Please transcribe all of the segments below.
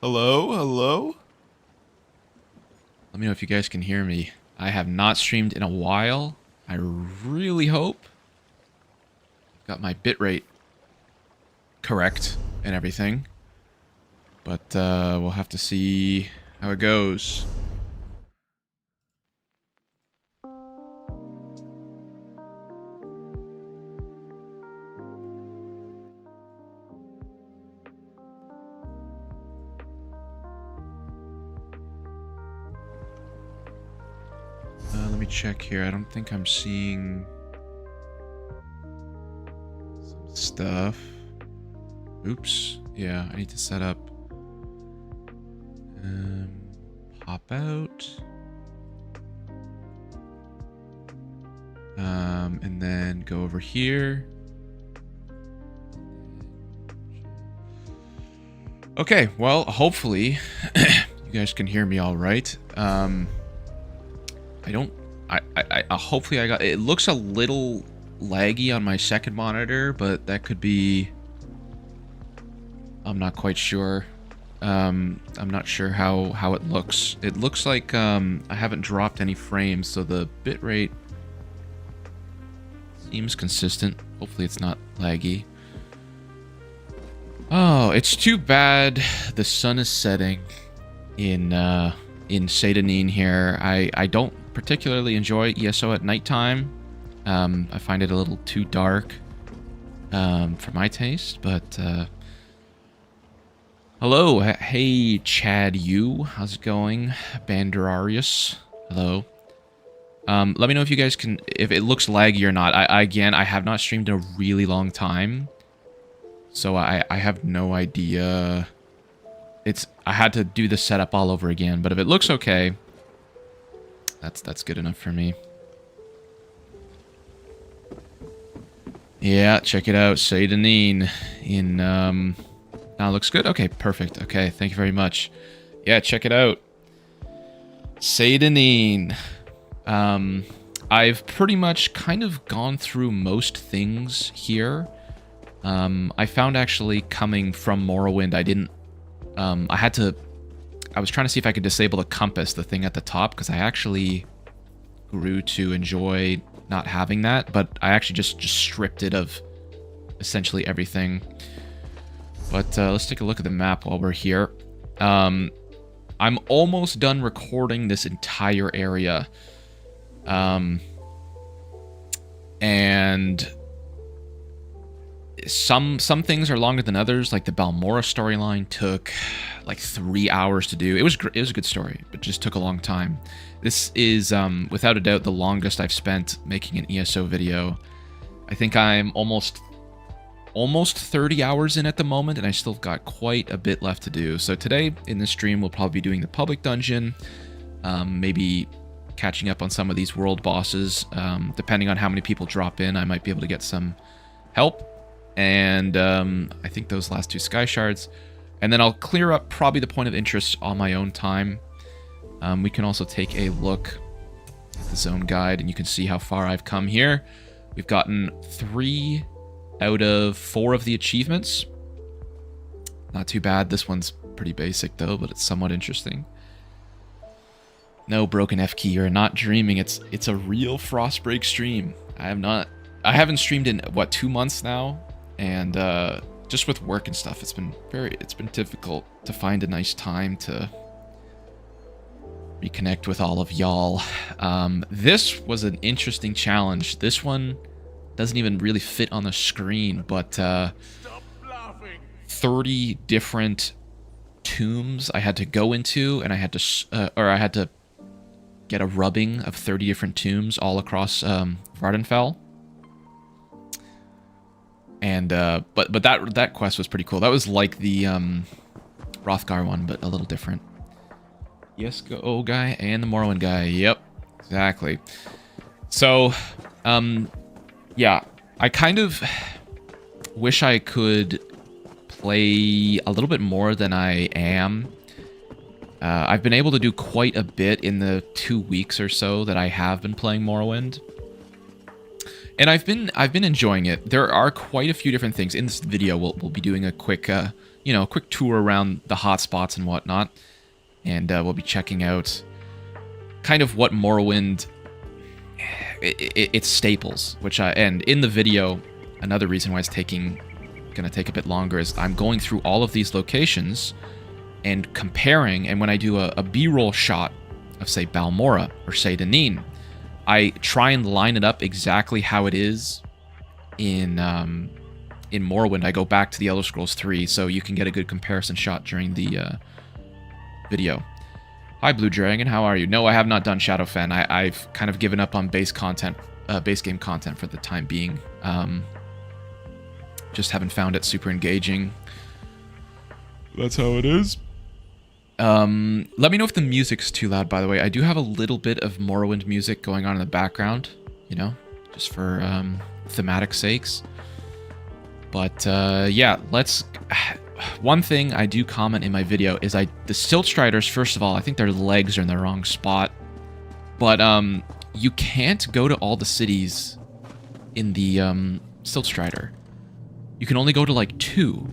Hello? Hello? Let me know if you guys can hear me. I have not streamed in a while. I really hope I've got my bitrate correct and everything. But we'll have to see how it goes. Let me check here. I don't think I'm seeing some stuff. Oops. Yeah, I need to set up. Pop out. And then go over here. Okay, well, hopefully you guys can hear me all right. Hopefully I got, it looks a little laggy on my second monitor, but that could be, I'm not quite sure. I'm not sure how it looks. It looks like I haven't dropped any frames, so the bitrate seems consistent. Hopefully it's not laggy. Oh, it's too bad the sun is setting in Satanine here. I don't particularly enjoy ESO at nighttime. I find it a little too dark for my taste, but hello, hey Chad you, how's it going? Banderarius, hello. Let me know if you guys can, if it looks laggy or not. Again, I have not streamed in a really long time, so I have no idea. I had to do the setup all over again, but if it looks okay, that's good enough for me. Yeah, check it out, Satanine in now looks good. Okay, perfect. Okay, thank you very much. Yeah, check it out. Satanine. I've pretty much kind of gone through most things here. I found actually coming from Morrowind, I was trying to see if I could disable the compass, the thing at the top, because I actually grew to enjoy not having that, but I actually just stripped it of essentially everything. But let's take a look at the map while we're here. I'm almost done recording this entire area. And some things are longer than others, like the Balmora storyline took like 3 hours to do. It was a good story, but just took a long time. This is without a doubt the longest I've spent making an ESO video. I think I'm almost 30 hours in at the moment, and I still got quite a bit left to do. So today in this stream we'll probably be doing the public dungeon, maybe catching up on some of these world bosses. Depending on how many people drop in, I might be able to get some help. And I think those last 2 sky shards. And then I'll clear up probably the point of interest on my own time. We can also take a look at the zone guide, and you can see how far I've come here. We've gotten 3 out of 4 of the achievements. Not too bad. This one's pretty basic though, but it's somewhat interesting. No, broken F key, you're not dreaming. It's a real Frostbreak stream. I haven't streamed in what, 2 months now, and just with work and stuff, it's been difficult to find a nice time to reconnect with all of y'all. This was an interesting challenge. This one doesn't even really fit on the screen, but 30 different tombs I had to go into, and I had to get a rubbing of 30 different tombs all across Vardenfell. And but that quest was pretty cool. That was like the Hrothgar one, but a little different. Yes, go guy and the Morrowind guy. Yep, exactly. So, yeah, I kind of wish I could play a little bit more than I am. I've been able to do quite a bit in the 2 weeks or so that I have been playing Morrowind. And I've been enjoying it. There are quite a few different things in this video. We'll be doing a quick quick tour around the hotspots and whatnot, and we'll be checking out kind of what Morrowind its staples. And in the video, another reason why it's gonna take a bit longer is I'm going through all of these locations and comparing. And when I do a B-roll shot of, say, Balmora or say Deneen, I try and line it up exactly how it is in Morrowind. I go back to the Elder Scrolls 3 so you can get a good comparison shot during the video. Hi, Blue Dragon. How are you? No, I have not done Shadowfen. I've kind of given up on base game content for the time being. Just haven't found it super engaging. That's how it is. Let me know if the music's too loud, by the way. I do have a little bit of Morrowind music going on in the background, just for thematic sakes. But yeah, one thing I do comment in my video is the Silt Striders, first of all, I think their legs are in the wrong spot. But you can't go to all the cities in the Silt Strider. You can only go to like 2.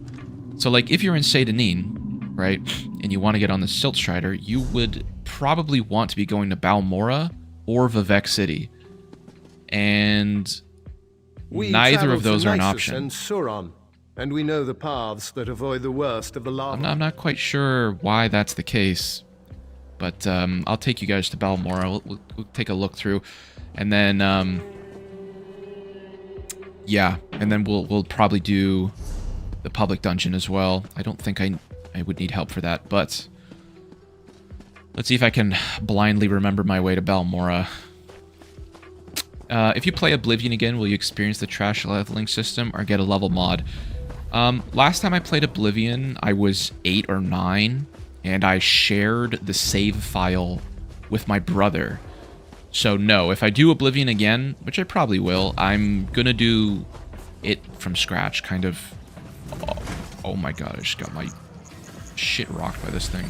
So like if you're in Deneen, right, and you want to get on the Silt Strider, you would probably want to be going to Balmora or Vivec City. And neither of those are an option. And Sauron, and we know the paths that avoid the worst of the lava. I'm not quite sure why that's the case, but I'll take you guys to Balmora. We'll take a look through, and then yeah, and then we'll probably do the public dungeon as well. I don't think I would need help for that, but let's see if I can blindly remember my way to Balmora. If you play Oblivion again, will you experience the trash leveling system or get a level mod? Last time I played Oblivion, I was 8 or 9, and I shared the save file with my brother. So no, if I do Oblivion again, which I probably will, I'm gonna do it from scratch, kind of. Oh my god, I just got my shit rocked by this thing.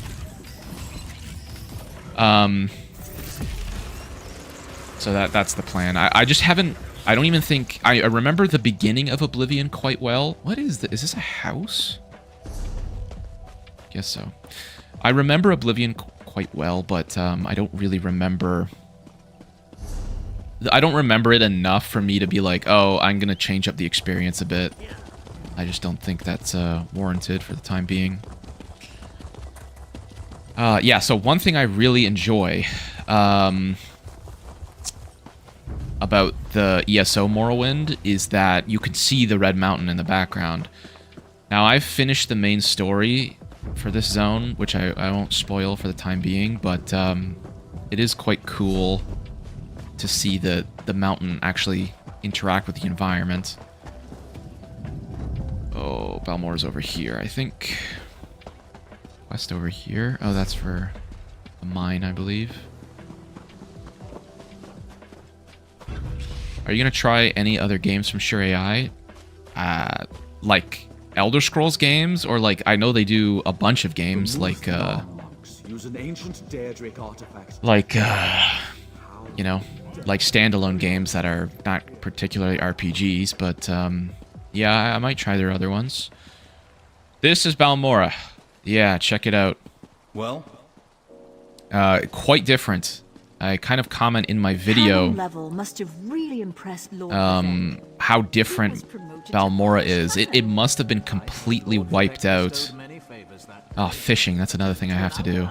So that's the plan. I just haven't. I don't even think I remember the beginning of Oblivion quite well. What is this? Is this a house? Guess so. I remember Oblivion quite well, but I don't really remember. I don't remember it enough for me to be like, oh, I'm gonna change up the experience a bit. I just don't think that's warranted for the time being. Yeah, so one thing I really enjoy about the ESO Morrowind is that you can see the Red Mountain in the background. Now, I've finished the main story for this zone, which I won't spoil for the time being, but it is quite cool to see the mountain actually interact with the environment. Oh, Balmora's over here, I think. Quest over here. Oh, that's for a mine, I believe. Are you going to try any other games from Sure AI? Like Elder Scrolls games? Or like, I know they do a bunch of games like, you know, like standalone games that are not particularly RPGs, but yeah, I might try their other ones. This is Balmora. Yeah, check it out. Well? Quite different. I kind of comment in my video level must have really impressed Lord how different Balmora is. It must have been completely wiped out. Oh, fishing, that's another thing I have to do.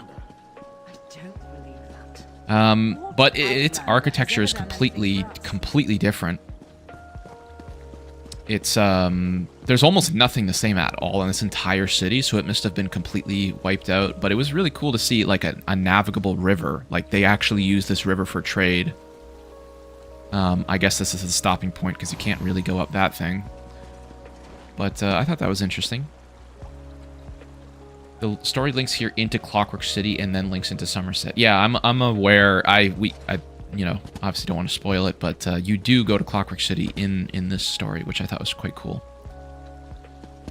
But its architecture is completely different. It's, there's almost nothing the same at all in this entire city, so it must have been completely wiped out. But it was really cool to see, like, a navigable river. Like, they actually use this river for trade. I guess this is the stopping point, because you can't really go up that thing. But I thought that was interesting. The story links here into Clockwork City and then links into Somerset. Yeah, I'm aware. I you know, obviously don't want to spoil it, but you do go to Clockwork City in this story, which I thought was quite cool.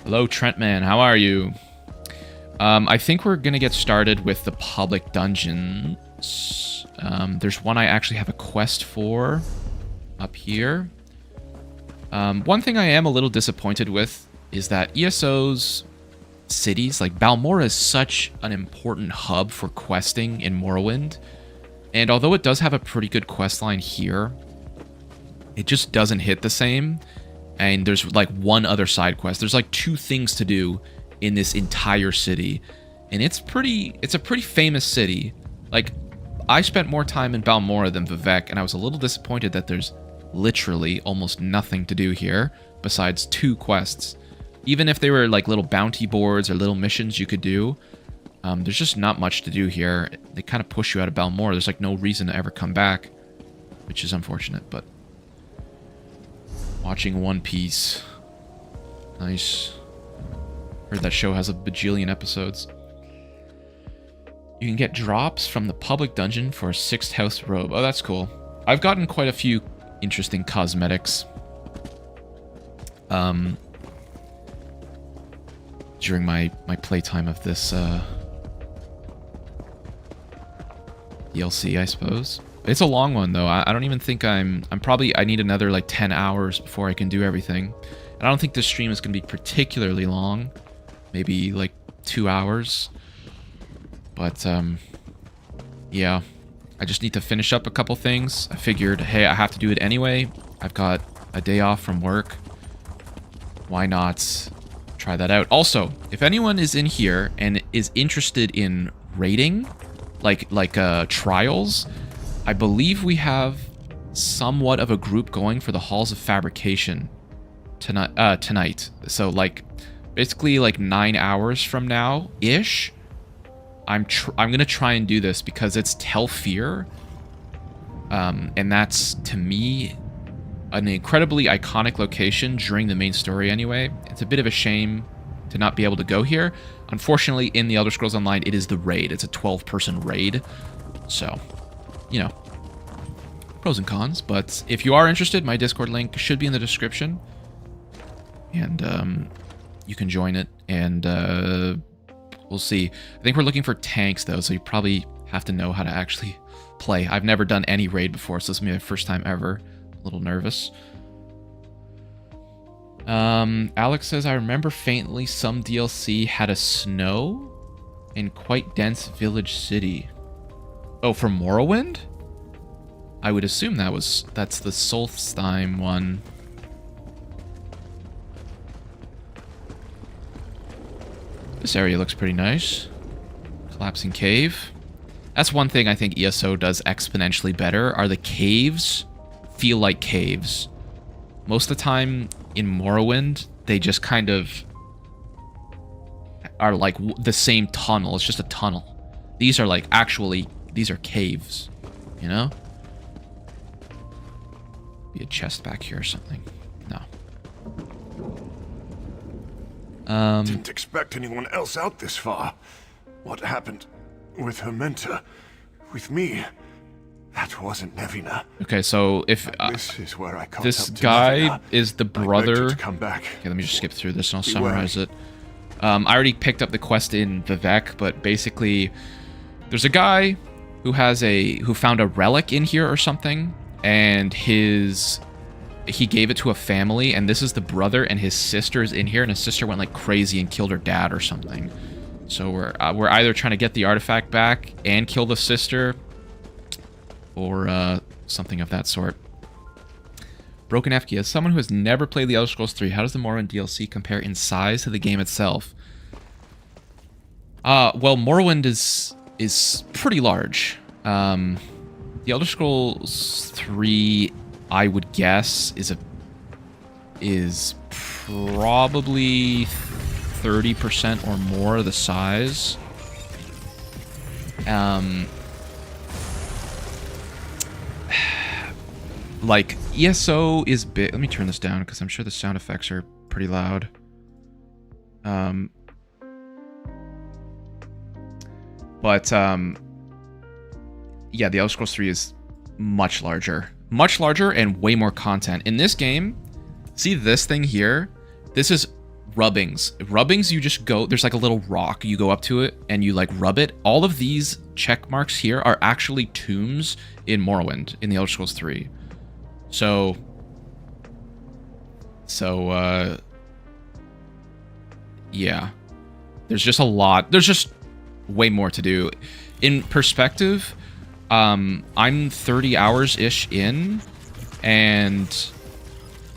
Hello, Trentman. How are you? I think we're going to get started with the public dungeons. There's one I actually have a quest for up here. One thing I am a little disappointed with is that ESO's cities, like Balmora is such an important hub for questing in Morrowind. And although it does have a pretty good quest line here, it just doesn't hit the same. And there's like one other side quest. There's like 2 things to do in this entire city. And it's a pretty famous city. Like, I spent more time in Balmora than Vivec, and I was a little disappointed that there's literally almost nothing to do here besides 2 quests. Even if they were like little bounty boards or little missions you could do, there's just not much to do here. They kind of push you out of Balmora. There's like no reason to ever come back, which is unfortunate, but... Watching One Piece. Nice. Heard that show has a bajillion episodes. You can get drops from the public dungeon for a 6th house robe. Oh, that's cool. I've gotten quite a few interesting cosmetics during my playtime of this DLC, I suppose. It's a long one though. I don't even think I need another like 10 hours before I can do everything. And I don't think this stream is going to be particularly long. Maybe like 2 hours. But yeah, I just need to finish up a couple things. I figured, hey, I have to do it anyway. I've got a day off from work. Why not try that out? Also, if anyone is in here and is interested in raiding, like trials, I believe we have somewhat of a group going for the Halls of Fabrication tonight. So like basically like 9 hours from now ish. I'm gonna try and do this because it's Telfir, and that's to me an incredibly iconic location during the main story anyway. It's a bit of a shame to not be able to go here. Unfortunately, in the Elder Scrolls Online, it is the raid. It's a 12-person raid, so you know, pros and cons. But if you are interested, my Discord link should be in the description, and you can join it, and we'll see. I think we're looking for tanks, though, so you probably have to know how to actually play. I've never done any raid before, so this will be my first time ever. A little nervous. Alex says, I remember faintly some DLC had a snow and quite dense village city. Oh, from Morrowind? I would assume that's the Solstheim one. This area looks pretty nice. Collapsing cave. That's one thing I think ESO does exponentially better, are the caves feel like caves. Most of the time in Morrowind, they just kind of are like the same tunnel. It's just a tunnel. These are like actually, these are caves, you know? Be a chest back here or something. No. Didn't expect anyone else out this far. What happened with her mentor? With me? That wasn't Nevina. Okay, so if this is where I this guy Nevina. is the brother. To come back. Okay, let me just skip through this and I'll summarize it. I already picked up the quest in Vivec, but basically, there's a guy who found a relic in here or something, and he gave it to a family, and this is the brother, and his sister is in here, and his sister went like crazy and killed her dad or something. So we're either trying to get the artifact back and kill the sister, or something of that sort. Broken FK, as someone who has never played the Elder Scrolls 3, how does the Morrowind DLC compare in size to the game itself? Well, Morrowind is pretty large. The Elder Scrolls 3, I would guess, is probably 30% or more the size. Like, ESO is big. Let me turn this down because I'm sure the sound effects are pretty loud. Yeah, the Elder Scrolls 3 is much larger. Much larger and way more content. In this game, see this thing here? This is rubbings. Rubbings, you just go, there's like a little rock. You go up to it and you like rub it. All of these check marks here are actually tombs in Morrowind, in the Elder Scrolls 3. So, So, yeah. There's just a lot. There's just way more to do. In perspective, I'm 30 hours-ish in, and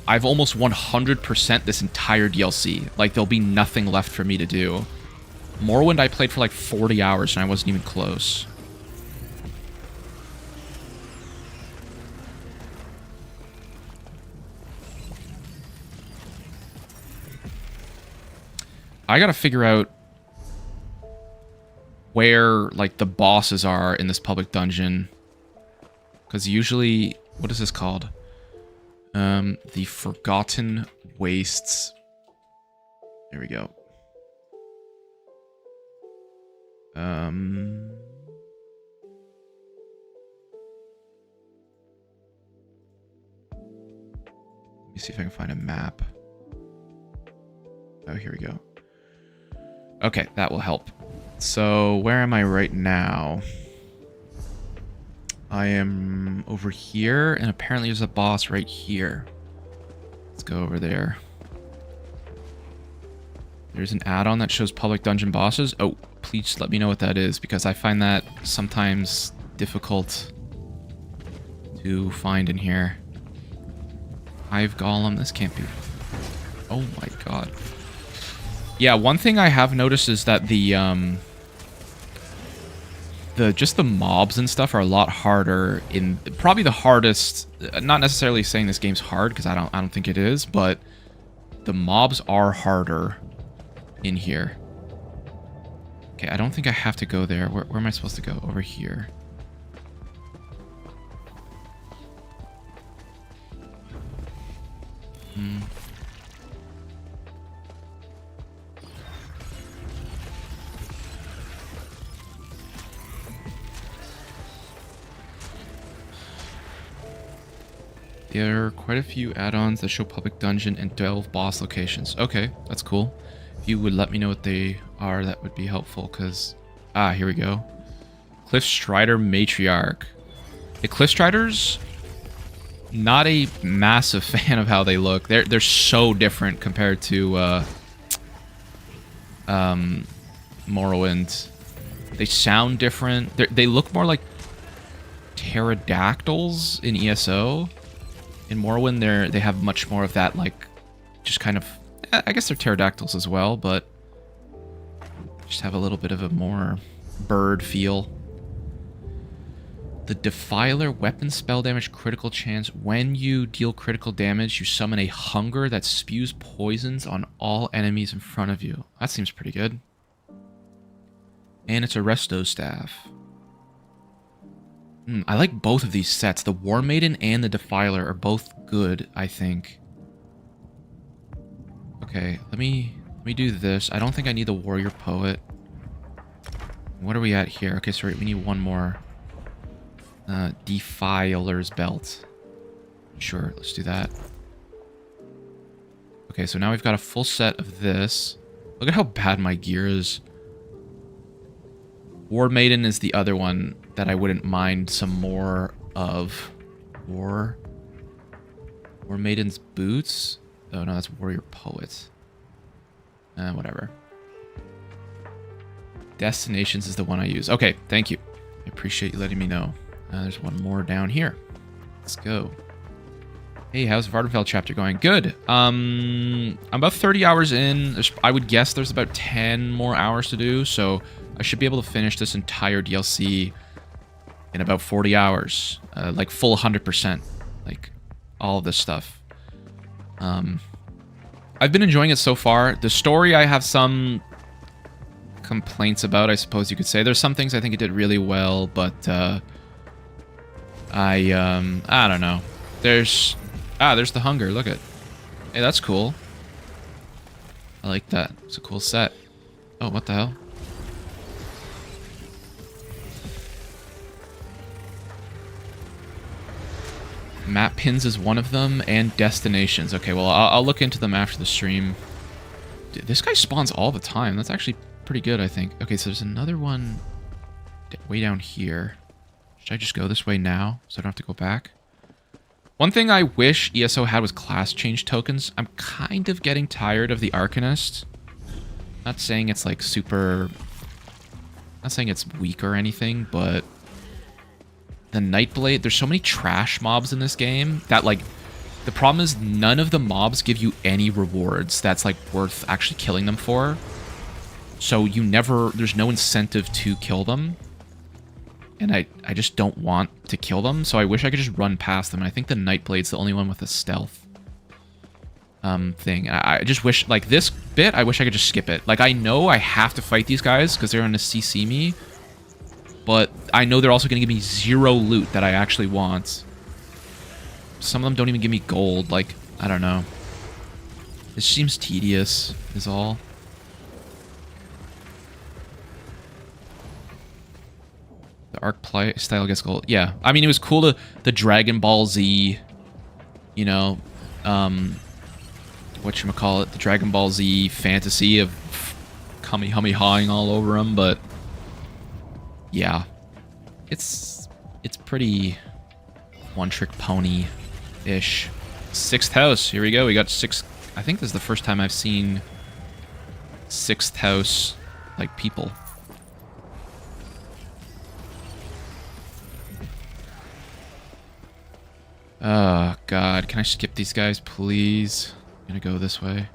I've almost 100% this entire DLC. Like, there'll be nothing left for me to do. Morrowind I played for like 40 hours, and I wasn't even close. I gotta figure out where, like, the bosses are in this public dungeon. Because usually... What is this called? The Forgotten Wastes. There we go. Let me see if I can find a map. Oh, here we go. Okay, that will help. So, where am I right now? I am over here, and apparently there's a boss right here. Let's go over there. There's an add-on that shows public dungeon bosses. Oh, please let me know what that is, because I find that sometimes difficult to find in here. Hive Golem, this can't be... Oh my god. Yeah, one thing I have noticed is that just the mobs and stuff are a lot harder in... Probably the hardest... Not necessarily saying this game's hard, because I don't think it is, but the mobs are harder in here. Okay, I don't think I have to go there. Where am I supposed to go? Over here. There are quite a few add-ons that show public dungeon and delve boss locations. Okay, that's cool. If you would let me know what they are, that would be helpful, because... Ah, here we go. Cliff Strider Matriarch. The Cliff Striders, not a massive fan of how they look. They're so different compared to Morrowind. They sound different. They look more like pterodactyls in ESO. In Morrowind, they have much more of that, like, just kind of... I guess they're pterodactyls as well, but just have a little bit of a more bird feel. The Defiler weapon spell damage critical chance. When you deal critical damage, you summon a hunger that spews poisons on all enemies in front of you. That seems pretty good. And it's a resto staff. I like both of these sets. The War Maiden and the Defiler are both good, I think. Okay, let me do this. I don't think I need the Warrior Poet. What are we at here? Okay, sorry, we need one more. Defiler's Belt. Sure, let's do that. Okay, so now we've got a full set of this. Look at how bad my gear is. War Maiden is the other one that I wouldn't mind some more of. War Maiden's boots? Oh no, that's Warrior Poet. Whatever. Destinations is the one I use. Okay, thank you. I appreciate you letting me know. There's one more down here. Let's go. Hey, how's Vardenfell chapter going? Good. I'm about 30 hours in. I would guess there's about 10 more hours to do, so I should be able to finish this entire DLC in about 40 hours. Like full 100%. Like, all of this stuff. I've been enjoying it so far. The story I have some complaints about, I suppose you could say. There's some things I think it did really well, but I don't know. There's the hunger. Look at. Hey, that's cool. I like that. It's a cool set. Oh, what the hell? Map pins is one of them, and destinations. Okay, well, I'll look into them after the stream. Dude, this guy spawns all the time. That's actually pretty good, I think. Okay, so there's another one way down here. Should I just go this way now, so I don't have to go back? One thing I wish ESO had was class change tokens. I'm kind of getting tired of the Arcanist. Not saying it's like super... Not saying it's weak or anything, but... The Nightblade, there's so many trash mobs in this game that like... The problem is none of the mobs give you any rewards that's like worth actually killing them for. So you never... There's no incentive to kill them. And I just don't want to kill them, so I wish I could just run past them. And I think the Nightblade's the only one with a stealth thing. I just wish, like, this bit, I wish I could just skip it. Like, I know I have to fight these guys because they're going to CC me, but I know they're also going to give me 0 loot that I actually want. Some of them don't even give me gold. Like, I don't know. It seems tedious, is all. The arc play style gets gold. Yeah, I mean, it was cool to the Dragon Ball Z, you know, whatchamacallit, the Dragon Ball Z fantasy of Kamehamehaing all over him, but yeah, it's pretty one-trick pony-ish. 6th house, here we go. We got 6. I think this is the first time I've seen 6th house, like, people. Oh, God. Can I skip these guys, please? I'm gonna go this way.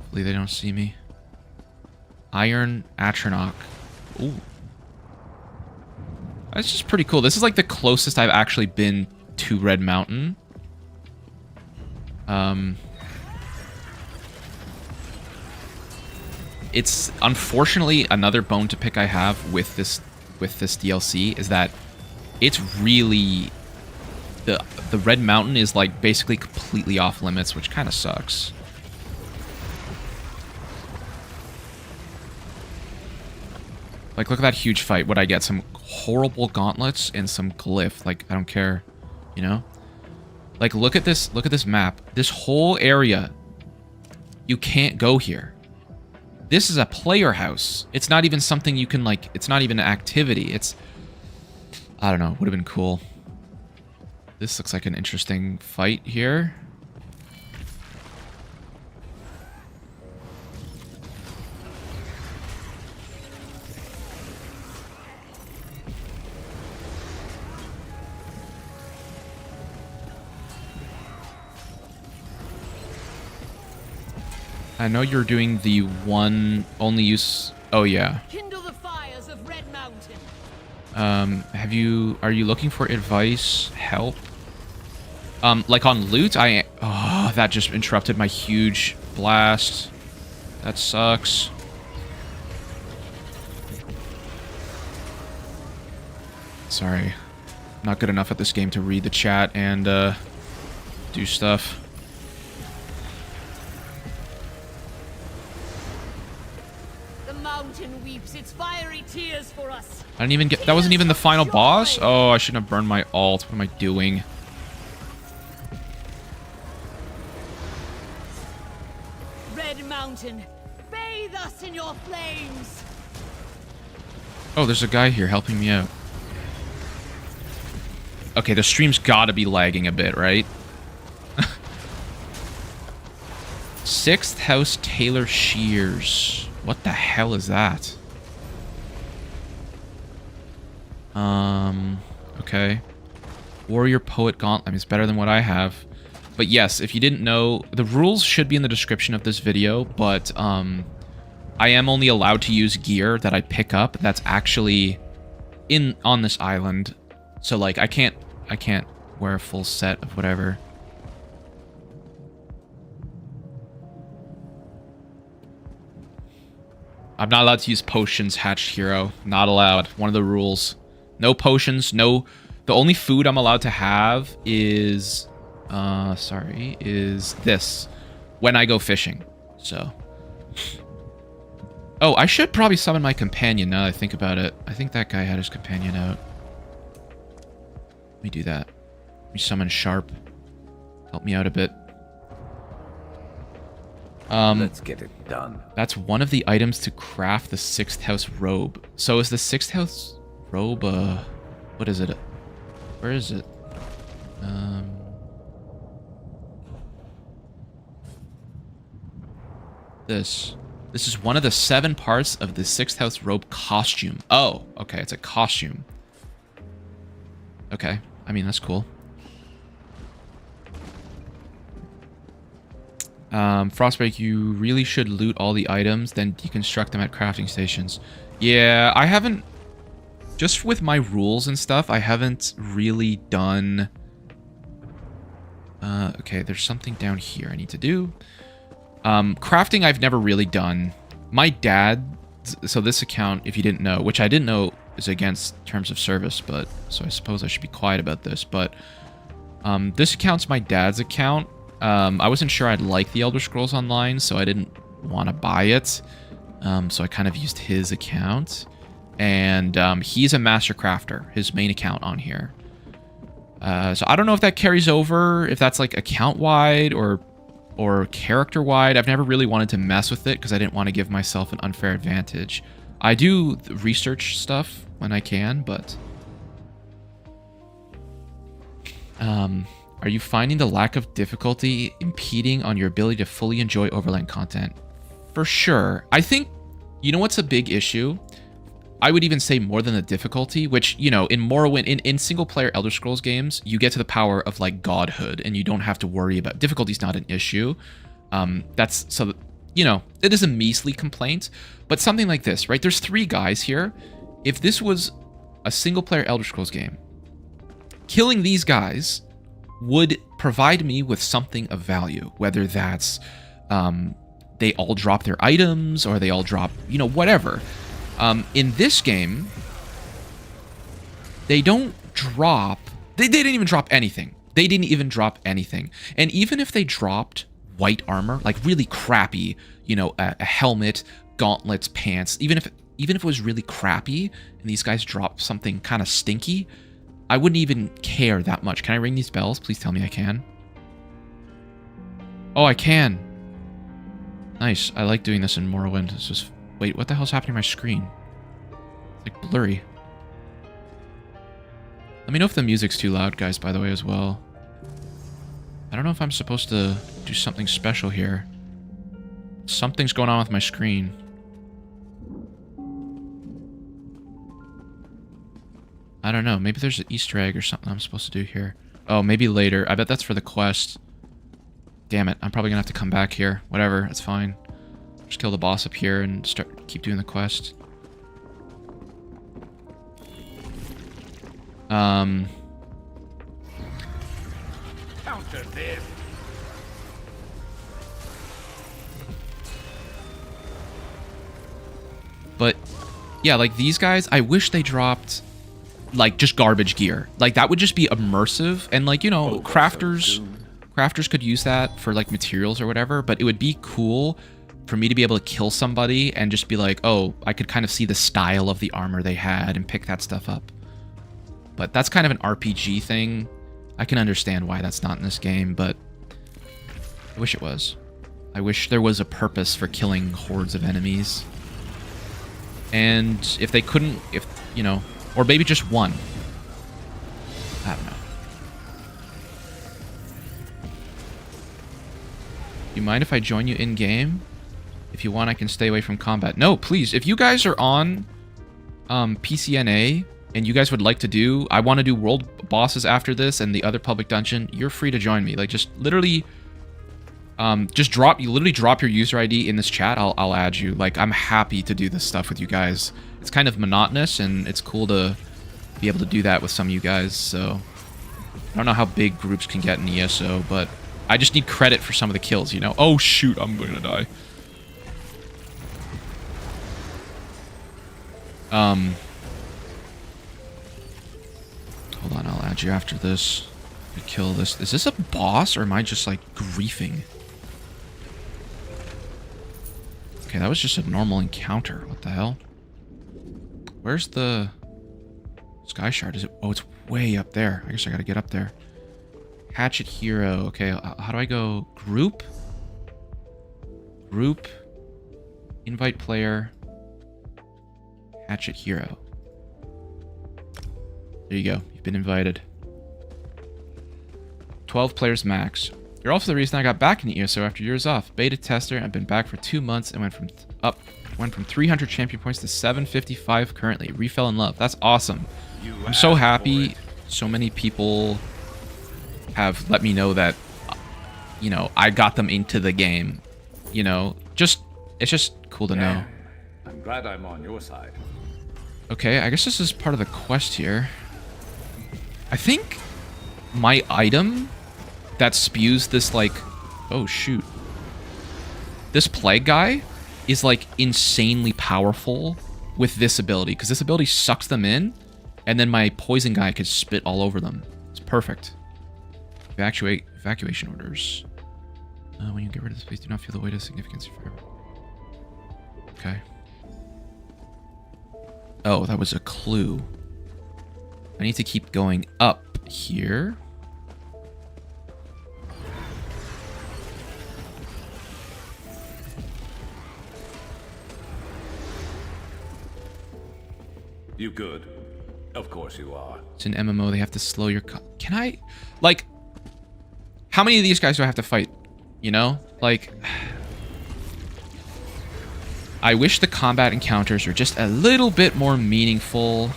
Hopefully they don't see me. Iron Atronach. Ooh. That's just pretty cool. This is like the closest I've actually been to Red Mountain. It's unfortunately another bone to pick I have with this DLC is that it's really... The Red Mountain is like basically completely off limits, which kind of sucks. Like, look at that huge fight. What I get? Some horrible gauntlets and some glyph. Like, I don't care, you know? Like, look at this map. This whole area, you can't go here. This is a player house. It's not even something you can, like, it's not even an activity. It's, I don't know, would have been cool. This looks like an interesting fight here. I know you're doing the one only use... Oh, yeah. Kindle the fires of Red Mountain. Are you looking for advice, help? Like on loot, oh, that just interrupted my huge blast. That sucks. Sorry. Not good enough at this game to read the chat and, do stuff. The mountain weeps its fiery tears for us. I didn't even get... That wasn't even the final boss? Oh, I shouldn't have burned my ult. What am I doing? Red Mountain, bathe us in your flames. Oh, there's a guy here helping me out. Okay, the stream's gotta be lagging a bit, right? 6th House Taylor Shears. What the hell is that? Okay. Warrior Poet Gauntlet. I mean, it's better than what I have. But yes, if you didn't know, the rules should be in the description of this video, but I am only allowed to use gear that I pick up that's actually on this island. So like I can't wear a full set of whatever. I'm not allowed to use potions, Hatched Hero. Not allowed. One of the rules. No potions, no... The only food I'm allowed to have is... is this. When I go fishing. So... Oh, I should probably summon my companion now that I think about it. I think that guy had his companion out. Let me do that. Let me summon Sharp. Help me out a bit. Let's get it done. That's one of the items to craft the 6th house robe. So is the 6th house robe, what is it? Where is it? This is one of the 7 parts of the 6th house robe costume. Oh, okay, it's a costume. Okay, I mean, that's cool. Frostbreak, you really should loot all the items, then deconstruct them at crafting stations. Yeah, I haven't... Just with my rules and stuff, I haven't really done... okay, there's something down here I need to do. Crafting I've never really done. My dad... So this account, if you didn't know, which I didn't know is against terms of service, but... So I suppose I should be quiet about this, but... this account's my dad's account. I wasn't sure I'd like the Elder Scrolls Online, so I didn't want to buy it. So I kind of used his account. And he's a master crafter, his main account on here. So I don't know if that carries over, if that's like account-wide or character-wide. I've never really wanted to mess with it because I didn't want to give myself an unfair advantage. I do research stuff when I can, but... Are you finding the lack of difficulty impeding on your ability to fully enjoy Overland content? For sure. I think, you know what's a big issue? I would even say more than the difficulty, which, you know, in Morrowind, in single-player Elder Scrolls games, you get to the power of, like, godhood, and you don't have to worry about... Difficulty's not an issue. That's... So, you know, it is a measly complaint, but something like this, right? There's 3 guys here. If this was a single-player Elder Scrolls game, killing these guys... would provide me with something of value, whether that's they all drop their items or they all drop, you know, whatever. In this game, they don't drop... They didn't even drop anything. They didn't even drop anything. And even if they dropped white armor, like really crappy, you know, a helmet, gauntlets, pants, even if it was really crappy and these guys drop something kind of stinky, I wouldn't even care that much. Can I ring these bells? Please tell me I can. Oh, I can. Nice. I like doing this in Morrowind. This is... Wait, what the hell's happening to my screen? It's like blurry. Let me know if the music's too loud, guys, by the way, as well. I don't know if I'm supposed to do something special here. Something's going on with my screen. I don't know. Maybe there's an Easter egg or something I'm supposed to do here. Oh, maybe later. I bet that's for the quest. Damn it. I'm probably going to have to come back here. Whatever. It's fine. Just kill the boss up here and keep doing the quest. Counter this. But, yeah, like these guys, I wish they dropped... like just garbage gear. Like that would just be immersive, and like, you know, crafters could use that for like materials or whatever, but it would be cool for me to be able to kill somebody and just be like, oh, I could kind of see the style of the armor they had and pick that stuff up. But that's kind of an RPG thing. I can understand why that's not in this game, but I wish it was. I wish there was a purpose for killing hordes of enemies. And if they couldn't, if, you know, or maybe just one. I don't know. You mind if I join you in-game? If you want, I can stay away from combat. No, please. If you guys are on PCNA and you guys would like to do... I want to do world bosses after this and the other public dungeon, you're free to join me. Like, just literally... just drop... You literally drop your user ID in this chat. I'll add you. Like, I'm happy to do this stuff with you guys. It's kind of monotonous, and it's cool to be able to do that with some of you guys, so... I don't know how big groups can get in ESO, but I just need credit for some of the kills, you know? Oh, shoot, I'm gonna die. Hold on, I'll add you after this. We kill this. Is this a boss, or am I just, like, griefing? Okay, that was just a normal encounter. What the hell? Where's the sky shard? Is it? Oh, it's way up there. I guess I gotta get up there. Hatchet hero. Okay, how do I go? Group? Group. Invite player. Hatchet hero. There you go. You've been invited. 12 players max. You're also the reason I got back in the ESO after years off. Beta tester. I've been back for 2 months and went from 300 champion points to 755 currently. Refell in love. That's awesome. I'm so happy. So many people have let me know that, you know, I got them into the game. You know, it's just cool to know. I'm glad I'm on your side. Okay, I guess this is part of the quest here. I think my item that spews this, like, oh shoot, this plague guy is like insanely powerful with this ability, because this ability sucks them in, and then my poison guy could spit all over them. It's perfect. Evacuation orders. When you get rid of this place, do not feel the weight of significance forever. Okay. Oh, that was a clue. I need to keep going up here. You good? Of course you are. It's an MMO. They have to slow your... Can I... Like... How many of these guys do I have to fight? You know? Like... I wish the combat encounters were just a little bit more meaningful.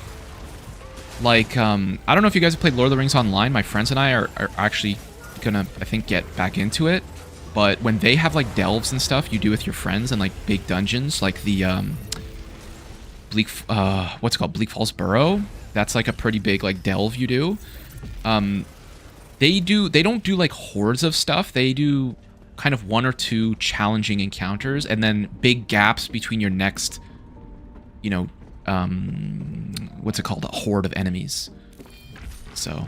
Like, I don't know if you guys have played Lord of the Rings Online. My friends and I are actually gonna, I think, get back into it. But when they have, like, delves and stuff you do with your friends and, like, big dungeons, like the, what's it called? Bleak Falls Burrow? That's, like, a pretty big, like, delve you do. They don't do, like, hordes of stuff. They do kind of 1 or 2 challenging encounters, and then big gaps between your next, you know, what's it called? A horde of enemies. So,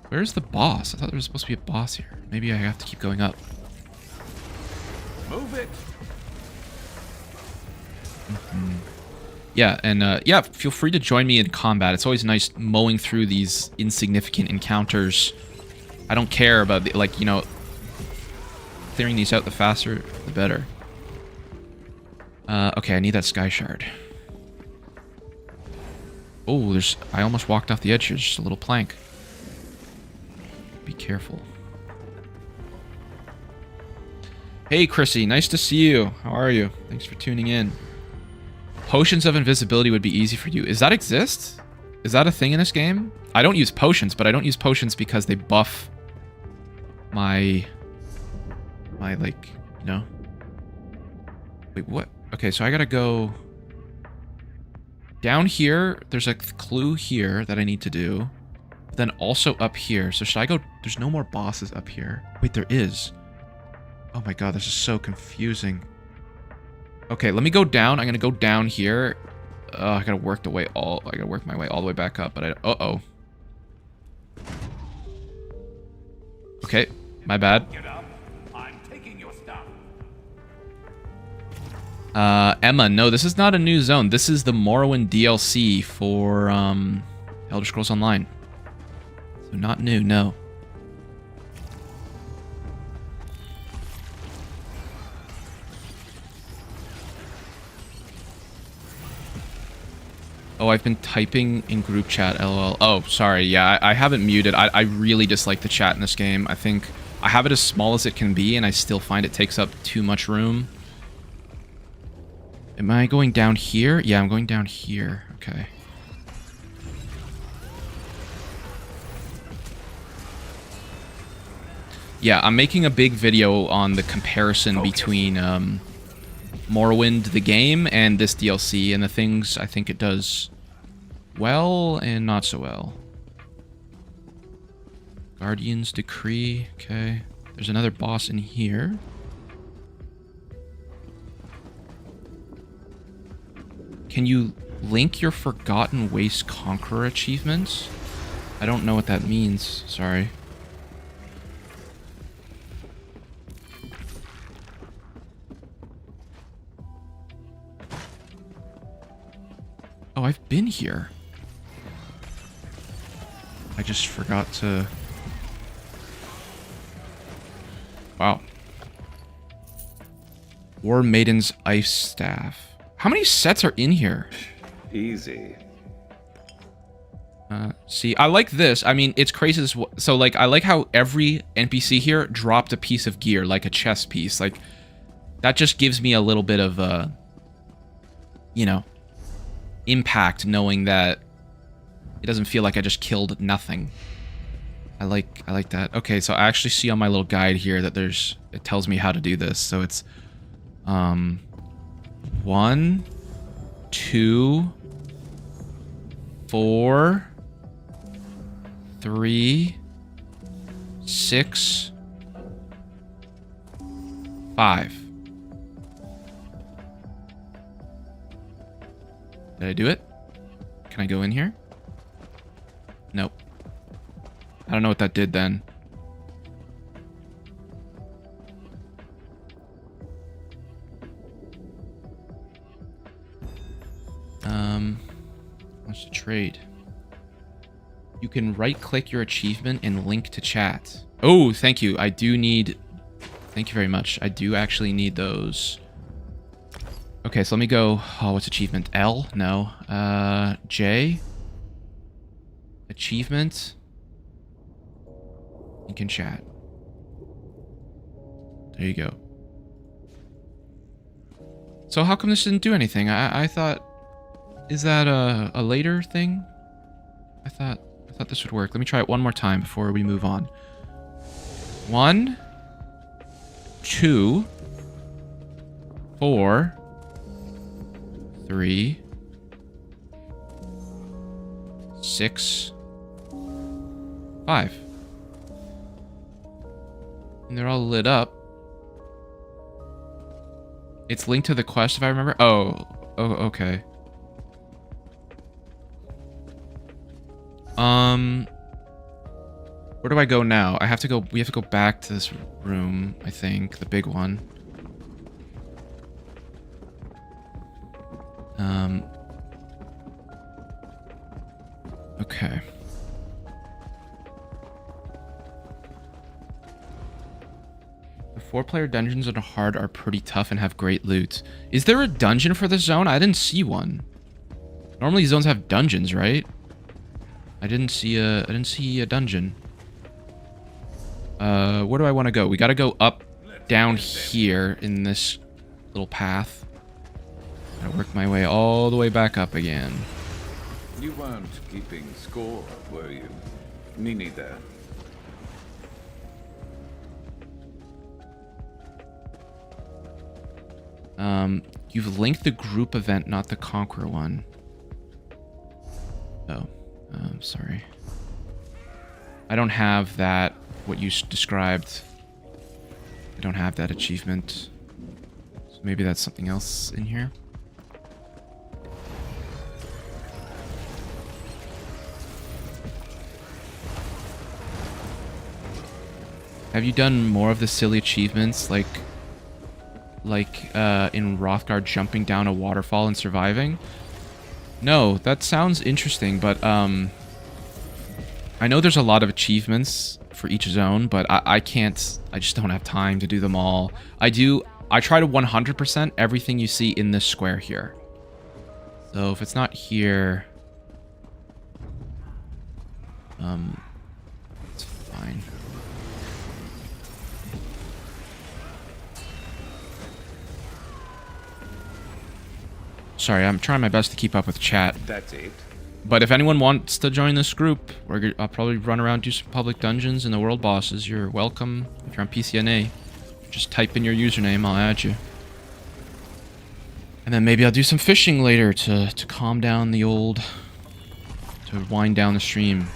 where's the boss? I thought there was supposed to be a boss here. Maybe I have to keep going up. Move it. Yeah, and yeah, feel free to join me in combat. It's always nice mowing through these insignificant encounters. I don't care about the, like, you know, clearing these out, the faster, the better. Okay, I need that sky shard. Oh, I almost walked off the edge here. Just a little plank. Be careful. Hey, Chrissy, nice to see you. How are you? Thanks for tuning in. Potions of invisibility would be easy for you. Does that exist? Is that a thing in this game? I don't use potions, but I don't use potions because they buff my like, you know. Wait, what? Okay, so I gotta go down here. There's a clue here that I need to do. But then also up here. So should I go? There's no more bosses up here. Wait, there is. Oh my god, this is so confusing. Okay, let me go down. I'm gonna go down here. I gotta work my way all the way back up, but uh-oh. Okay, my bad. Get up. I'm taking your stuff. Emma, no, this is not a new zone. This is the Morrowind DLC for Elder Scrolls Online. So not new, no. Oh, I've been typing in group chat, lol. Oh, sorry, yeah, I haven't muted. I really dislike the chat in this game. I think I have it as small as it can be, and I still find it takes up too much room. Am I going down here? Yeah, I'm going down here. Okay. Yeah, I'm making a big video on the comparison between Morrowind, the game, and this DLC, and the things I think it does well and not so well. Guardian's Decree. Okay. There's another boss in here. Can you link your Forgotten Waste Conqueror achievements? I don't know what that means. Sorry. Oh, I've been here. I just forgot to... Wow. War Maiden's Ice Staff. How many sets are in here? Easy. See, I like this. I mean, it's crazy. So, like, I like how every NPC here dropped a piece of gear, like a chess piece. Like, that just gives me a little bit of, you know, impact knowing that it doesn't feel like I just killed nothing. I like that. Okay, so I actually see on my little guide here that it tells me how to do this. So it's, 1, 2, 4, 3, 6, 5. Did I do it? Can I go in here? Nope. I don't know what that did then. Wants to trade. You can right-click your achievement and link to chat. Oh, thank you. I do need... Thank you very much. I do actually need those. Okay, so let me go... Oh, what's achievement? L? No. J? Achievement? Link in chat. There you go. So how come this didn't do anything? I thought... Is that a later thing? I thought this would work. Let me try it one more time before we move on. 1, 2, 4, 3, 6, 5. And they're all lit up. It's linked to the quest if I remember. Oh, okay. Where do I go now? We have to go back to this room, I think, the big one. Okay. The 4-player dungeons on hard are pretty tough and have great loot. Is there a dungeon for this zone? I didn't see one. Normally zones have dungeons, right? I didn't see a dungeon. Where do I want to go? We got to go up, down here in this little path. Gotta work my way all the way back up again. You weren't keeping score, were you? Me neither. You've linked the group event, not the Conqueror one. Oh, sorry. I don't have that, what you described. I don't have that achievement. So maybe that's something else in here. Have you done more of the silly achievements, like in Rothgard, jumping down a waterfall and surviving? No, that sounds interesting, but I know there's a lot of achievements for each zone, but I just don't have time to do them all. I try to 100% everything you see in this square here. So if it's not here, it's fine. Sorry, I'm trying my best to keep up with chat. That's it. But if anyone wants to join this group, I'll probably run around, do some public dungeons and the world bosses. You're welcome. If you're on PCNA, just type in your username, I'll add you. And then maybe I'll do some fishing later to calm down the old... to wind down the stream.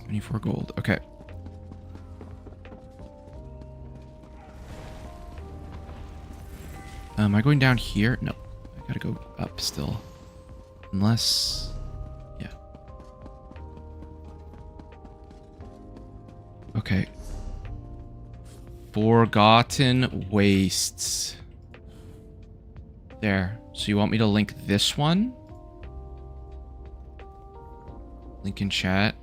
$24 gold. Okay. Am I going down here? No. I gotta go up still. Unless... yeah. Okay. Forgotten Wastes. There. So you want me to link this one? Link in chat.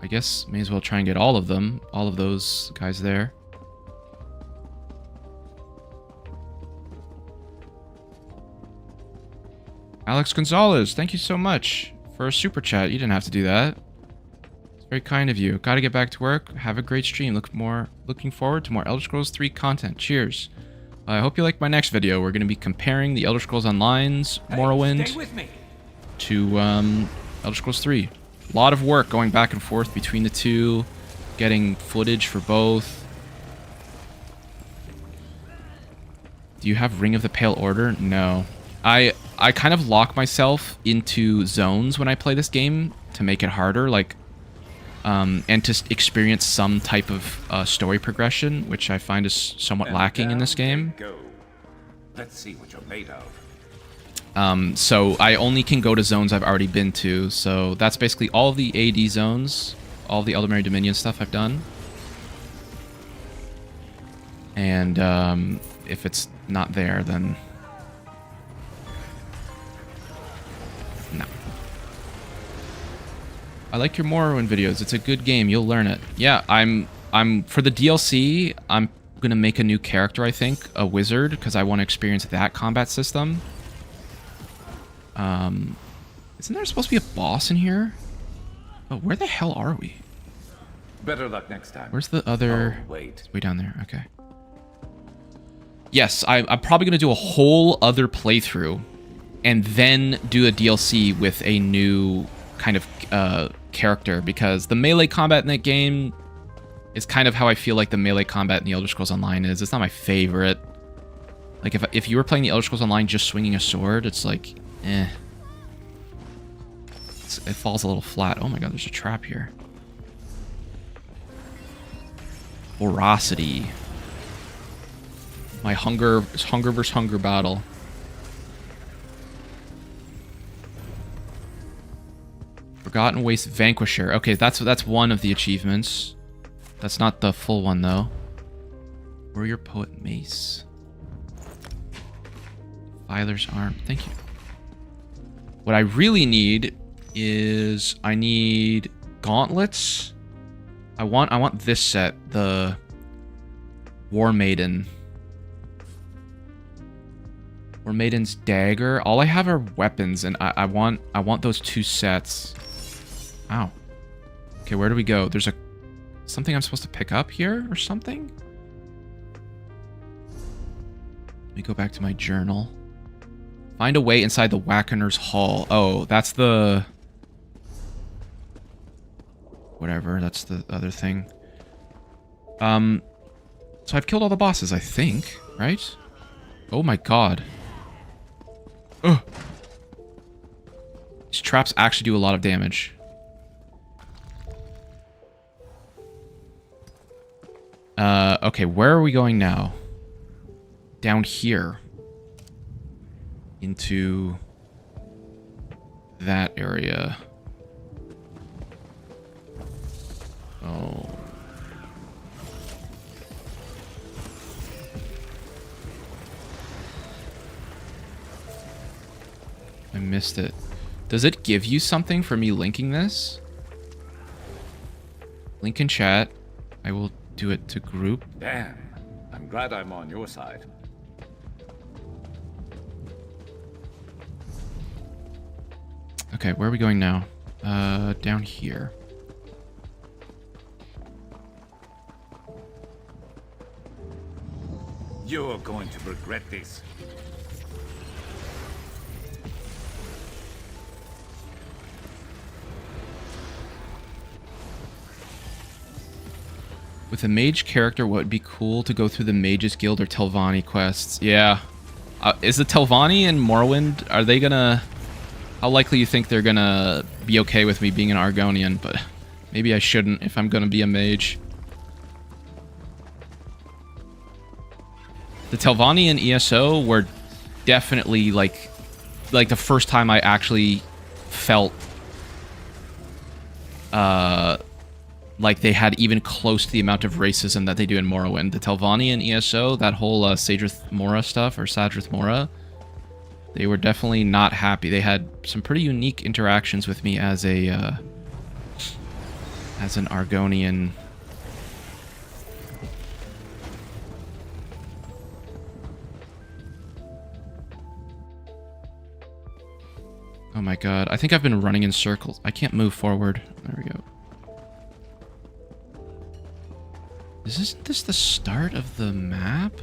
I guess may as well try and get all of them. All of those guys there. Alex Gonzalez, thank you so much for a super chat. You didn't have to do that. It's very kind of you. Gotta get back to work. Have a great stream. Looking forward to more Elder Scrolls 3 content. Cheers. I hope you like my next video. We're going to be comparing the Elder Scrolls Online's Morrowind to Elder Scrolls 3. A lot of work going back and forth between the two, getting footage for both. Do you have Ring of the Pale Order? No. I kind of lock myself into zones when I play this game to make it harder, like, and to experience some type of story progression, which I find is somewhat lacking in this game. Let's see what you're made of. So I only can go to zones I've already been to, so that's basically all the AD zones, all the Eldermary Dominion stuff I've done. And if it's not there, then no. I like your Morrowind videos. It's a good game. You'll learn it. Yeah, I'm for the DLC, I'm gonna make a new character, I think, a wizard, because I want to experience that combat system. Isn't there supposed to be a boss in here? Oh, where the hell are we? Better luck next time. Where's the other? Oh, wait. Way down there. Okay. Yes, I'm probably gonna do a whole other playthrough, and then do a DLC with a new kind of character, because the melee combat in that game is kind of how I feel like the melee combat in the Elder Scrolls Online is. It's not my favorite. Like, if you were playing the Elder Scrolls Online just swinging a sword, it's like, eh. It falls a little flat. Oh my god, there's a trap here. Voracity. My hunger versus hunger battle. Forgotten Waste Vanquisher. Okay, that's one of the achievements. That's not the full one, though. Warrior Poet Mace. Filer's Arm. Thank you. What I really need is I need gauntlets. I want this set, the War Maiden. War Maiden's dagger. All I have are weapons, and I want those two sets. Ow. Okay, where do we go? There's something I'm supposed to pick up here or something? Let me go back to my journal. Find a way inside the Wackener's Hall. Oh, that's the... Whatever, that's the other thing. So I've killed all the bosses, I think, right? Oh my god. Ugh. These traps actually do a lot of damage. Okay, where are we going now? Down here. Into that area. Oh. I missed it. Does it give you something for me linking this? Link in chat. I will do it to group. Damn. I'm glad I'm on your side. Okay, where are we going now? Down here. You're going to regret this. With a mage character, what would be cool to go through the Mages Guild or Telvanni quests? Yeah. Is the Telvanni and Morrowind, are they gonna... How likely you think they're gonna be okay with me being an Argonian, but maybe I shouldn't if I'm gonna be a mage. The Telvanni and ESO were definitely like the first time I actually felt like they had even close to the amount of racism that they do in Morrowind. The Telvanni and ESO, that whole Sadrith Mora stuff, or Sadrith Mora, they were definitely not happy. They had some pretty unique interactions with me as a as an Argonian. Oh my god, I think I've been running in circles. I can't move forward. There we go. Isn't this the start of the map?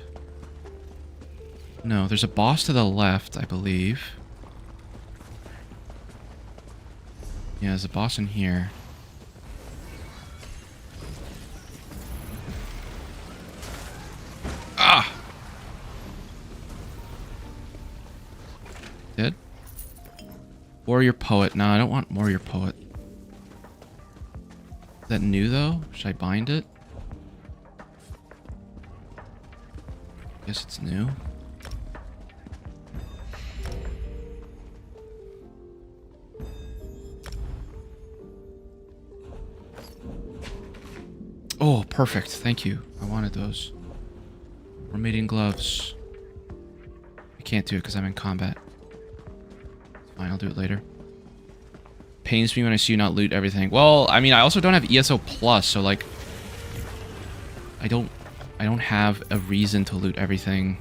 No, there's a boss to the left, I believe. Yeah, there's a boss in here. Ah! Dead? Warrior Poet. No, I don't want Warrior Poet. Is that new, though? Should I bind it? Guess it's new. Oh, perfect. Thank you. I wanted those. Remedian gloves. I can't do it because I'm in combat. It's fine, I'll do it later. Pains me when I see you not loot everything. Well, I mean, I also don't have ESO Plus, so like... I don't have a reason to loot everything.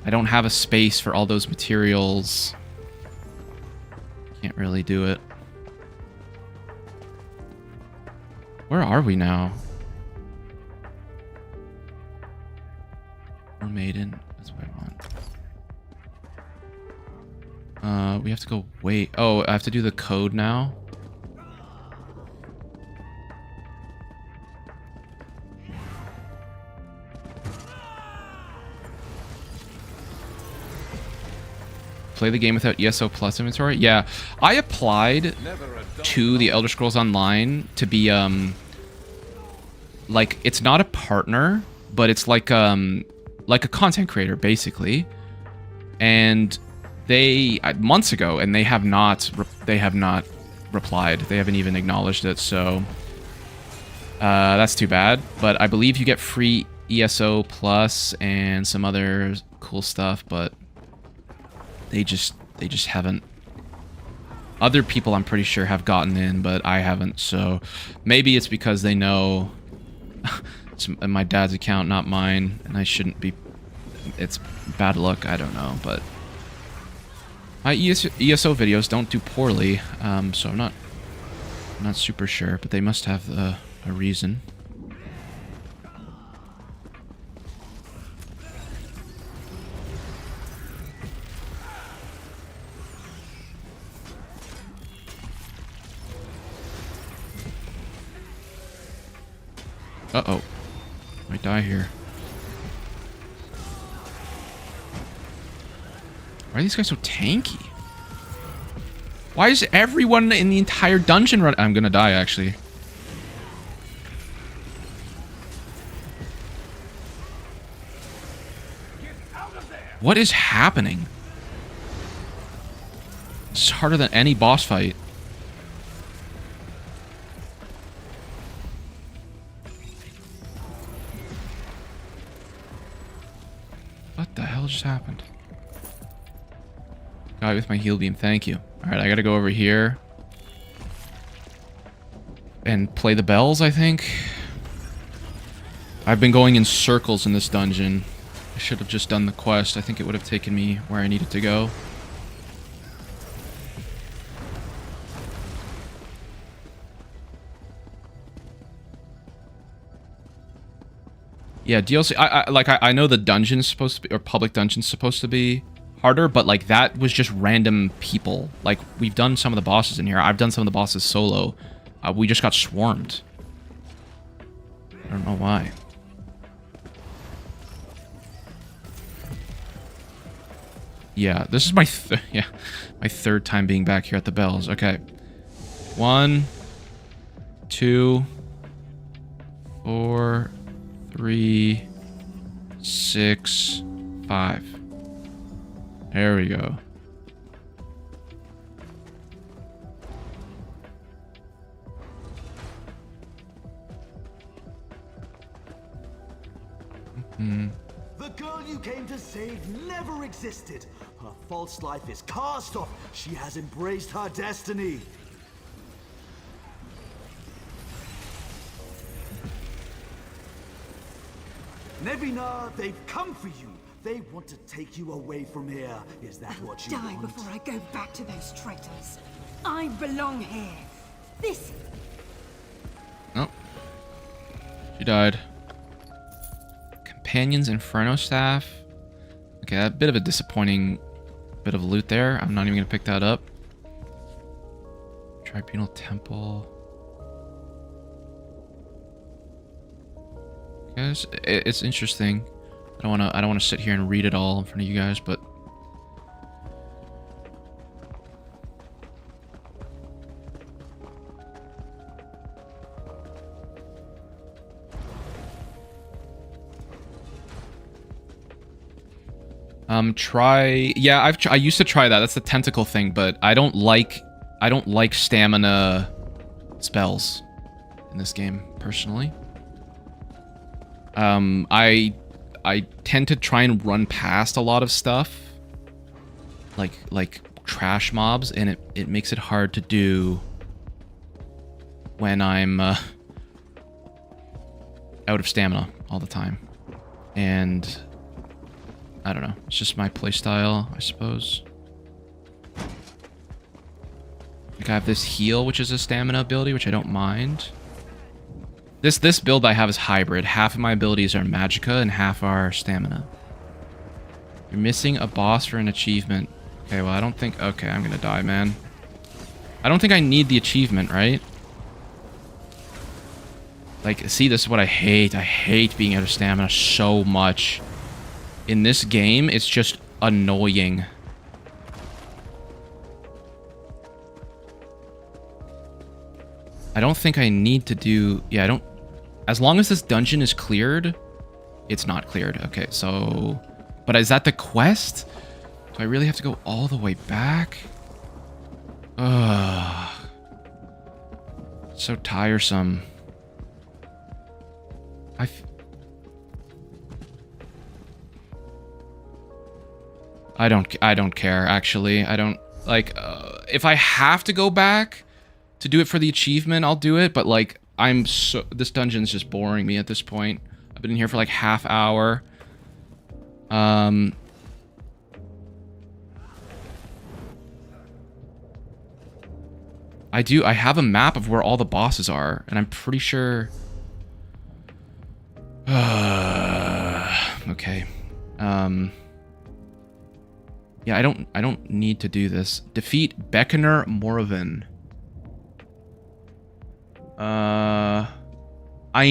I don't have a space for all those materials. Can't really do it. Where are we now? We're Maiden. That's what I want. We have to go... Wait. Oh, I have to do the code now? Play the game without ESO Plus inventory? Yeah. I applied to the Elder Scrolls Online to be, like, it's not a partner, but it's like a content creator, basically. And they, months ago, and they have not replied. They haven't even acknowledged it, so that's too bad. But I believe you get free ESO Plus and some other cool stuff, but they just haven't. Other people, I'm pretty sure, have gotten in, but I haven't, so maybe it's because they know it's my dad's account, not mine, and I shouldn't be. It's bad luck, I don't know, but my ESO videos don't do poorly, so I'm not super sure, but they must have a reason. Uh-oh. Might die here. Why are these guys so tanky? Why is everyone in the entire dungeon run? I'm gonna die, actually. What is happening? It's harder than any boss fight. What the hell just happened? Guy with my heal beam, thank you. Alright, I gotta go over here and play the bells, I think. I've been going in circles in this dungeon. I should have just done the quest. I think it would have taken me where I needed to go. Yeah, DLC. I know the dungeon's supposed to be, or public dungeon's supposed to be harder, but like that was just random people. Like we've done some of the bosses in here. I've done some of the bosses solo. We just got swarmed. I don't know why. Yeah, this is my my third time being back here at the bells. Okay, 1, 2, 4, 3, 6, 5. There we go. The girl you came to save never existed. Her false life is cast off. She has embraced her destiny. Nevina, they've come for you. They want to take you away from here. Is that what you Die want? before I go back to those traitors. I belong here. This... Oh. She died. Companion's Inferno Staff. Okay, a bit of a disappointing bit of loot there. I'm not even going to pick that up. Tribunal Temple. Okay, it's interesting. I don't want to sit here and read it all in front of you guys, but yeah, I used to try that. That's the tentacle thing, but I don't like stamina spells in this game personally. I tend to try and run past a lot of stuff, like trash mobs, and it makes it hard to do when I'm out of stamina all the time. And I don't know, it's just my playstyle, I suppose. Like I have this heal, which is a stamina ability, which I don't mind. This build I have is hybrid. Half of my abilities are magicka and half are stamina. You're missing a boss for an achievement. Okay, well I don't think... Okay, I'm gonna die, man. I don't think I need the achievement, right? Like, see, this is what I hate. I hate being out of stamina so much. In this game, it's just annoying. I don't think I need to do... Yeah, I don't... As long as this dungeon is cleared, it's not cleared. Okay, so... But is that the quest? Do I really have to go all the way back? Ugh. So tiresome. I don't care, actually. I don't... Like, if I have to go back to do it for the achievement, I'll do it, but, like, I'm so... This dungeon's just boring me at this point. I've been in here for, like, half hour. I have a map of where all the bosses are, and I'm pretty sure... Okay. Yeah, I don't need to do this. Defeat Beckoner Morrowind. I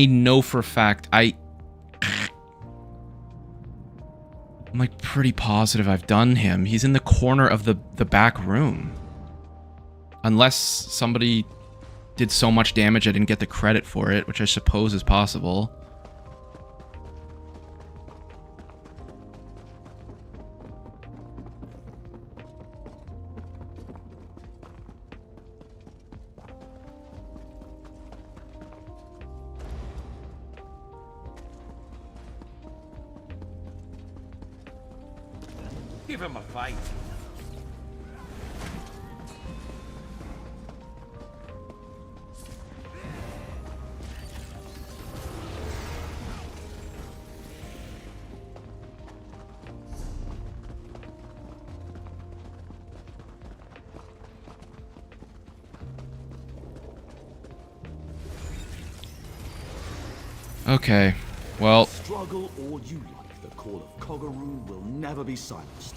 know for a fact I'm like pretty positive I've done him. He's in the corner of the back room. Unless somebody did so much damage I didn't get the credit for it, which I suppose is possible. Give him a fight. Okay, well... Struggle all you like. The call of Kogaroo will never be silenced.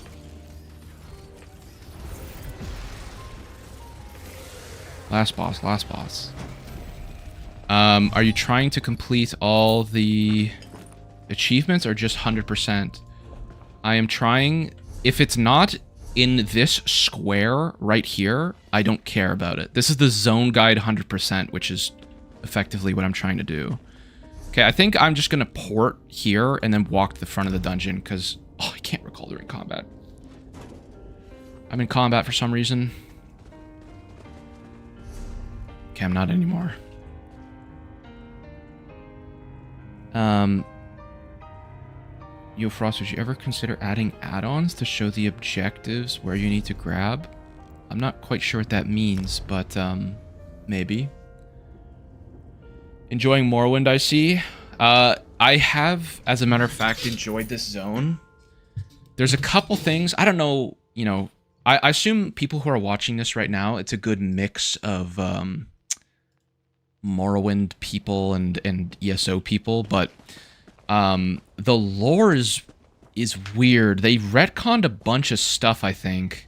Last boss, last boss. Are you trying to complete all the achievements or just 100%? I am trying... If it's not in this square right here, I don't care about it. This is the zone guide 100%, which is effectively what I'm trying to do. Okay, I think I'm just gonna port here and then walk to the front of the dungeon, because... Oh, I can't recall during combat. I'm in combat for some reason. Okay, I'm not anymore. Yo, Frost, would you ever consider adding add-ons to show the objectives where you need to grab? I'm not quite sure what that means, but, maybe. Enjoying Morrowind, I see. I I have, as a matter of fact, enjoyed this zone. There's a couple things. I don't know, you know, I assume people who are watching this right now, it's a good mix of Morrowind people and ESO people, but the lore is weird. They retconned a bunch of stuff, I think.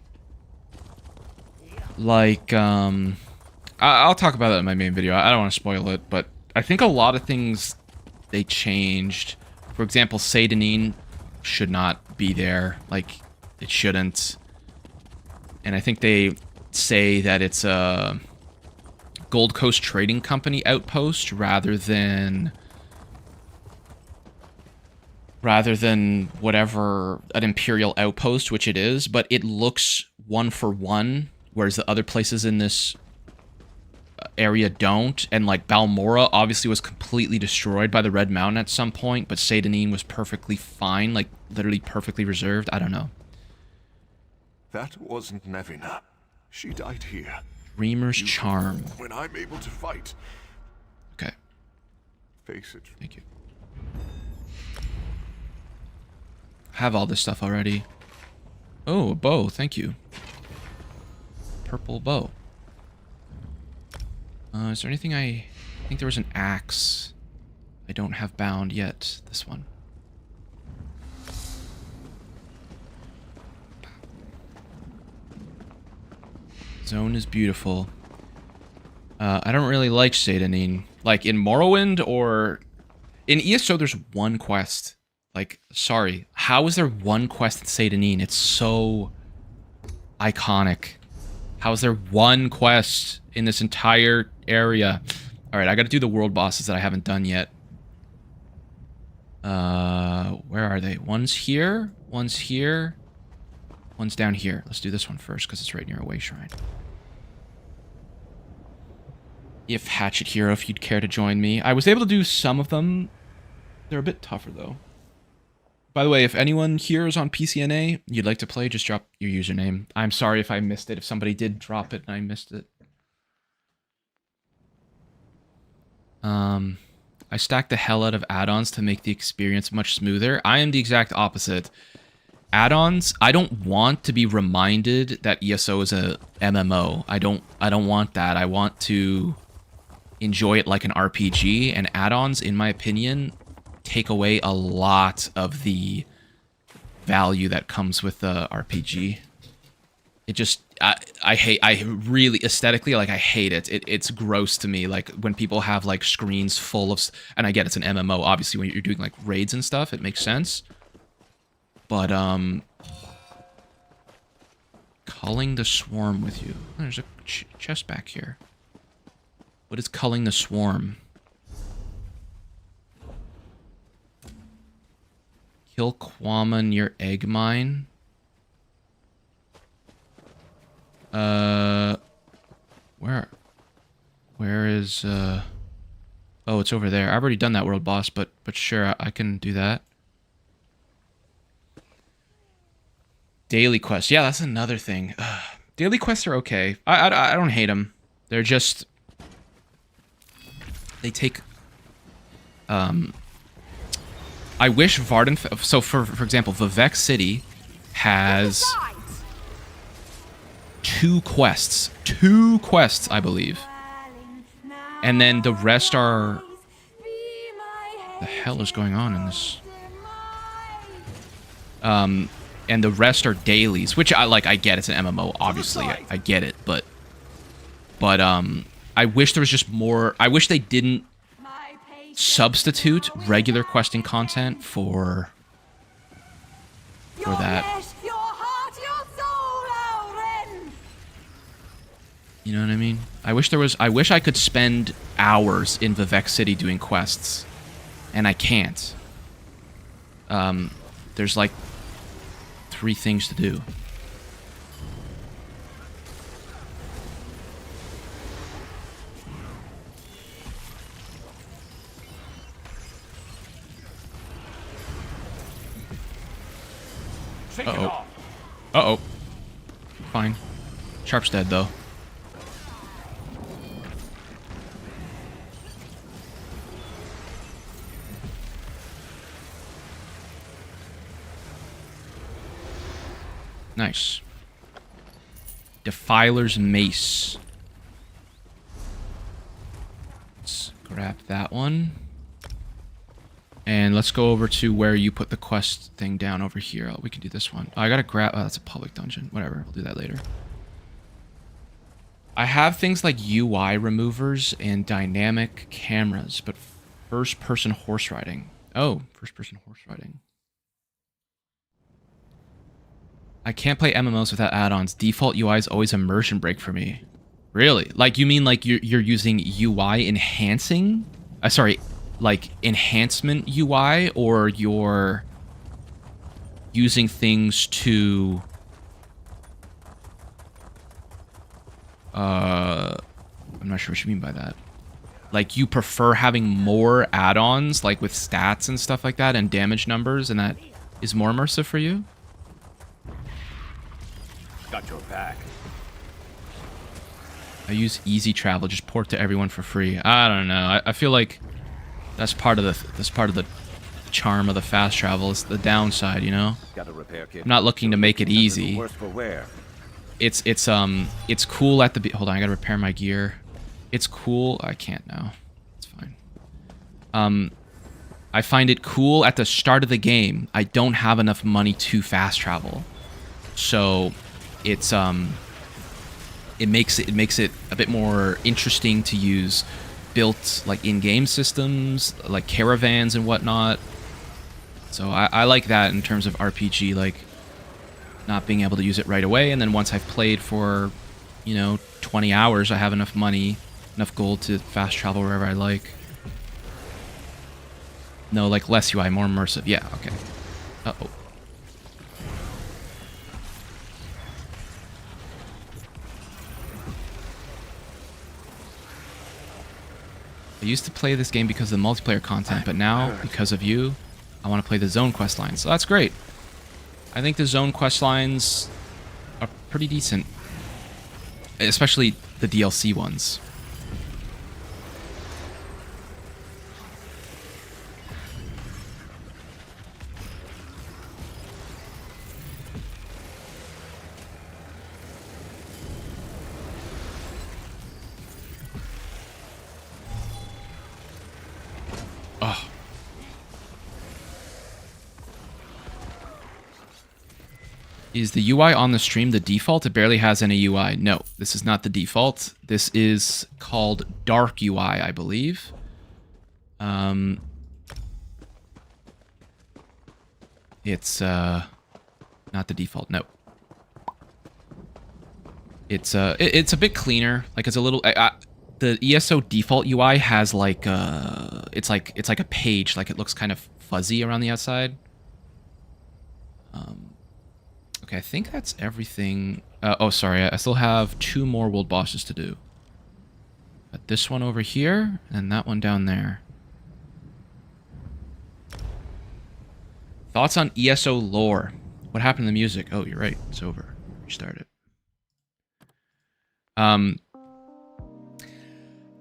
Like, I'll talk about that in my main video. I don't want to spoil it, but I think a lot of things they changed. For example, Satanine should not be there. Like, it shouldn't. And I think they say that it's a Gold Coast Trading Company outpost rather than whatever an Imperial outpost, which it is, but it looks one for one, whereas the other places in this area don't. And like Balmora obviously was completely destroyed by the Red Mountain at some point, but Satanine was perfectly fine, like literally perfectly reserved. I don't know. That wasn't Nevina. She died here. Dreamer's Charm. When I'm able to fight. Okay. Face it. Thank you. Have all this stuff already. Oh, a bow. Thank you. Purple bow. Is there anything I think there was an axe I don't have bound yet. This one. Zone is beautiful. I don't really like Satanine. Like in Morrowind or in ESO, there's one quest. Like, sorry, how is there one quest in Satanine? It's so iconic. How is there one quest in this entire area? All right, I got to do the world bosses that I haven't done yet. Where are they? One's here. One's here. One's down here. Let's do this one first because it's right near a way shrine. If Hatchet Hero, if you'd care to join me. I was able to do some of them. They're a bit tougher though. By the way, if anyone here is on PCNA, you'd like to play, just drop your username. I'm sorry if I missed it. If somebody did drop it and I missed it. I stacked the hell out of add-ons to make the experience much smoother. I am the exact opposite. Add-ons, I don't want to be reminded that ESO is a MMO. I don't want that. I want to enjoy it like an RPG, and add-ons, in my opinion, take away a lot of the value that comes with the RPG. It just, I really, aesthetically, like, I hate it. It's gross to me, like, when people have, like, screens full of, and I get it's an MMO, obviously, when you're doing, like, raids and stuff, it makes sense. But, culling the swarm with you. There's a chest back here. What is culling the swarm? Kill Quama near egg mine. Where is, oh, it's over there. I've already done that world boss, but sure, I can do that. Daily quests. Yeah, that's another thing. Daily quests are okay. I don't hate them. They're just, they take, I wish Varden, so for example, Vivek City has two quests, I believe. And then the rest are, the hell is going on in this? And the rest are dailies, which I get, it's an MMO, obviously, I get it, but I wish there was just more, I wish they didn't substitute regular questing content for that. You know what I mean? I wish I could spend hours in Vivek City doing quests, and I can't. There's like 3 things to do. Uh-oh. Uh-oh. Fine. Sharp's dead, though. Nice. Defiler's Mace. Let's grab that one. And let's go over to where you put the quest thing down over here. Oh, we can do this one. Oh, I gotta grab... Oh, that's a public dungeon. Whatever. We'll do that later. I have things like UI removers and dynamic cameras, but first-person horse riding. Oh, first-person horse riding. I can't play MMOs without add-ons. Default UI is always immersion break for me. Really? Like, you mean like you're using UI enhancing? Sorry, like enhancement UI, or you're using things to... I'm not sure what you mean by that. Like, you prefer having more add-ons, like with stats and stuff like that, and damage numbers, and that is more immersive for you? Got your back. I use easy travel, just port to everyone for free. I don't know. I feel like that's part of the charm of the fast travel. It's the downside, you know. Got a repair kit. I'm not looking to make it easy. Worse for wear. It's cool at the... Hold on, I gotta repair my gear. It's cool... I can't now. It's fine. I find it cool at the start of the game. I don't have enough money to fast travel. So, it's, it makes it a bit more interesting to use built, like, in-game systems, like caravans and whatnot. So, I like that in terms of RPG, like... not being able to use it right away, and then once I've played for, 20 hours, I have enough money, enough gold to fast travel wherever I like. No, like less UI, more immersive. Yeah, okay. Uh-oh. I used to play this game because of the multiplayer content, but now, because of you, I want to play the zone quest line, so that's great. I think the zone quest lines are pretty decent. Especially the DLC ones. Oh. Is the UI on the stream the default? It barely has any UI. No, this is not the default. This is called Dark UI, I believe. It's not the default. No. It's a bit cleaner. Like, it's a little... the ESO default UI has like it's like a page. Like, it looks kind of fuzzy around the outside. Okay, I think that's everything. Oh, sorry. I still have 2 more world bosses to do. Got this one over here, and that one down there. Thoughts on ESO lore? What happened to the music? Oh, you're right. It's over. Restart it.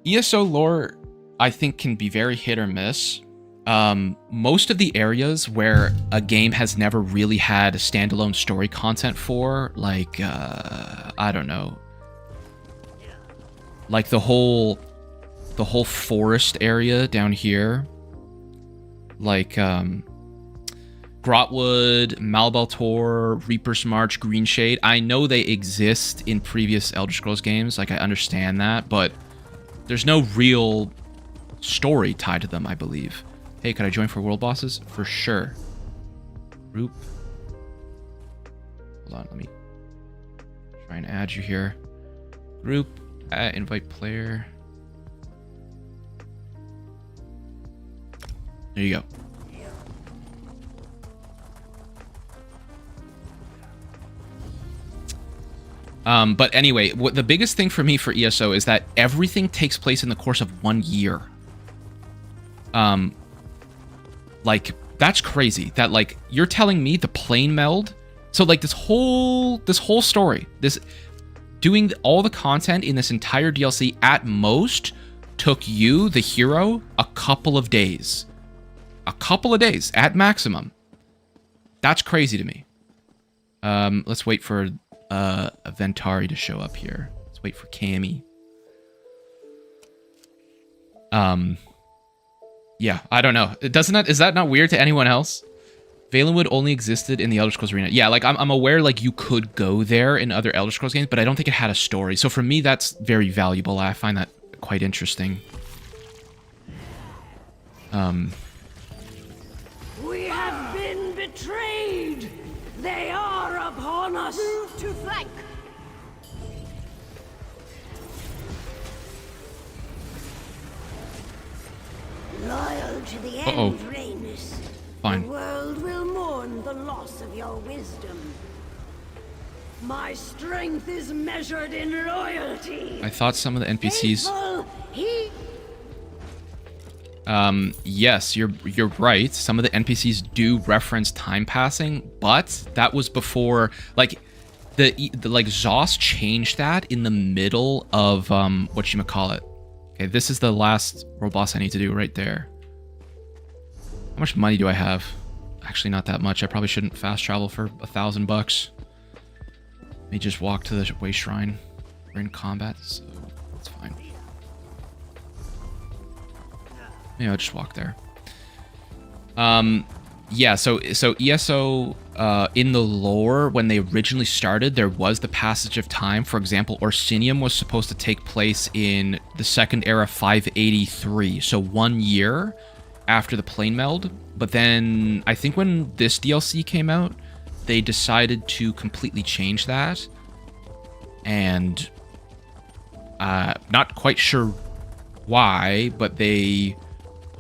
ESO lore, I think, can be very hit or miss. Most of the areas where a game has never really had standalone story content for, like, I don't know, like the whole forest area down here, like, Grotwood, Malbaltor, Reaper's March, Greenshade. I know they exist in previous Elder Scrolls games, like, I understand that, but there's no real story tied to them, I believe. Hey, could I join for world bosses? For sure. Group. Hold on, let me try and add you here. Group, invite player. There you go. But anyway, the biggest thing for me for ESO is that everything takes place in the course of 1 year. Like, that's crazy. That, like, you're telling me the plane meld? So, like, this whole story, doing all the content in this entire DLC at most took you, the hero, a couple of days. A couple of days at maximum. That's crazy to me. Let's wait for Ventari to show up here. Let's wait for Cammy. Yeah, I don't know. Is that not weird to anyone else? Valenwood only existed in the Elder Scrolls Arena. Yeah, like I'm aware like you could go there in other Elder Scrolls games, but I don't think it had a story. So for me, that's very valuable. I find that quite interesting. We have been betrayed. They are upon us. Move to flank. Loyal to the end, Rhaenys. Fine. The world will mourn the loss of your wisdom. My strength is measured in loyalty. I thought some of the NPCs... Faithful, he... Yes, you're right. Some of the NPCs do reference time passing, but that was before, like, the like Zoss changed that in the middle of whatchamacallit. Okay, this is the last world boss I need to do right there. How much money do I have? Actually, not that much. I probably shouldn't fast travel for $1,000. Let me just walk to the way shrine. We're in combat, so that's fine. Maybe I'll just walk there. Yeah, so ESO, in the lore, when they originally started, there was the passage of time. For example, Orsinium was supposed to take place in the Second Era 583, so 1 year after the plane meld. But then, I think when this DLC came out, they decided to completely change that. And, not quite sure why, but they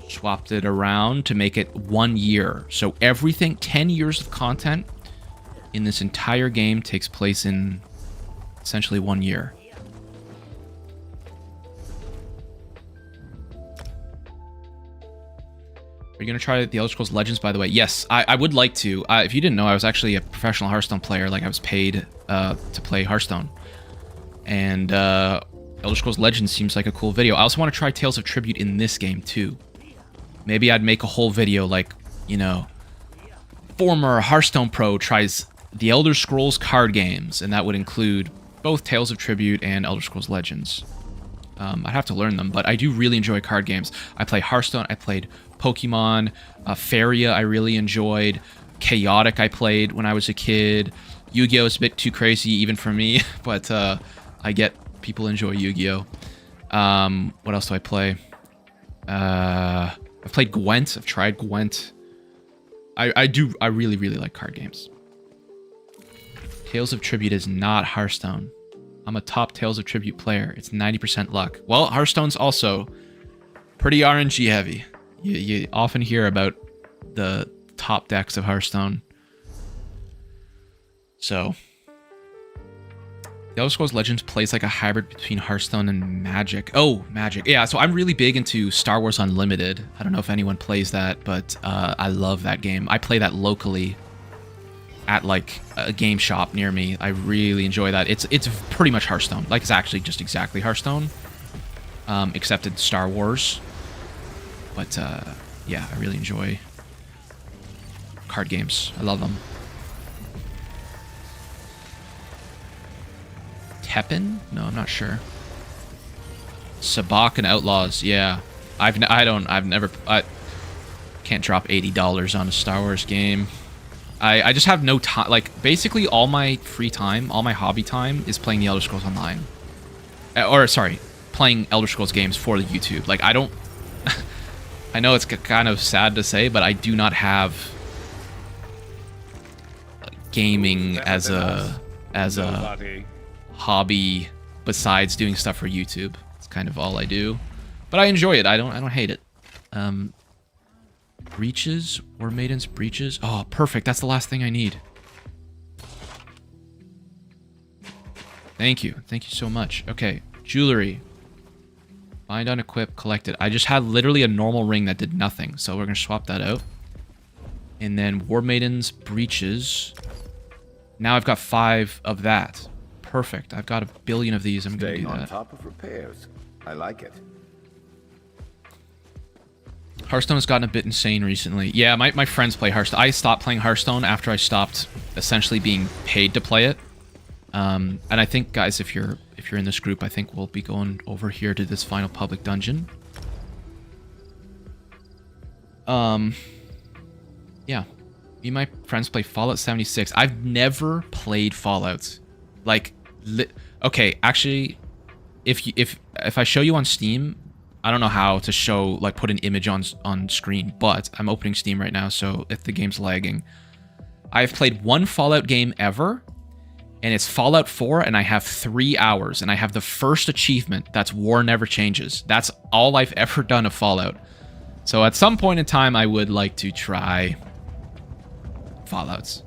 swapped it around to make it 1 year. So everything, 10 years of content in this entire game takes place in essentially 1 year. Are you going to try the Elder Scrolls Legends, by the way? Yes, I would like to. If you didn't know, I was actually a professional Hearthstone player. Like, I was paid to play Hearthstone. And Elder Scrolls Legends seems like a cool video. I also want to try Tales of Tribute in this game, too. Maybe I'd make a whole video like, you know, former Hearthstone pro tries the Elder Scrolls card games, and that would include both Tales of Tribute and Elder Scrolls Legends. I'd have to learn them, but I do really enjoy card games. I play Hearthstone, I played Pokemon, Faria I really enjoyed, Chaotic I played when I was a kid. Yu-Gi-Oh! Is a bit too crazy even for me, but I get people enjoy Yu-Gi-Oh! What else do I play? I've played Gwent. I've tried Gwent. I really, really like card games. Tales of Tribute is not Hearthstone. I'm a top Tales of Tribute player. It's 90% luck. Well, Hearthstone's also pretty RNG heavy. You often hear about the top decks of Hearthstone. So, the Elder Scrolls Legends plays like a hybrid between Hearthstone and Magic. Oh, Magic. Yeah, so I'm really big into Star Wars Unlimited. I don't know if anyone plays that, but I love that game. I play that locally at like a game shop near me. I really enjoy that. It's pretty much Hearthstone. Like, it's actually just exactly Hearthstone, except it's Star Wars. But yeah, I really enjoy card games. I love them. Teppen? No, I'm not sure. Sabak and Outlaws. Yeah, I can't drop $80 on a Star Wars game. I just have no time. Like, basically all my free time, all my hobby time is playing the Elder Scrolls Online. Or, sorry, playing Elder Scrolls games for the YouTube. Like, I don't... I know it's kind of sad to say, but I do not have gaming as a hobby besides doing stuff for YouTube. It's kind of all I do. But I enjoy it. I don't hate it. Breaches? War Maiden's Breaches? Oh, perfect. That's the last thing I need. Thank you. Thank you so much. Okay. Jewelry. Find, unequip, collect it. I just had literally a normal ring that did nothing. So we're going to swap that out. And then War Maiden's Breaches. Now I've got 5 of that. Perfect. I've got 1 billion of these. I'm going to do that. On top of repairs. I like it. Hearthstone has gotten a bit insane recently. Yeah, my friends play Hearthstone. I stopped playing Hearthstone after I stopped essentially being paid to play it. And I think, guys, if you're in this group, I think we'll be going over here to this final public dungeon. Yeah. Me and my friends play Fallout 76. I've never played Fallout. Like, okay, actually, if I show you on Steam, I don't know how to show, like, put an image on screen, but I'm opening Steam right now, so if the game's lagging. I've played one Fallout game ever, and it's Fallout 4, and I have 3 hours, and I have the first achievement. That's War Never Changes. That's all I've ever done of Fallout. So at some point in time, I would like to try Fallouts.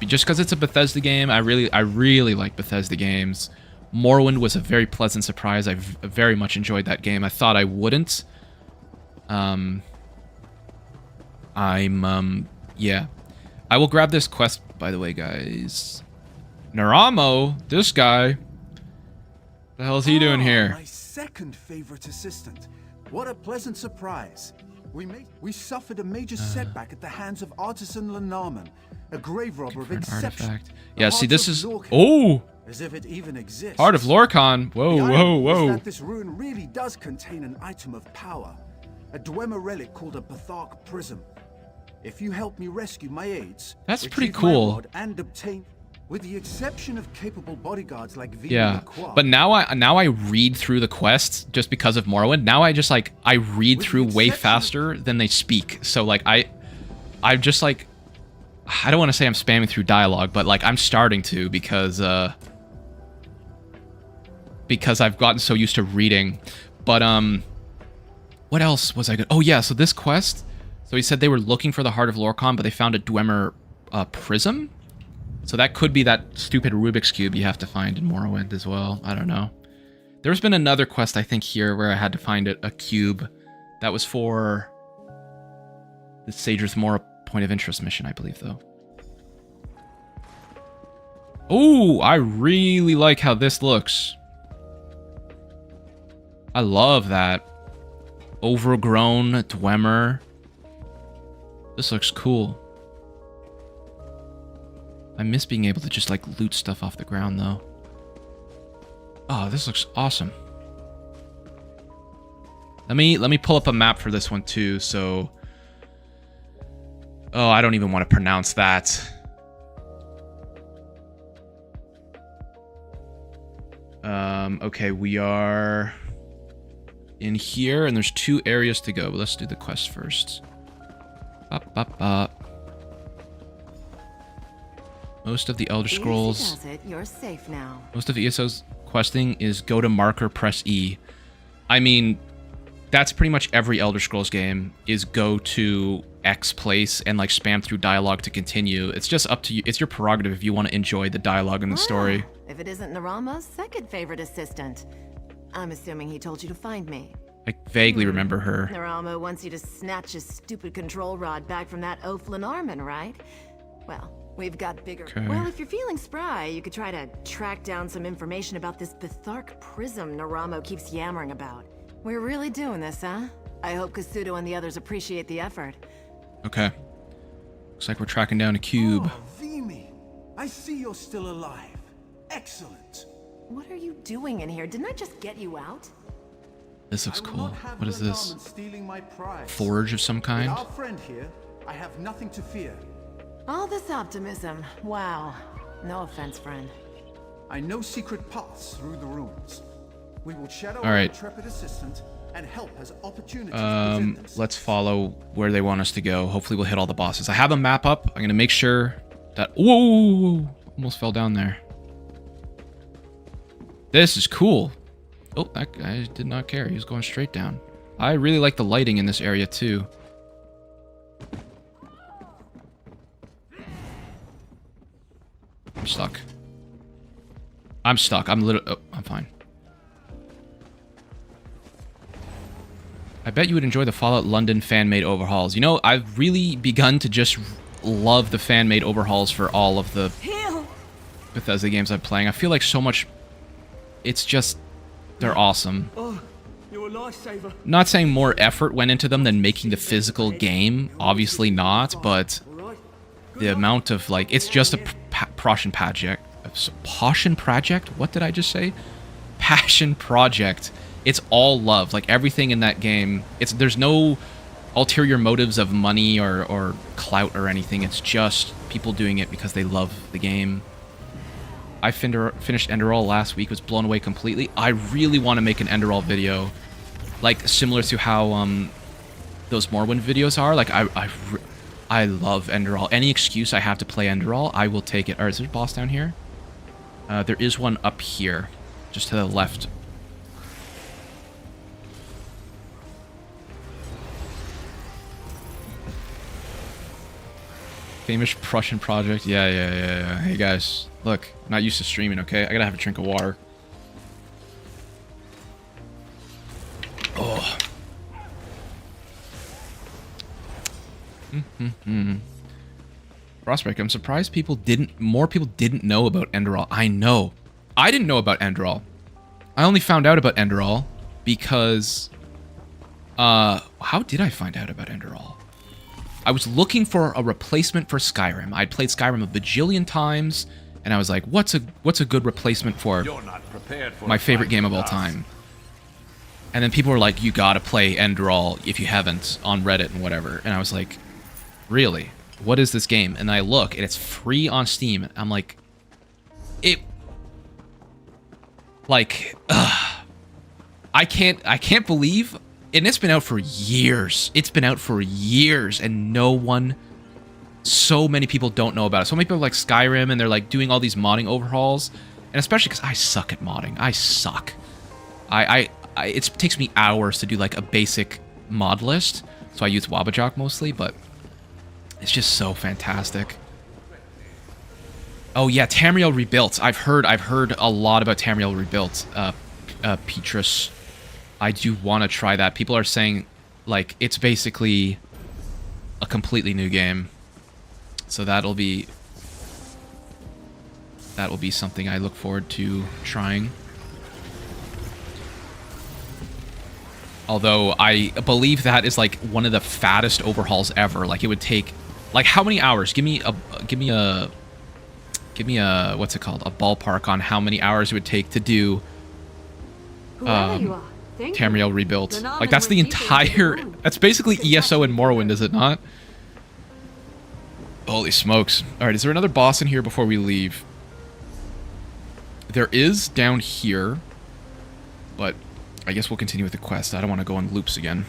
Just because it's a Bethesda game, I really like Bethesda games. Morrowind was a very pleasant surprise. I very much enjoyed that game. I thought I wouldn't. Yeah. I will grab this quest, by the way, guys. Naramo, this guy. The hell is he doing here? My second favorite assistant. What a pleasant surprise. We suffered a major setback at the hands of artisan Lenarman, a grave robber of exception. Yeah, see, this is... Oh! As if it even exists. Heart of Lorcan. Whoa. That this ruin really does contain an item of power. A Dwemer relic called a Bathark Prism. If you help me rescue my aides... That's pretty retrieve my cool. rod and obtain... With the exception of capable bodyguards like V. Yeah, but now I read through the quests just because of Morrowind. Now I just, like, I read through way faster than they speak. So, like, I'm just, like... I don't want to say I'm spamming through dialogue, but, like, I'm starting to because I've gotten so used to reading. But, what else was I good? Oh, yeah, so this quest... So he said they were looking for the Heart of Lorcan, but they found a Dwemer Prism? So that could be that stupid Rubik's Cube you have to find in Morrowind as well. I don't know. There's been another quest, I think, here where I had to find a cube. That was for the Sager's Mora Point of Interest mission, I believe, though. Oh, I really like how this looks. I love that. Overgrown Dwemer. This looks cool. I miss being able to just, like, loot stuff off the ground, though. Oh, this looks awesome. Let me pull up a map for this one, too, so... Oh, I don't even want to pronounce that. Okay, we are in here, and there's 2 areas to go. But let's do the quest first. Bop, bop, bop. Most of the Elder Scrolls... You're safe now. Most of ESO's questing is go to marker, press E. I mean, that's pretty much every Elder Scrolls game, is go to X place and, like, spam through dialogue to continue. It's just up to you. It's your prerogative if you want to enjoy the dialogue and the story. If it isn't Narama's second favorite assistant. I'm assuming he told you to find me. I vaguely remember her. Narama wants you to snatch his stupid control rod back from that oaf Lenarman, right? Well... We've got bigger... Okay. Well, if you're feeling spry, you could try to track down some information about this Bathark Prism Naramo keeps yammering about. We're really doing this, huh? I hope Kasuto and the others appreciate the effort. Okay. Looks like we're tracking down a cube. Oh, Vimy, I see you're still alive. Excellent. What are you doing in here? Didn't I just get you out? This looks I will cool. not have What is this? Lenarman stealing my prize. Forge of some kind? With our friend here, I have nothing to fear. All this optimism. Wow. No offense, friend. I know secret paths through the ruins. We will shadow All right. our intrepid assistant and help as opportunities present themselves. Let's follow where they want us to go. Hopefully we'll hit all the bosses. I have a map up. I'm going to make sure that... Whoa! Almost fell down there. This is cool. Oh, that guy did not care. He was going straight down. I really like the lighting in this area, too. I'm stuck. I'm stuck. I'm literally... Oh, I'm fine. I bet you would enjoy the Fallout London fan-made overhauls. You know, I've really begun to just love the fan-made overhauls for all of the Bethesda games I'm playing. I feel like so much... It's just... They're awesome. You're a lifesaver. Not saying more effort went into them than making the physical game. Obviously not, but the amount of, like, it's just a passion project. Passion project? What did I just say? Passion project. It's all love. Like, everything in that game, there's no ulterior motives of money or clout or anything. It's just people doing it because they love the game. I finished Enderall last week, was blown away completely. I really want to make an Enderall video, like similar to how those Morrowind videos are. Like I love Enderall. Any excuse I have to play Enderall, I will take it. Or is there a boss down here? There is one up here, just to the left. Famous Prussian project. Yeah. Hey guys, look, I'm not used to streaming, okay? I gotta have a drink of water. Oh. Prospect, I'm surprised more people didn't know about Enderall. I know. I didn't know about Enderall. I only found out about Enderall because... how did I find out about Enderall? I was looking for a replacement for Skyrim. I'd played Skyrim a bajillion times, and I was like, what's a good replacement for my favorite game of all time? And then people were like, you gotta play Enderall if you haven't, on Reddit and whatever. And I was like, really? What is this game? And I look, and it's free on Steam. I'm like, I can't believe... And it's been out for years. It's been out for years, and so many people don't know about it. So many people like Skyrim, and they're like doing all these modding overhauls, and especially because I suck at modding. I suck. It takes me hours to do like a basic mod list, so I use Wabbajock mostly, but it's just so fantastic. Oh yeah, Tamriel Rebuilt. I've heard a lot about Tamriel Rebuilt. Petrus. I do want to try that. People are saying, like, it's basically a completely new game. So that'll be something I look forward to trying. Although I believe that is like one of the fattest overhauls ever. Like, it would take, like, how many hours? Give me a what's it called? A ballpark on how many hours it would take to do Tamriel Rebuilt. Like, that's the entire... That's basically ESO and Morrowind, is it not? Holy smokes. Alright, is there another boss in here before we leave? There is down here. But I guess we'll continue with the quest. I don't want to go on loops again.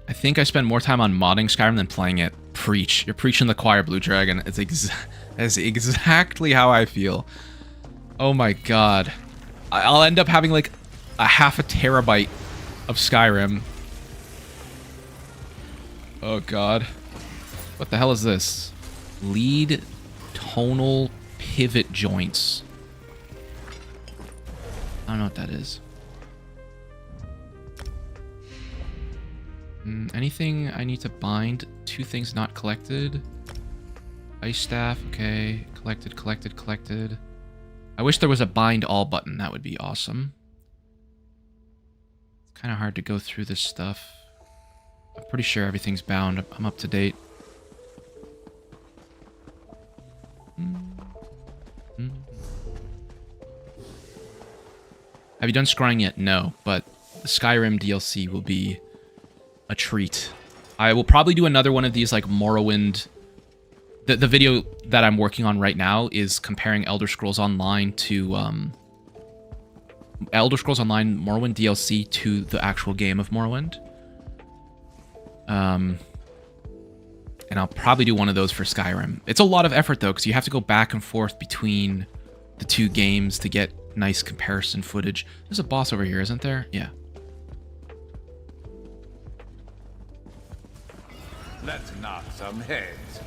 I think I spend more time on modding Skyrim than playing it. Preach. You're preaching the choir, Blue Dragon. That's exactly how I feel. Oh my god. I'll end up having like a half a terabyte of Skyrim. Oh god. What the hell is this? Lead tonal pivot joints. I don't know what that is. Anything I need to bind? 2 things not collected. Ice staff, okay. Collected. I wish there was a bind all button. That would be awesome. It's kind of hard to go through this stuff. I'm pretty sure everything's bound. I'm up to date. Have you done scrying yet? No, but the Skyrim DLC will be a treat. I will probably do another one of these, like, Morrowind... The video that I'm working on right now is comparing Elder Scrolls Online to... Elder Scrolls Online Morrowind DLC to the actual game of Morrowind. And I'll probably do one of those for Skyrim. It's a lot of effort, though, because you have to go back and forth between the 2 games to get nice comparison footage. There's a boss over here, isn't there? Yeah. Let's knock some heads.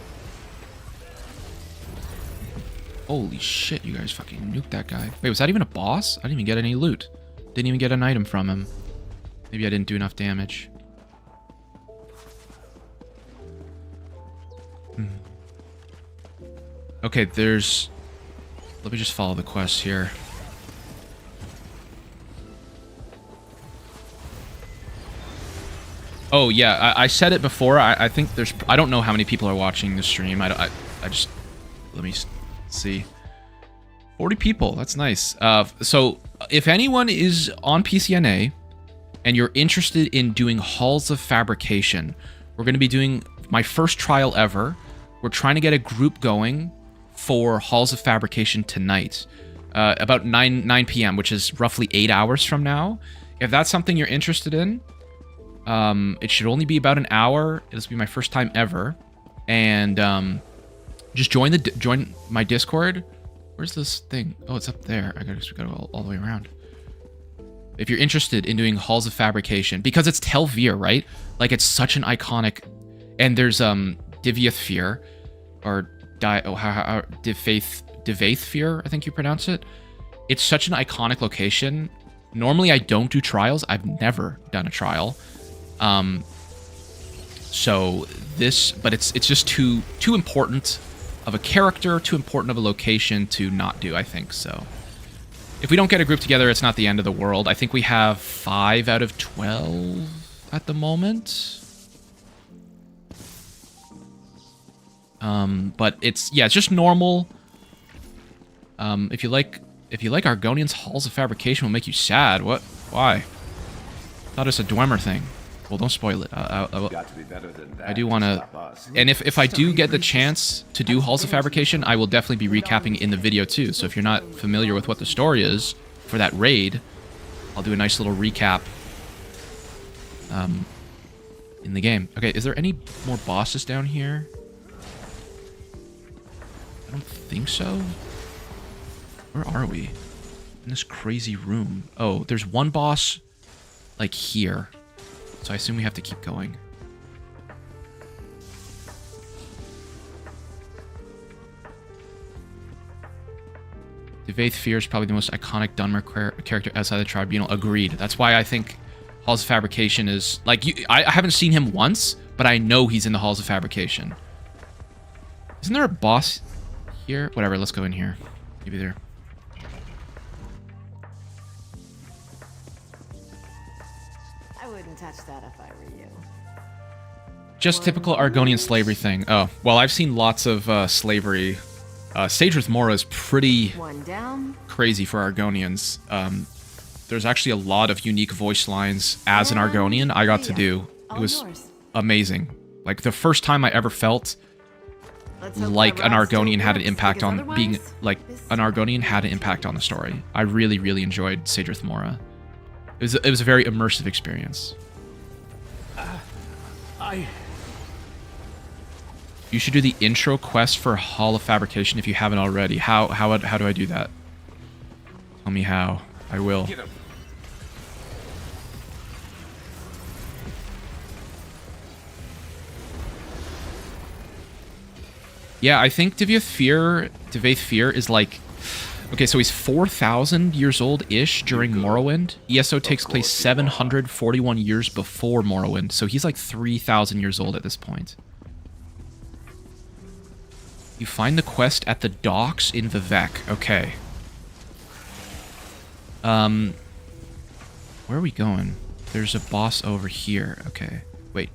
Holy shit, you guys fucking nuked that guy. Wait, was that even a boss? I didn't even get any loot. Didn't even get an item from him. Maybe I didn't do enough damage. Okay, there's... Let me just follow the quest here. Oh yeah, I said it before. I think there's. I don't know how many people are watching the stream. I just let me see. 40 people. That's nice. So if anyone is on PCNA and you're interested in doing Halls of Fabrication, we're going to be doing my first trial ever. We're trying to get a group going for Halls of Fabrication tonight, about 9 p.m., which is roughly 8 hours from now. If that's something you're interested in, it should only be about an hour. This will be my first time ever, and just join my Discord. Where's this thing? Oh, it's up there. I gotta go all the way around. If you're interested in doing Halls of Fabrication, because it's Telvir, right? Like, it's such an iconic, and there's Diviathfir, or Divaithfir, I think you pronounce it. It's such an iconic location. Normally I don't do trials. I've never done a trial. So this, but it's just too important of a character, too important of a location to not do, I think. So if we don't get a group together, it's not the end of the world. I think we have 5 out of 12 at the moment. But it's just normal. If you like Argonians, Halls of Fabrication will make you sad. What? Why? Thought it's a Dwemer thing. Well, don't spoil it. I do want to... And if I do get the chance to do Halls of Fabrication, I will definitely be recapping in the video too. So if you're not familiar with what the story is for that raid, I'll do a nice little recap in the game. Okay, is there any more bosses down here? I don't think so. Where are we? In this crazy room. Oh, there's one boss, like, here. So I assume we have to keep going. Divaithfir is probably the most iconic Dunmer character outside the Tribunal. Agreed. That's why I think Halls of Fabrication is... Like, I haven't seen him once, but I know he's in the Halls of Fabrication. Isn't there a boss here? Whatever, let's go in here. Maybe there. Touch that if I were you. Just typical Argonian slavery thing. Oh, well, I've seen lots of slavery. Sagerith Mora is pretty crazy for Argonians. There's actually a lot of unique voice lines as an Argonian I got to do. It was amazing. Like, the first time I ever felt like an Argonian had an impact on being... Like, an Argonian had an impact on the story. I really, really enjoyed Sagerith Mora. It was a very immersive experience. You should do the intro quest for Hall of Fabrication if you haven't already. How do I do that? Tell me how. I will. Yeah, I think Divaithfir is like... Okay, so he's 4,000 years old-ish during Morrowind. ESO takes place 741 years before Morrowind, so he's like 3,000 years old at this point. You find the quest at the docks in Vivek. Okay. Where are we going? There's a boss over here. Okay. Wait.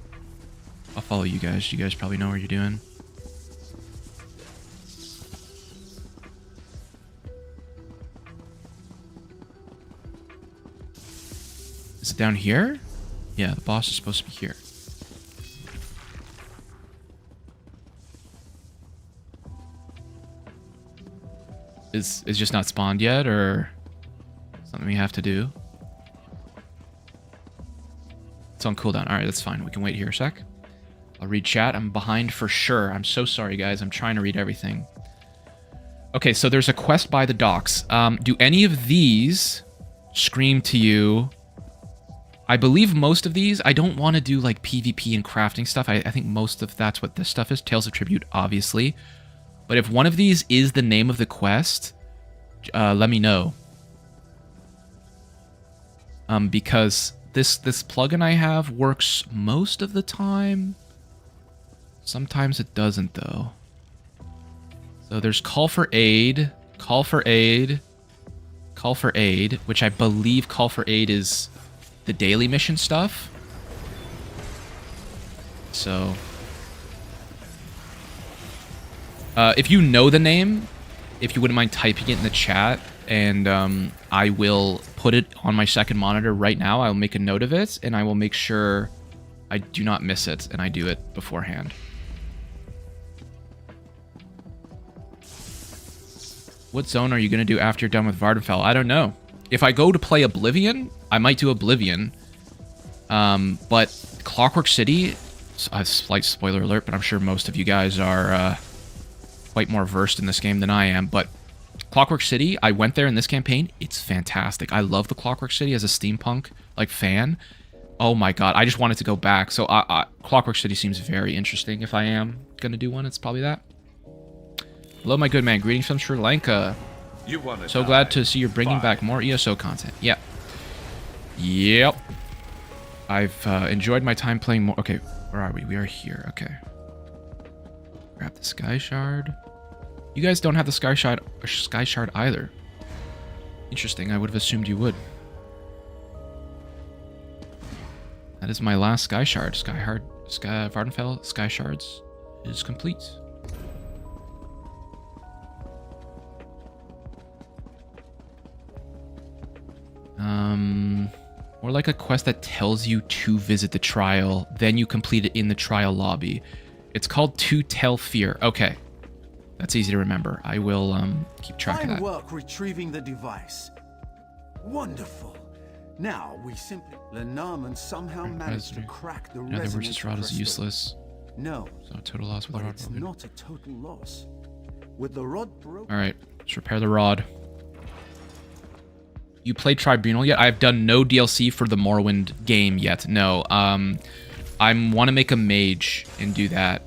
I'll follow you guys. You guys probably know where you're doing. Is it down here? Yeah, the boss is supposed to be here. Is just not spawned yet, or something we have to do? It's on cooldown. Alright, that's fine. We can wait here a sec. I'll read chat. I'm behind for sure. I'm so sorry, guys. I'm trying to read everything. Okay, so there's a quest by the docks. Do any of these scream to you? I believe most of these, I don't want to do like PvP and crafting stuff. I think most of that's what this stuff is. Tales of Tribute, obviously. But if one of these is the name of the quest, let me know. Because this plugin I have works most of the time. Sometimes it doesn't, though. So there's Call for Aid, Call for Aid, Call for Aid, which I believe Call for Aid is... the daily mission stuff. So, if you know the name, if you wouldn't mind typing it in the chat, and I will put it on my second monitor right now. I will make a note of it, and I will make sure I do not miss it, and I do it beforehand. What zone are you going to do after you're done with Vardenfell? I don't know. If I go to play Oblivion, I might do Oblivion. But Clockwork City, a slight spoiler alert, but I'm sure most of you guys are quite more versed in this game than I am. But Clockwork City, I went there in this campaign. It's fantastic. I love the Clockwork City as a steampunk fan. Oh my god, I just wanted to go back. So Clockwork City seems very interesting. If I am going to do one, it's probably that. Hello, my good man. Greetings from Sri Lanka. So glad to see you're bringing back more ESO content. Yeah. Yep. I've enjoyed my time playing more. Okay, where are we? We are here. Okay. Grab the Sky Shard. You guys don't have the Sky Shard either. Interesting. I would have assumed you would. That is my last Sky Shard. Vardenfell Sky Shards is complete. Or like a quest that tells you to visit the trial, then you complete it in the trial lobby. It's called To Tell Fear. Okay. That's easy to remember. I will keep track of that. Fine work retrieving the device. Wonderful. Now we simply... Lenormand somehow managed to crack the resonance the resistance rod is useless. No. So total loss with the rod. It's not a total loss. With the rod broken... Alright, let's repair the rod. You played Tribunal yet? I've done no DLC for the Morrowind game yet. No. I want to make a mage and do that.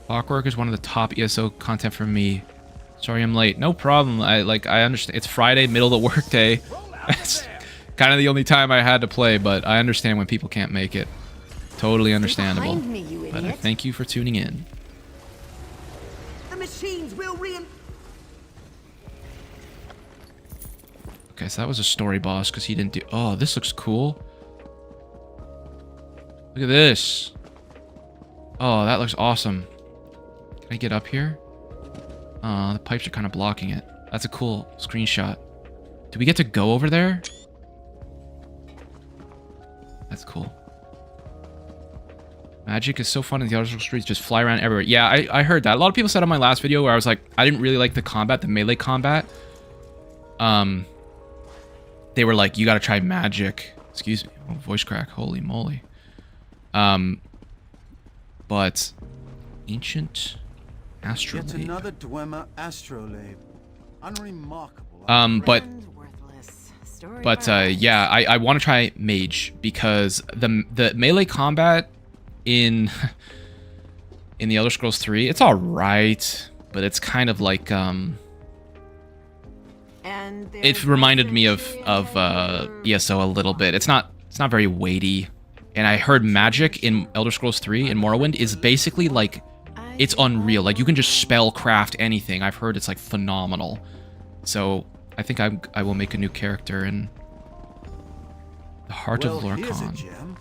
Clockwork is one of the top ESO content for me. Sorry I'm late. No problem. I understand. It's Friday, middle of the workday. It's kind of the only time I had to play, but I understand when people can't make it. Totally understandable. But I thank you for tuning in. The machines will Okay, so that was a story boss because he didn't do... Oh, this looks cool. Look at this. Oh, that looks awesome. Can I get up here? The pipes are kind of blocking it. That's a cool screenshot. Do we get to go over there? That's cool. Magic is so fun in the Elder Streets, just fly around everywhere. Yeah, I heard that. A lot of people said on my last video where I was like, I didn't really like the combat, the melee combat. They were like, you gotta try magic. Excuse me. Oh, voice crack. Holy moly. But ancient astrolabe. Yet another Dwemer astrolabe. Unremarkable. Yeah, I want to try mage because the melee combat in the Elder Scrolls 3, it's all right, but it's kind of like it reminded me of ESO a little bit. It's not very weighty. And I heard magic in Elder Scrolls 3 in Morrowind is basically like, it's unreal. Like, you can just spell craft anything. I've heard it's like phenomenal. So I think I will make a new character in the Heart of Lorkhan. Here's a gem.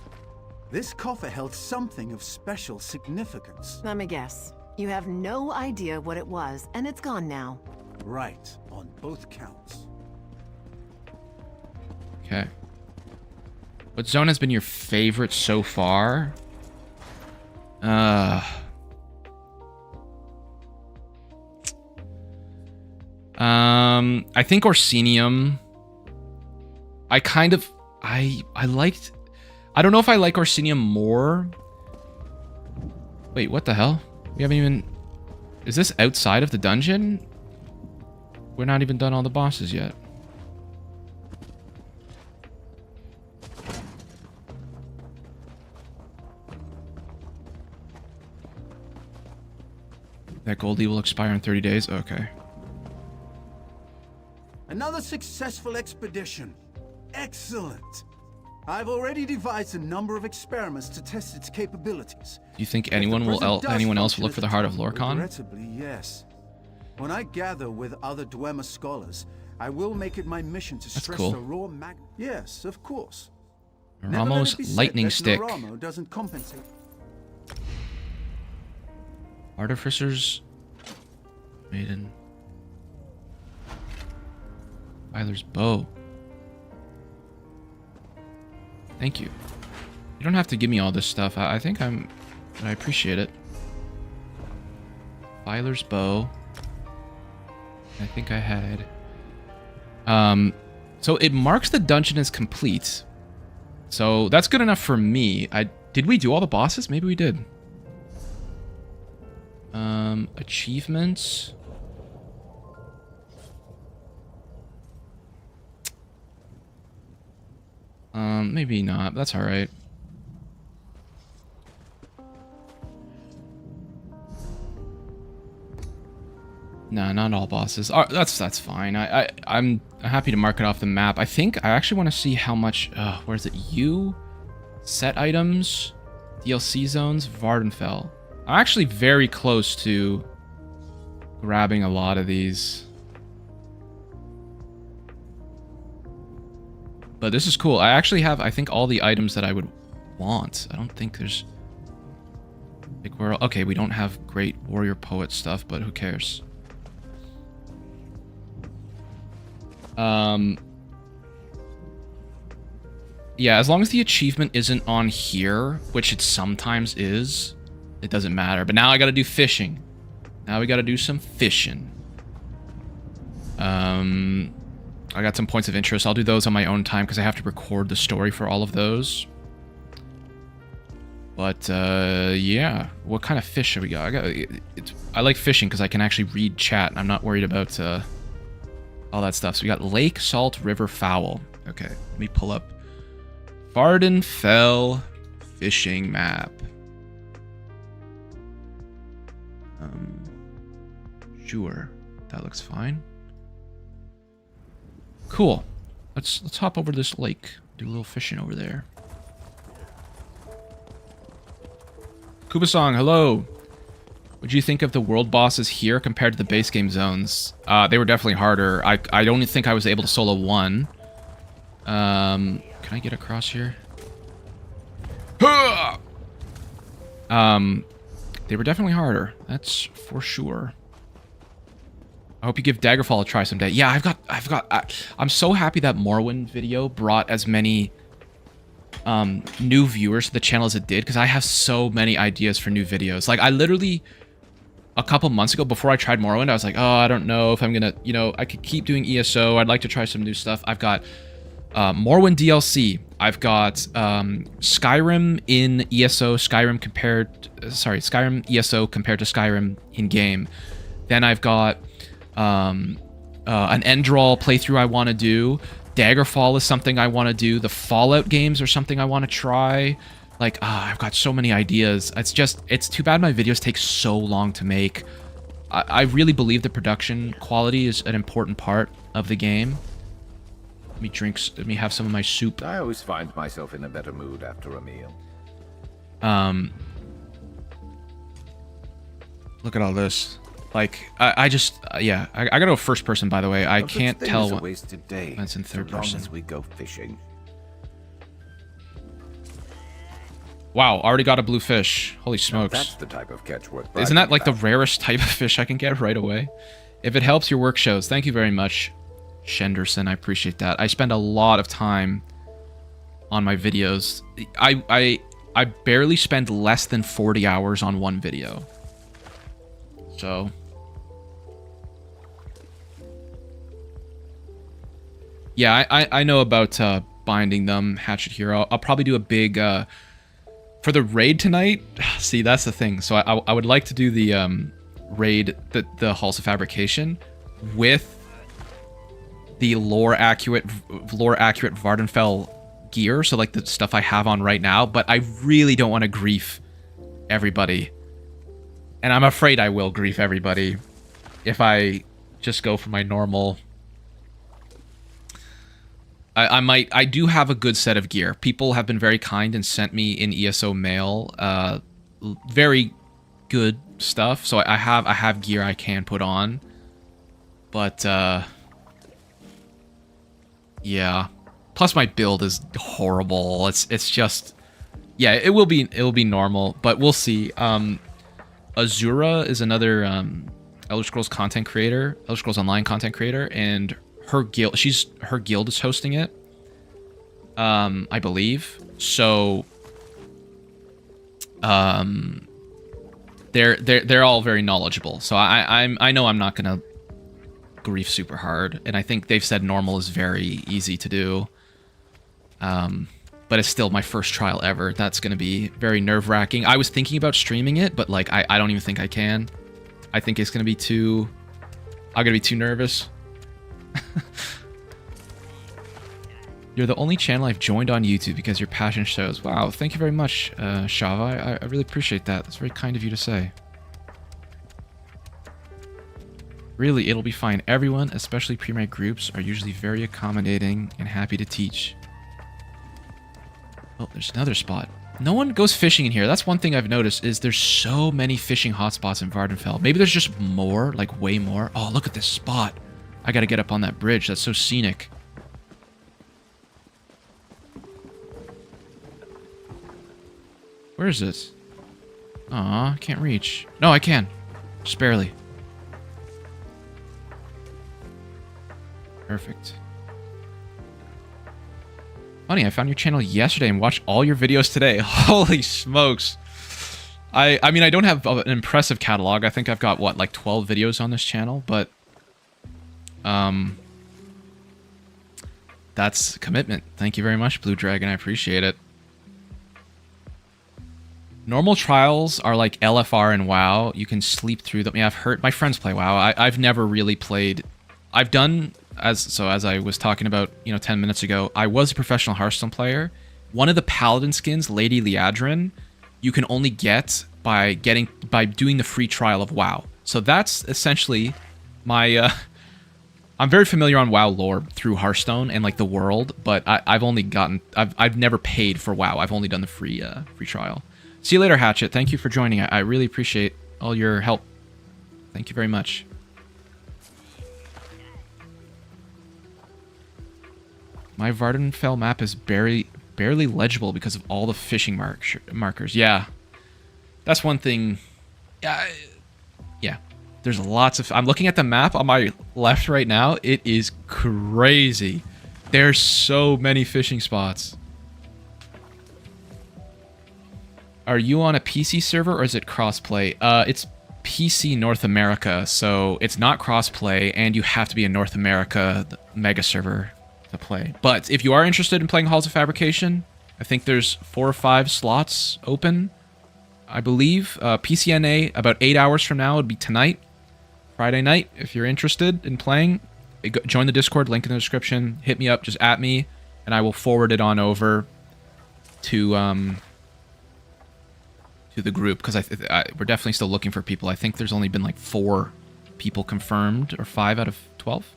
This coffer held something of special significance. Let me guess. You have no idea what it was, and it's gone now. Right, on both counts. Okay. What zone has been your favorite so far? I think Orsinium. I liked... I don't know if I like Orsinium more. Wait, what the hell? We haven't even... Is this outside of the dungeon? We're not even done all the bosses yet. That Goldie will expire in 30 days? Okay. Another successful expedition. Excellent. I've already devised a number of experiments to test its capabilities. Do you think anyone else will look for the Heart of Lorcan? Regrettably, yes. When I gather with other Dwemer scholars, I will make it my mission to stress cool. the raw Yes, of course. Ramos lightning stick. Naramo doesn't compensate. Artificers. Maiden. Tyler's bow. Thank you. You don't have to give me all this stuff. I think I appreciate it. Filer's bow. I think I had. So it marks the dungeon as complete. So that's good enough for me. Did we do all the bosses? Maybe we did. Achievements. Maybe not. That's all right. Nah, not all bosses. That's fine. I'm happy to mark it off the map. I think I actually want to see how much. Where is it? Set items, DLC zones, Vardenfell. I'm actually very close to grabbing a lot of these. But this is cool. I actually have, I think, all the items that I would want. I don't think there's... Okay, we don't have great warrior poet stuff, but who cares? Yeah, as long as the achievement isn't on here, which it sometimes is, it doesn't matter. But now I gotta do fishing. Now we gotta do some fishing. I got some points of interest. I'll do those on my own time because I have to record the story for all of those. But, yeah. What kind of fish have we got? I like fishing because I can actually read chat. I'm not worried about all that stuff. So we got lake, salt, river, fowl. Okay, let me pull up Vardenfell fishing map. Sure, that looks fine. Cool. Let's hop over this lake. Do a little fishing over there. Kubasong, hello. What do you think of the world bosses here compared to the base game zones? They were definitely harder. I don't think I was able to solo one. Can I get across here? They were definitely harder. That's for sure. I hope you give Daggerfall a try someday. Yeah, I'm so happy that Morrowind video brought as many new viewers to the channel as it did, because I have so many ideas for new videos. Like, I literally, a couple months ago, before I tried Morrowind, I was like, oh, I don't know if I'm gonna, you know, I could keep doing ESO. I'd like to try some new stuff. I've got Morrowind DLC. I've got Skyrim in ESO, Skyrim ESO compared to Skyrim in game. Then I've got an Endral playthrough I want to do. Daggerfall is something I want to do. The Fallout games are something I want to try. Like, I've got so many ideas. It's too bad my videos take so long to make. I really believe the production quality is an important part of the game. Let me have some of my soup. I always find myself in a better mood after a meal. Look at all this. Like, I gotta go first person, by the way. I can't tell what wasted day. That's in third person. As we go fishing. Wow, already got a blue fish. Holy smokes. Now that's the type of catch worth Isn't that like about. the rarest type of fish I can get right away? If it helps your work shows, thank you very much, Shenderson. I appreciate that. I spend a lot of time on my videos. I barely spend less than 40 hours on one video. So yeah, I know about binding them, Hatchet Hero. I'll probably do a big for the raid tonight. See, that's the thing. So I would like to do the raid, the Halls of Fabrication, with the lore accurate Vardenfell gear. So like the stuff I have on right now, but I really don't want to grief everybody. And I'm afraid I will grief everybody if I just go for my normal I do have a good set of gear. People have been very kind and sent me in ESO mail very good stuff. So I have gear I can put on. But yeah. Plus my build is horrible. It's just, yeah, it will be normal, but we'll see. Azura is another Elder Scrolls content creator, Elder Scrolls Online content creator, and her guild is hosting it. I believe. So they're all very knowledgeable. So I know I'm not gonna grief super hard, and I think they've said normal is very easy to do. But it's still my first trial ever. That's going to be very nerve-wracking. I was thinking about streaming it, but like I don't even think I can. I think it's going to be too... I'm going to be too nervous. You're the only channel I've joined on YouTube because your passion shows. Wow, thank you very much, Shava. I really appreciate that. That's very kind of you to say. Really, it'll be fine. Everyone, especially pre-med groups, are usually very accommodating and happy to teach. Oh, there's another spot. No one goes fishing in here. That's one thing I've noticed, is there's so many fishing hotspots in Vardenfell. Maybe there's just more, like way more. Oh, look at this spot. I gotta get up on that bridge. That's so scenic. Where is this? Aw, I can't reach. No, I can. Just barely. Perfect. Funny, I found your channel yesterday and watched all your videos today. Holy smokes. I mean, I don't have an impressive catalog. I think I've got, what, like 12 videos on this channel, but... that's commitment. Thank you very much, Blue Dragon. I appreciate it. Normal trials are like LFR and WoW. You can sleep through them. Yeah, I've heard... My friends play WoW. I've never really played... I've done... As I was talking about, 10 minutes ago, I was a professional Hearthstone player. One of the paladin skins, Lady Liadrin, you can only get by doing the free trial of WoW. So that's essentially my I'm very familiar on WoW lore through Hearthstone and like the world, but I've never paid for WoW. I've only done the free trial. See you later, Hatchet. Thank you for joining. I really appreciate all your help. Thank you very much. My Vardenfell map is barely legible because of all the fishing markers. Yeah. That's one thing. Yeah. There's lots of... I'm looking at the map on my left right now. It is crazy. There's so many fishing spots. Are you on a PC server or is it crossplay? It's PC North America, so it's not crossplay, and you have to be in North America, the mega server, to play. But if you are interested in playing Halls of Fabrication, I think there's 4 or 5 slots open, I believe. PCNA, about 8 hours from now, would be tonight, Friday night. If you're interested in playing, join the Discord, link in the description. Hit me up, just at me, and I will forward it on over to the group, because we're definitely still looking for people. I think there's only been like 4 people confirmed, or 5 out of 12.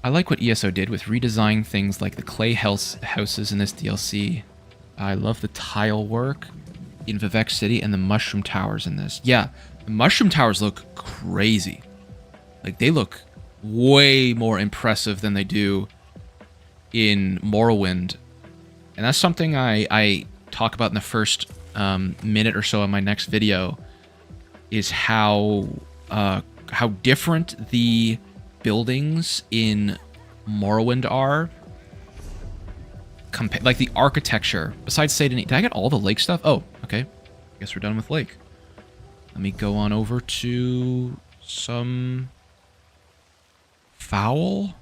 I like what ESO did with redesigning things like the clay houses in this DLC. I love the tile work in Vivek City and the mushroom towers in this. Yeah, the mushroom towers look crazy. Like, they look way more impressive than they do in Morrowind. And that's something I talk about in the first minute or so of my next video, is how different the buildings in Morrowind are. Like the architecture. Besides Satan, did I get all the lake stuff? Oh, okay. I guess we're done with lake. Let me go on over to some Foul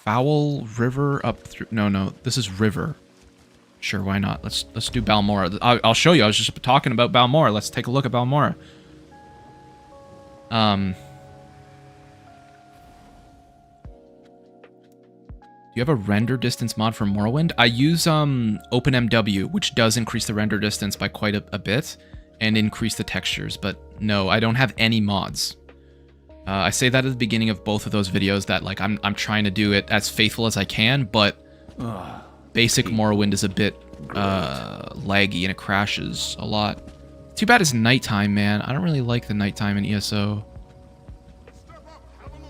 River up through. No, this is River. Sure, why not? Let's do Balmora. I'll show you. I was just talking about Balmora. Let's take a look at Balmora. Do you have a render distance mod for Morrowind? I use OpenMW, which does increase the render distance by quite a bit and increase the textures, but no, I don't have any mods. I say that at the beginning of both of those videos that like I'm trying to do it as faithful as I can, but basic Morrowind is a bit laggy and it crashes a lot. Too bad it's nighttime, man. I don't really like the nighttime in ESO.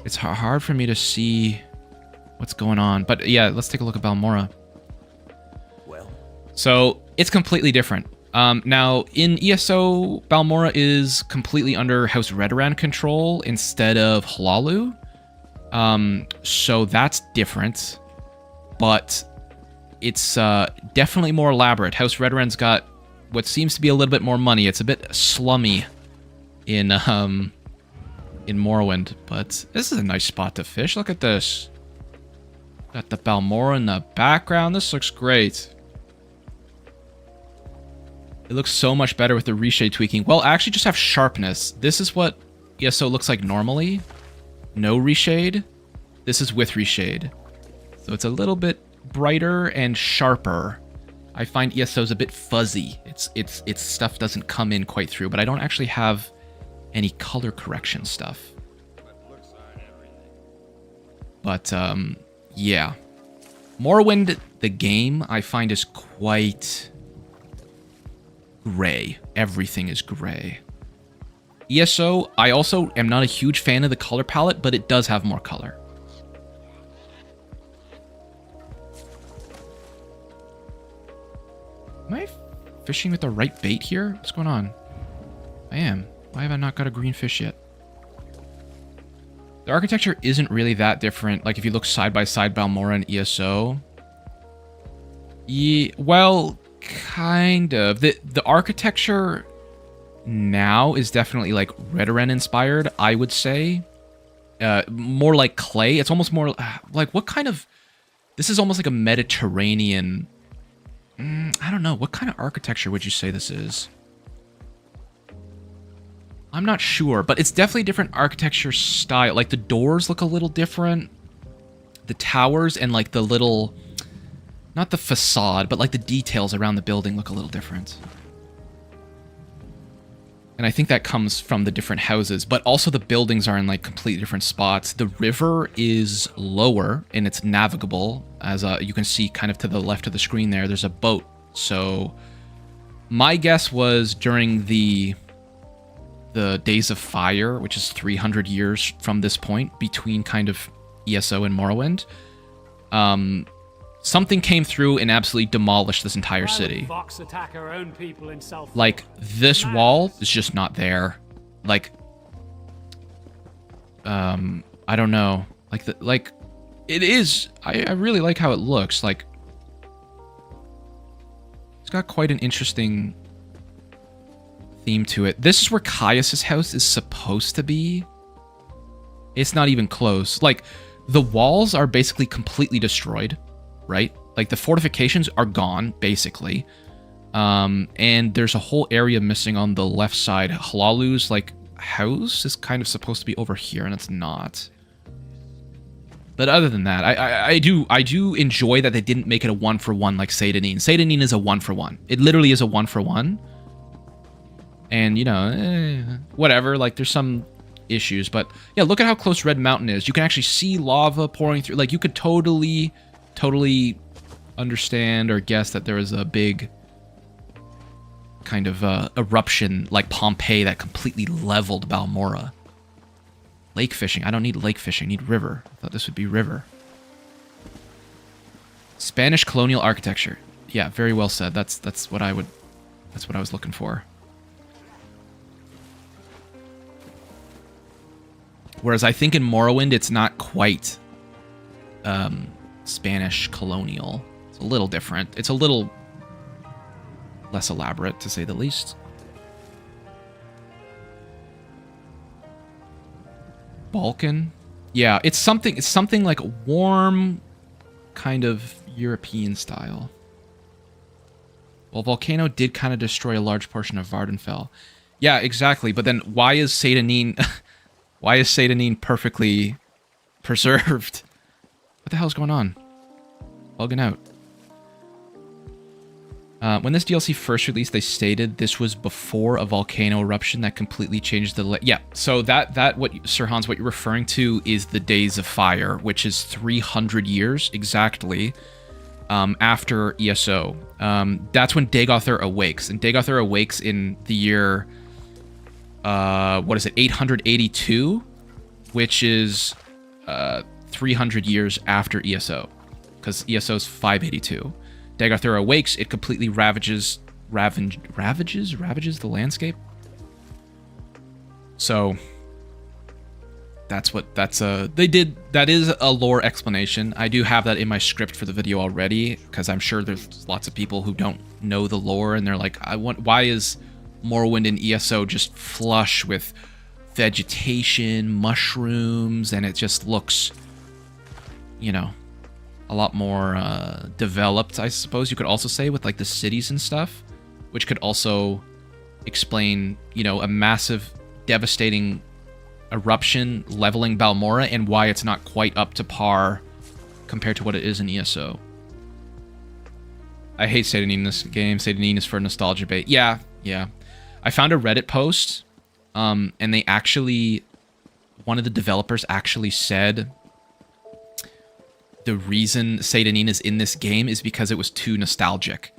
It's hard for me to see what's going on. But yeah, let's take a look at Balmora. Well, so it's completely different. Now, in ESO, Balmora is completely under House Redoran control instead of Hlaalu. So that's different. But it's definitely more elaborate. House Redoran's got what seems to be a little bit more money. It's a bit slummy in Morrowind, but this is a nice spot to fish. Look at this. Got the Balmora in the background. This looks great. It looks so much better with the reshade tweaking. Well, I actually just have sharpness. This is what ESO looks like normally. No reshade. This is with reshade. So it's a little bit brighter and sharper. I find ESO's a bit fuzzy. Its stuff doesn't come in quite through, but I don't actually have any color correction stuff. But yeah. Morrowind, the game, I find is quite gray. Everything is gray. ESO, I also am not a huge fan of the color palette, but it does have more color. Am I fishing with the right bait here? What's going on? I am. Why have I not got a green fish yet? The architecture isn't really that different. Like if you look side by side Balmora and ESO. Yeah, well, kind of. The architecture now is definitely like Redoran inspired, I would say. More like clay. It's almost more like what kind of... This is almost like a Mediterranean... I don't know. What kind of architecture would you say this is? I'm not sure, but it's definitely different architecture style. Like the doors look a little different. The towers and like the little... Not the facade, but like the details around the building look a little different. And I think that comes from the different houses, but also the buildings are in like completely different spots. The river is lower and it's navigable. As you can see kind of to the left of the screen there, there's a boat. So my guess was during the Days of Fire, which is 300 years from this point, between kind of ESO and Morrowind, something came through and absolutely demolished this entire city. Attack our own people in like, this wall is just not there. Like, I don't know. Like, it is. I really like how it looks. Like, it's got quite an interesting theme to it. This is where Caius's house is supposed to be. It's not even close. Like, the walls are basically completely destroyed. Right? Like the fortifications are gone, basically. And there's a whole area missing on the left side. Hlaalu's like house is kind of supposed to be over here, and it's not. But other than that, I do enjoy that they didn't make it a 1-for-1 like Seyda-Neen. Seyda-Neen is a 1-for-1. It literally is a 1-for-1. And you know, whatever. Like there's some issues, but yeah, look at how close Red Mountain is. You can actually see lava pouring through. Like you could totally understand or guess that there was a big kind of eruption like Pompeii that completely leveled Balmora. Lake fishing. I don't need lake fishing. I need river. I thought this would be river. Spanish colonial architecture. Yeah, very well said. That's what I was looking for. Whereas I think in Morrowind it's not quite Spanish colonial. It's a little different. It's a little less elaborate, to say the least. Balkan? Yeah, it's something like warm, kind of European style. Well, Volcano did kind of destroy a large portion of Vardenfell. Yeah, exactly. But then why is Seyda-Neen why is Seyda-Neen perfectly preserved? What the hell's going on? Bugging out. When this DLC first released, they stated this was before a volcano eruption that completely changed the... Yeah, so that what Sir Hans, what you're referring to is the Days of Fire, which is 300 years exactly after ESO. That's when Dagothr awakes, and Dagothr awakes in the year, 882, which is 300 years after ESO, because ESO is 582. Dagothr awakes, it completely ravages the landscape. So that is a lore explanation. I do have that in my script for the video already, because I'm sure there's lots of people who don't know the lore and they're like, why is Morrowind and ESO just flush with vegetation, mushrooms, and it just looks, you know, a lot more developed, I suppose you could also say, with like the cities and stuff, which could also explain, you know, a massive, devastating eruption leveling Balmora and why it's not quite up to par compared to what it is in ESO. I hate Satanin in this game. Satanin is for nostalgia bait. Yeah. I found a Reddit post, and they actually, one of the developers actually said the reason Satanin is in this game is because it was too nostalgic.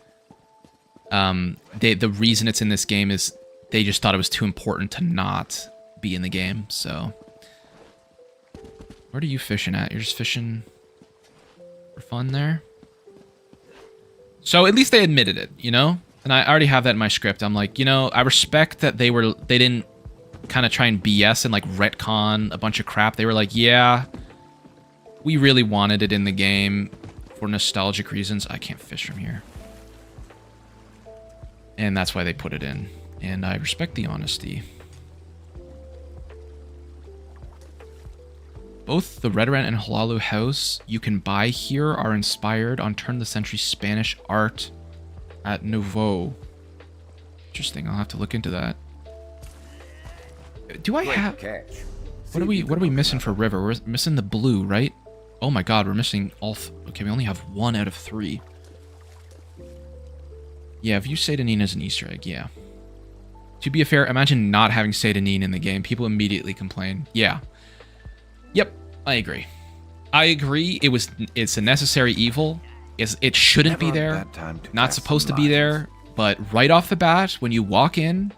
The reason it's in this game is they just thought it was too important to not be in the game, so... What are you fishing at? You're just fishing for fun there? So at least they admitted it, you know? And I already have that in my script. I'm like, you know, I respect that they didn't kind of try and BS and like retcon a bunch of crap. They were like, yeah, we really wanted it in the game for nostalgic reasons. I can't fish from here. And that's why they put it in. And I respect the honesty. Both the Redoran and Halalu House you can buy here are inspired on turn-of-the-century Spanish art at Nouveau. Interesting, I'll have to look into that. Do I have... What are we missing for river? We're missing the blue, right? Oh my god, we're missing all... Okay, we only have 1 out of 3. Yeah, view Satanin as an Easter egg, yeah. To be fair, imagine not having Satanin in the game. People immediately complain. Yeah. Yep, I agree. I agree. It's a necessary evil. It shouldn't be there. Not supposed to be there. But right off the bat, when you walk in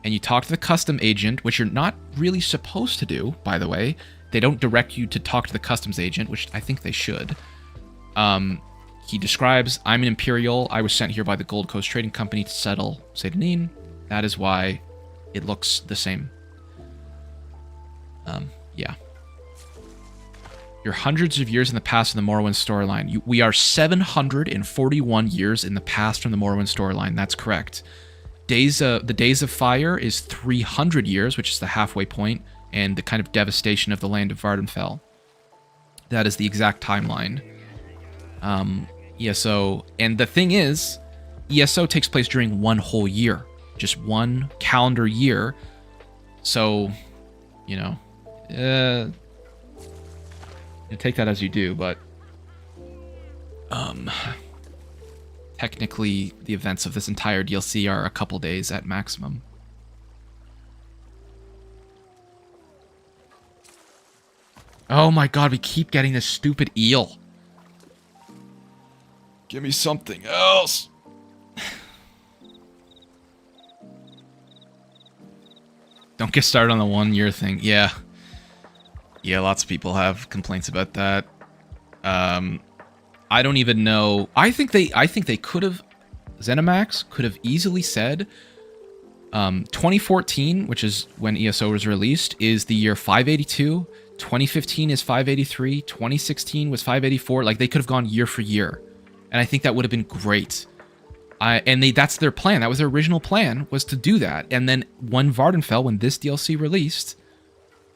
and you talk to the custom agent, which you're not really supposed to do, by the way. They don't direct you to talk to the customs agent, which I think they should. He describes, I'm an Imperial. I was sent here by the Gold Coast Trading Company to settle Satanin. That is why it looks the same. Yeah. You're hundreds of years in the past in the Morrowind storyline. We are 741 years in the past from the Morrowind storyline. That's correct. The Days of Fire is 300 years, which is the halfway point, and the kind of devastation of the land of Vardenfell. That is the exact timeline. ESO, and the thing is, ESO takes place during 1 whole year. Just 1 calendar year. So, you know, you take that as you do, but technically the events of this entire DLC are a couple days at maximum. Oh my god, we keep getting this stupid eel. Give me something else. Don't get started on the 1 year thing. Yeah. Yeah, lots of people have complaints about that. I don't even know. I think they could have, ZeniMax could have easily said 2014, which is when ESO was released, is the year 582. 2015 is 583. 2016 was 584. Like, they could have gone year for year. And I think that would have been great. That's their plan. That was their original plan, was to do that. And then when Vardenfell, when this DLC released,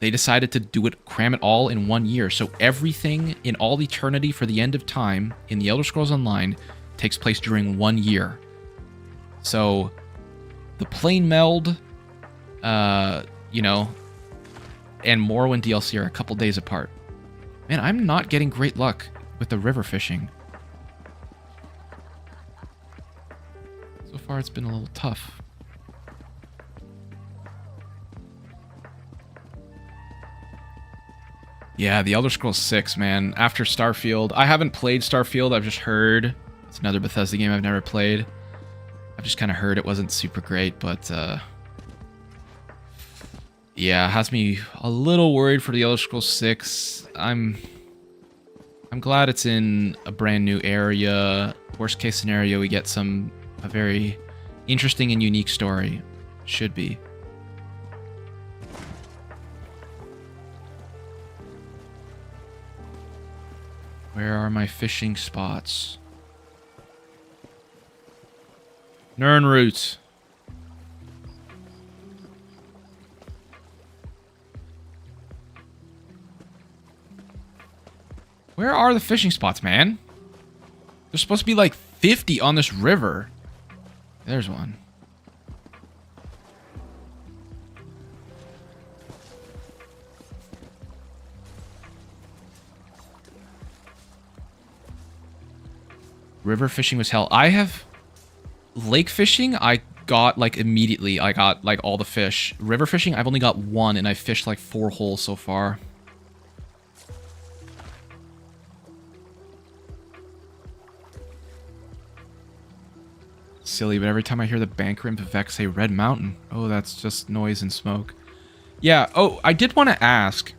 they decided to do it, cram it all in 1 year. So everything in all eternity for the end of time in the Elder Scrolls Online takes place during 1 year. So the plane meld, you know, and Morrowind DLC are a couple days apart. Man, I'm not getting great luck with the river fishing. far it's been a little tough. Yeah, the Elder Scrolls 6, man. After Starfield. I haven't played Starfield, I've just heard. It's another Bethesda game I've never played. I've just kind of heard it wasn't super great, but yeah, it has me a little worried for the Elder Scrolls 6. I'm glad it's in a brand new area. Worst case scenario, we get a very interesting and unique story. Should be. Where are my fishing spots? Nirnroot. Where are the fishing spots, man? There's supposed to be like 50 on this river. There's one. River fishing was hell. I have lake fishing. I got like immediately. I got like all the fish. River fishing, I've only got one, and I fished like 4 holes so far. Silly, but every time I hear the banker and Vivek say Red Mountain, oh, that's just noise and smoke. Yeah. Oh, I did want to ask.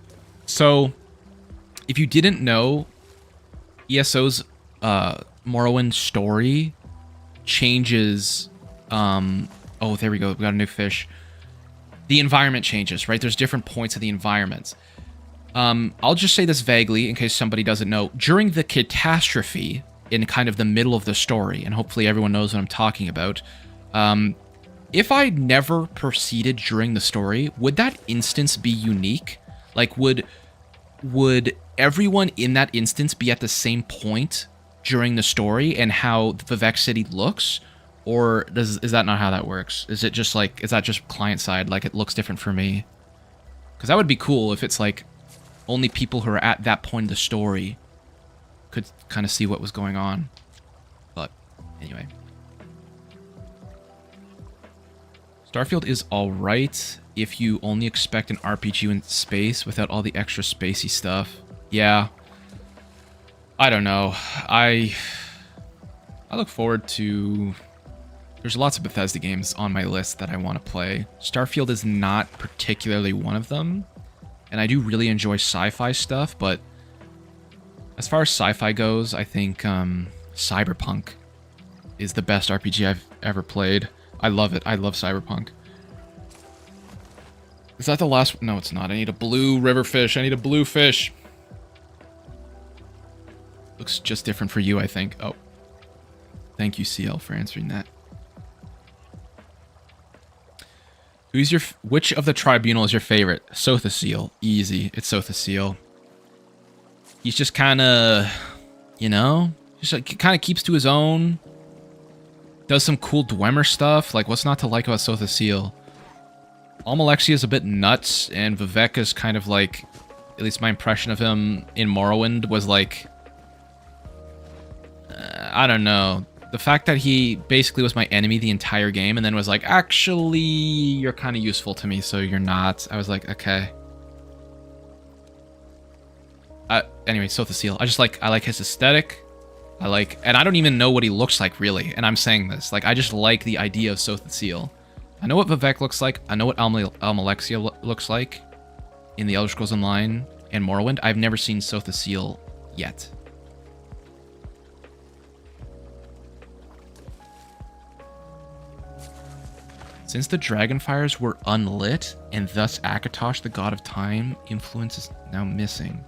So, if you didn't know, ESO's Morrowind story changes. Oh, there we go. We got a new fish. The environment changes, right? There's different points of the environment. I'll just say this vaguely in case somebody doesn't know. During the catastrophe, in kind of the middle of the story, and hopefully everyone knows what I'm talking about. If I never proceeded during the story, would that instance be unique? Like, would everyone in that instance be at the same point during the story and how Vivek City looks? Or is that not how that works? Is it just like, is that just client side? Like, it looks different for me? Because that would be cool if it's like only people who are at that point in the story could kind of see what was going on. But anyway. Starfield is alright if you only expect an RPG in space without all the extra spacey stuff. Yeah. I don't know. I look forward to... There's lots of Bethesda games on my list that I want to play. Starfield is not particularly one of them. And I do really enjoy sci-fi stuff, but as far as sci-fi goes, I think Cyberpunk is the best RPG I've ever played. I love it. I love Cyberpunk. Is that the last? No, it's not. I need a blue river fish. I need a blue fish. Looks just different for you, I think. Oh. Thank you, CL, for answering that. Which of the tribunal is your favorite? Sothasil. Easy. It's Sothasil. He's just kind of, you know, just like, kind of keeps to his own. Does some cool Dwemer stuff. Like, what's not to like about Sothasil? Almalexia is a bit nuts, and Vivek is kind of like, at least my impression of him in Morrowind was like, I don't know. The fact that he basically was my enemy the entire game and then was like, actually, you're kind of useful to me, so you're not. I was like, okay. Anyway, Sothasil. I like his aesthetic. And I don't even know what he looks like, really. And I'm saying this. Like, I just like the idea of Sothasil. I know what Vivek looks like. I know what Almalexia looks like in the Elder Scrolls Online and Morrowind. I've never seen Sothasil yet. Since the Dragonfires were unlit, and thus Akatosh, the god of time, influence is now missing.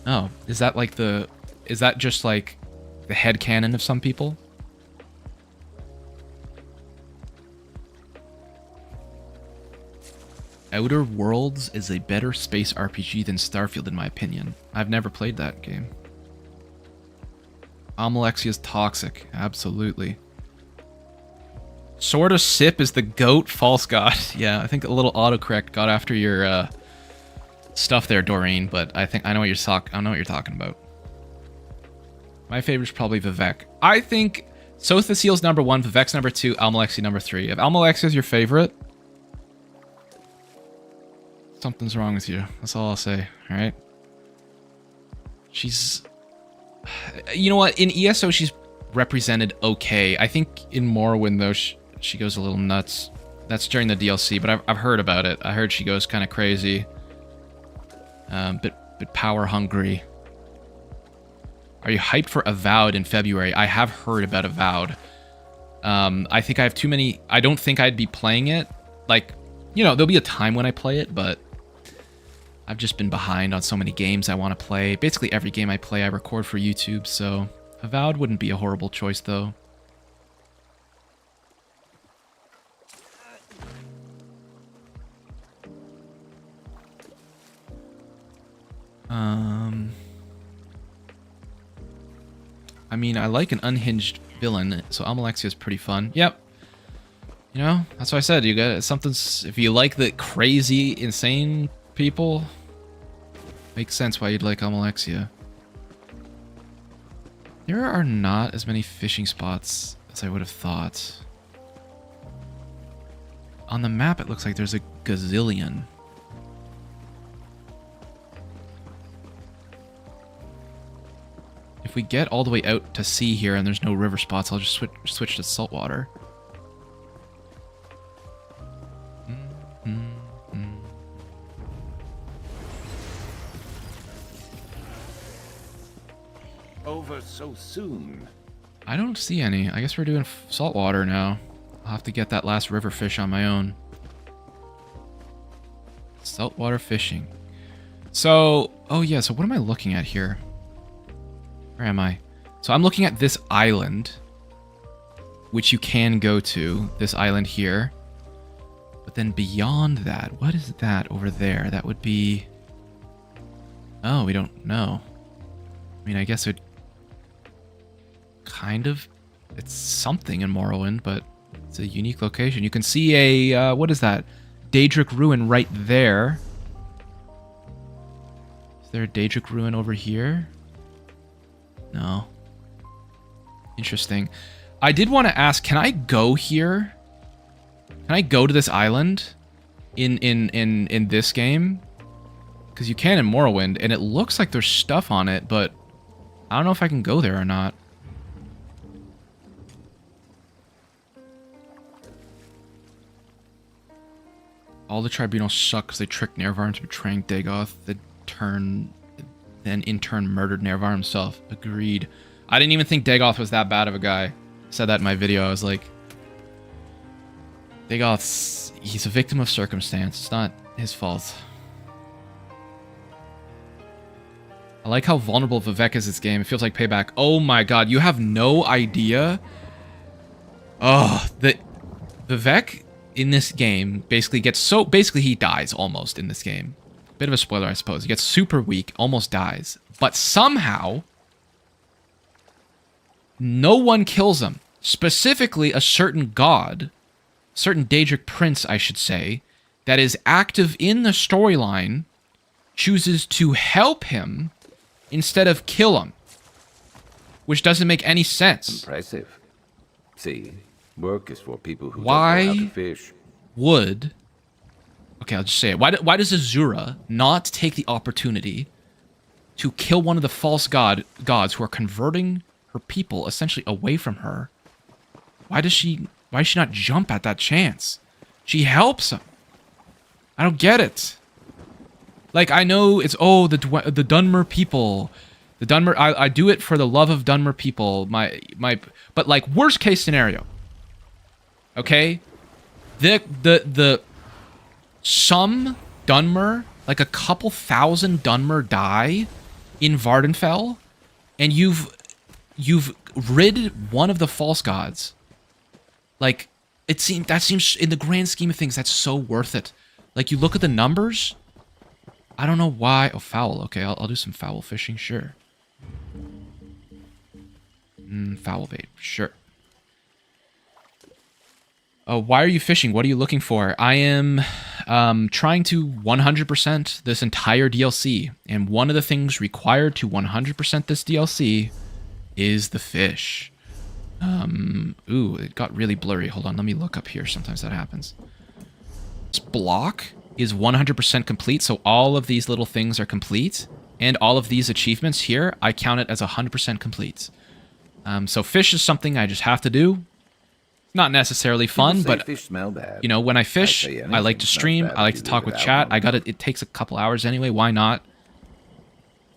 Oh, is that like is that just like the headcanon of some people? Outer Worlds is a better space RPG than Starfield, in my opinion. I've never played that game. Almalexia is toxic. Absolutely. Sword of Sip is the goat false god. Yeah, I think a little autocorrect got after your stuff there, Doreen, but I know what you're talking about. My favorite is probably Vivek. I think Sotha Seal's number 1, Vivek's number 2, Almalexia number 3. If Almalexia is your favorite, something's wrong with you. That's all I'll say, alright? She's... You know what? In ESO, she's represented okay. I think in Morrowind, though, she goes a little nuts. That's during the DLC, but I've heard about it. I heard she goes kind of crazy. Bit power hungry. Are you hyped for Avowed in February? I have heard about Avowed. I think I have too many... I don't think I'd be playing it. Like, you know, there'll be a time when I play it, but I've just been behind on so many games I want to play. Basically, every game I play, I record for YouTube, so Avowed wouldn't be a horrible choice, though. I mean, I like an unhinged villain, so Almalexia is pretty fun. Yep. You know, that's what I said. You got something's... If you like the crazy, insane people, makes sense why you'd like Almalexia. There are not as many fishing spots as I would have thought. On the map, it looks like there's a gazillion. If we get all the way out to sea here and there's no river spots, I'll just switch to saltwater. Over so soon. I don't see any. I guess we're doing saltwater now. I'll have to get that last river fish on my own. Saltwater fishing. So, oh yeah, so what am I looking at here? Where am I? So I'm looking at this island, which you can go to, this island here. But then beyond that, what is that over there? That would be... Oh, we don't know. I mean, I guess it kind of... It's something in Morrowind, but it's a unique location. You can see a... what is that? Daedric Ruin right there. Is there a Daedric Ruin over here? No. Interesting. I did want to ask, can I go here? Can I go to this island in this game? Because you can in Morrowind, and it looks like there's stuff on it, but I don't know if I can go there or not. All the tribunals suck because they tricked Nervar into betraying Dagoth. Then in turn murdered Nervar himself. Agreed. I didn't even think Dagoth was that bad of a guy. I said that in my video. I was like, he's a victim of circumstance. It's not his fault. I like how vulnerable Vivek is this game. It feels like Payback. Oh my god, you have no idea. Oh, the Vivek in this game basically gets so... Basically, he dies almost in this game. Bit of a spoiler, I suppose. He gets super weak, almost dies. But somehow, no one kills him. Specifically, a certain god, certain Daedric prince, I should say, that is active in the storyline, chooses to help him instead of kill him. Which doesn't make any sense. Impressive. See, work is for people who Why don't know how to fish. would... Okay, I'll just say it. Why does Azura not take the opportunity to kill one of the false gods who are converting her people essentially away from her? Why does she not jump at that chance? She helps him. I don't get it. Like, I know it's, oh, the Dunmer people. The Dunmer, I do it for the love of Dunmer people. But like, worst case scenario. Okay? Some Dunmer, like a couple thousand Dunmer die in Vardenfell, and you've rid one of the false gods. Like, that seems, in the grand scheme of things, that's so worth it. Like, you look at the numbers, I don't know why... Oh, foul. Okay, I'll do some foul fishing, sure. Foul bait, sure. Why are you fishing? What are you looking for? I am trying to 100% this entire DLC. And one of the things required to 100% this DLC is the fish. Ooh, it got really blurry. Hold on, let me look up here. Sometimes that happens. This block is 100% complete, so all of these little things are complete, and all of these achievements here, I count it as 100% complete. So fish is something I just have to do. Not necessarily fun, but fish smell bad. you know, when I fish, I like to stream, I like to talk with chat. It takes a couple hours anyway. Why not?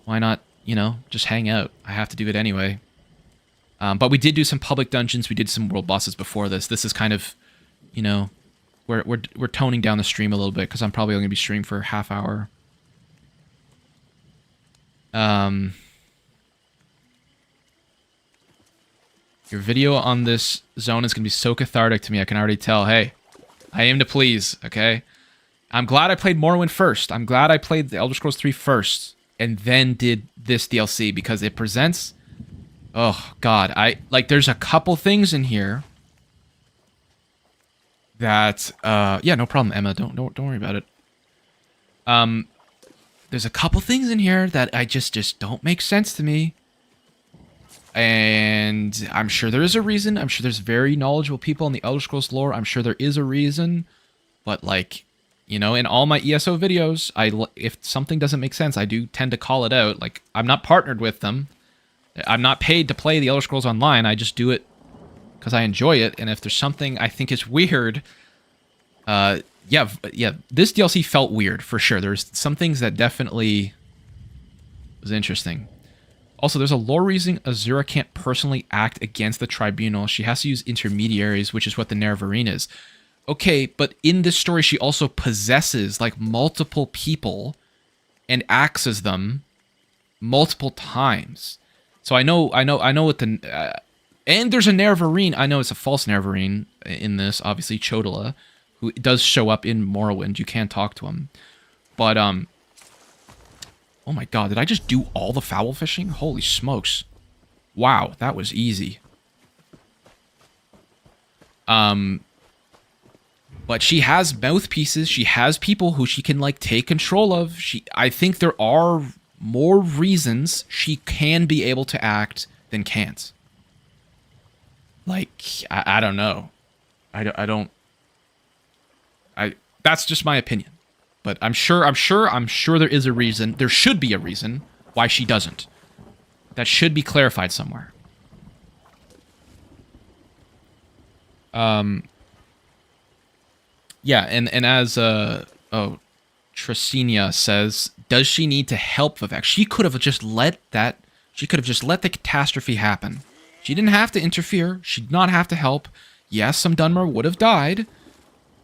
Why not, you know, just hang out? I have to do it anyway. But we did do some public dungeons. We did some world bosses before this. This is kind of, you know, we're toning down the stream a little bit because I'm probably only going to be streaming for a half hour. Your video on this zone is going to be so cathartic to me. I can already tell. Hey, I aim to please, okay? I'm glad I played Morrowind first. I'm glad I played the Elder Scrolls 3 first and then did this DLC because it presents... Oh, God. There's a couple things in here that... yeah, no problem, Emma. Don't worry about it. There's a couple things in here that I just don't make sense to me. And I'm sure there is a reason. I'm sure there's very knowledgeable people in the Elder Scrolls lore. I'm sure there is a reason. But, like, you know, in all my ESO videos, if something doesn't make sense, I do tend to call it out. Like, I'm not partnered with them. I'm not paid to play the Elder Scrolls Online. I just do it because I enjoy it. And if there's something I think is weird, yeah, this DLC felt weird for sure. There's some things that definitely was interesting. Also, there's a lore reason Azura can't personally act against the tribunal. She has to use intermediaries, which is what the Nerevarine is. Okay, but in this story, she also possesses like multiple people and acts as them multiple times. So I know what the and there's a Nerevarine. I know it's a false Nerevarine in this. Obviously, Chodala, who does show up in Morrowind. You can talk to him, but oh my God, did I just do all the foul fishing? Holy smokes. Wow, that was easy. But she has mouthpieces. She has people who she can, like, take control of. I think there are more reasons she can be able to act than can't. Like, I don't know. That's just my opinion. But I'm sure there is a reason. There should be a reason why she doesn't. That should be clarified somewhere. Yeah, and as Tricinia says, does she need to help Vivek? She could have just let the catastrophe happen. She didn't have to interfere. She did not have to help. Yes, some Dunmer would have died,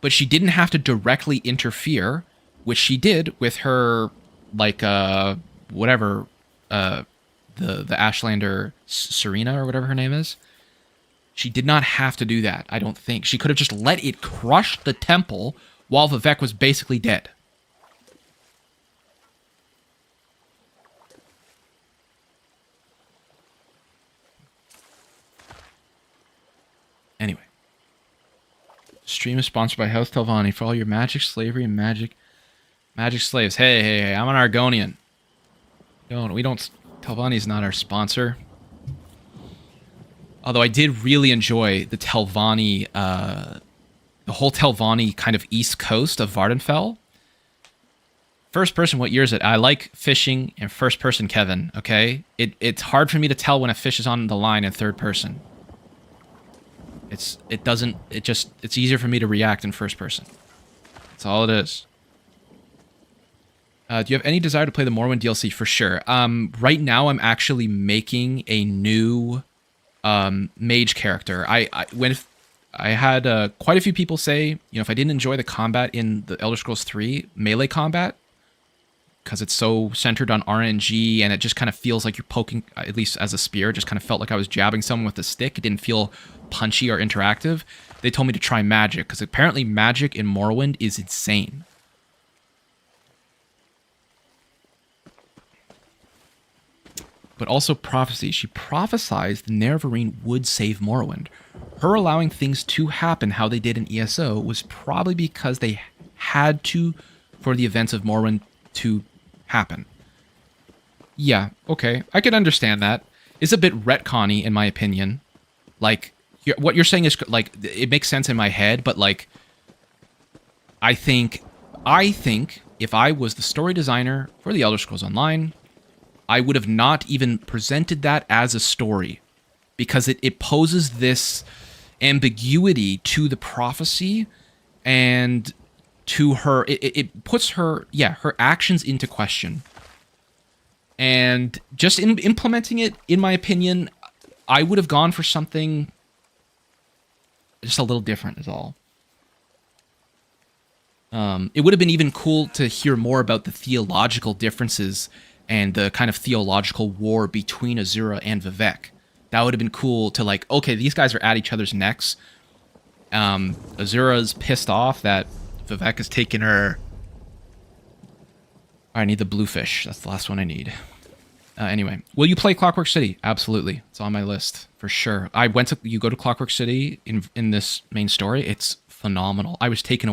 but she didn't have to directly interfere, which she did with her, like, whatever, the Ashlander Serena or whatever her name is. She did not have to do that, I don't think. She could have just let it crush the temple while Vivek was basically dead. Anyway. Stream is sponsored by House Telvanni for all your magic, slavery, and magic slaves. Hey, I'm an Argonian. Telvanni's not our sponsor. Although I did really enjoy the Telvanni, the whole Telvanni kind of east coast of Vardenfell. First person, what year is it? I like fishing in first person, Kevin, okay? It's hard for me to tell when a fish is on the line in third person. It's easier for me to react in first person. That's all it is. Do you have any desire to play the Morrowind DLC? For sure. Right now I'm actually making a new mage character. I had quite a few people say, you know, if I didn't enjoy the combat in the Elder Scrolls 3 melee combat, because it's so centered on RNG and it just kind of feels like you're poking, at least as a spear, it just kind of felt like I was jabbing someone with a stick. It didn't feel punchy or interactive. They told me to try magic, because apparently magic in Morrowind is insane. But also prophecy. She prophesied the Nerevarine would save Morrowind. Her allowing things to happen how they did in ESO was probably because they had to for the events of Morrowind to happen. Yeah, okay. I can understand that. is a bit retconny, in my opinion. Like, what you're saying is, like, it makes sense in my head, but, like, I think if I was the story designer for The Elder Scrolls Online, I would have not even presented that as a story, because it poses this ambiguity to the prophecy and to her. It puts her actions into question. And just in implementing it, in my opinion, I would have gone for something just a little different is all. It would have been even cool to hear more about the theological differences and the kind of theological war between Azura and Vivek. That would have been cool to, like, okay, these guys are at each other's necks. Azura's pissed off that Vivek has taken her... I need the bluefish. That's the last one I need. Anyway, will you play Clockwork City? Absolutely. It's on my list, for sure. You go to Clockwork City in this main story. It's phenomenal. I was taken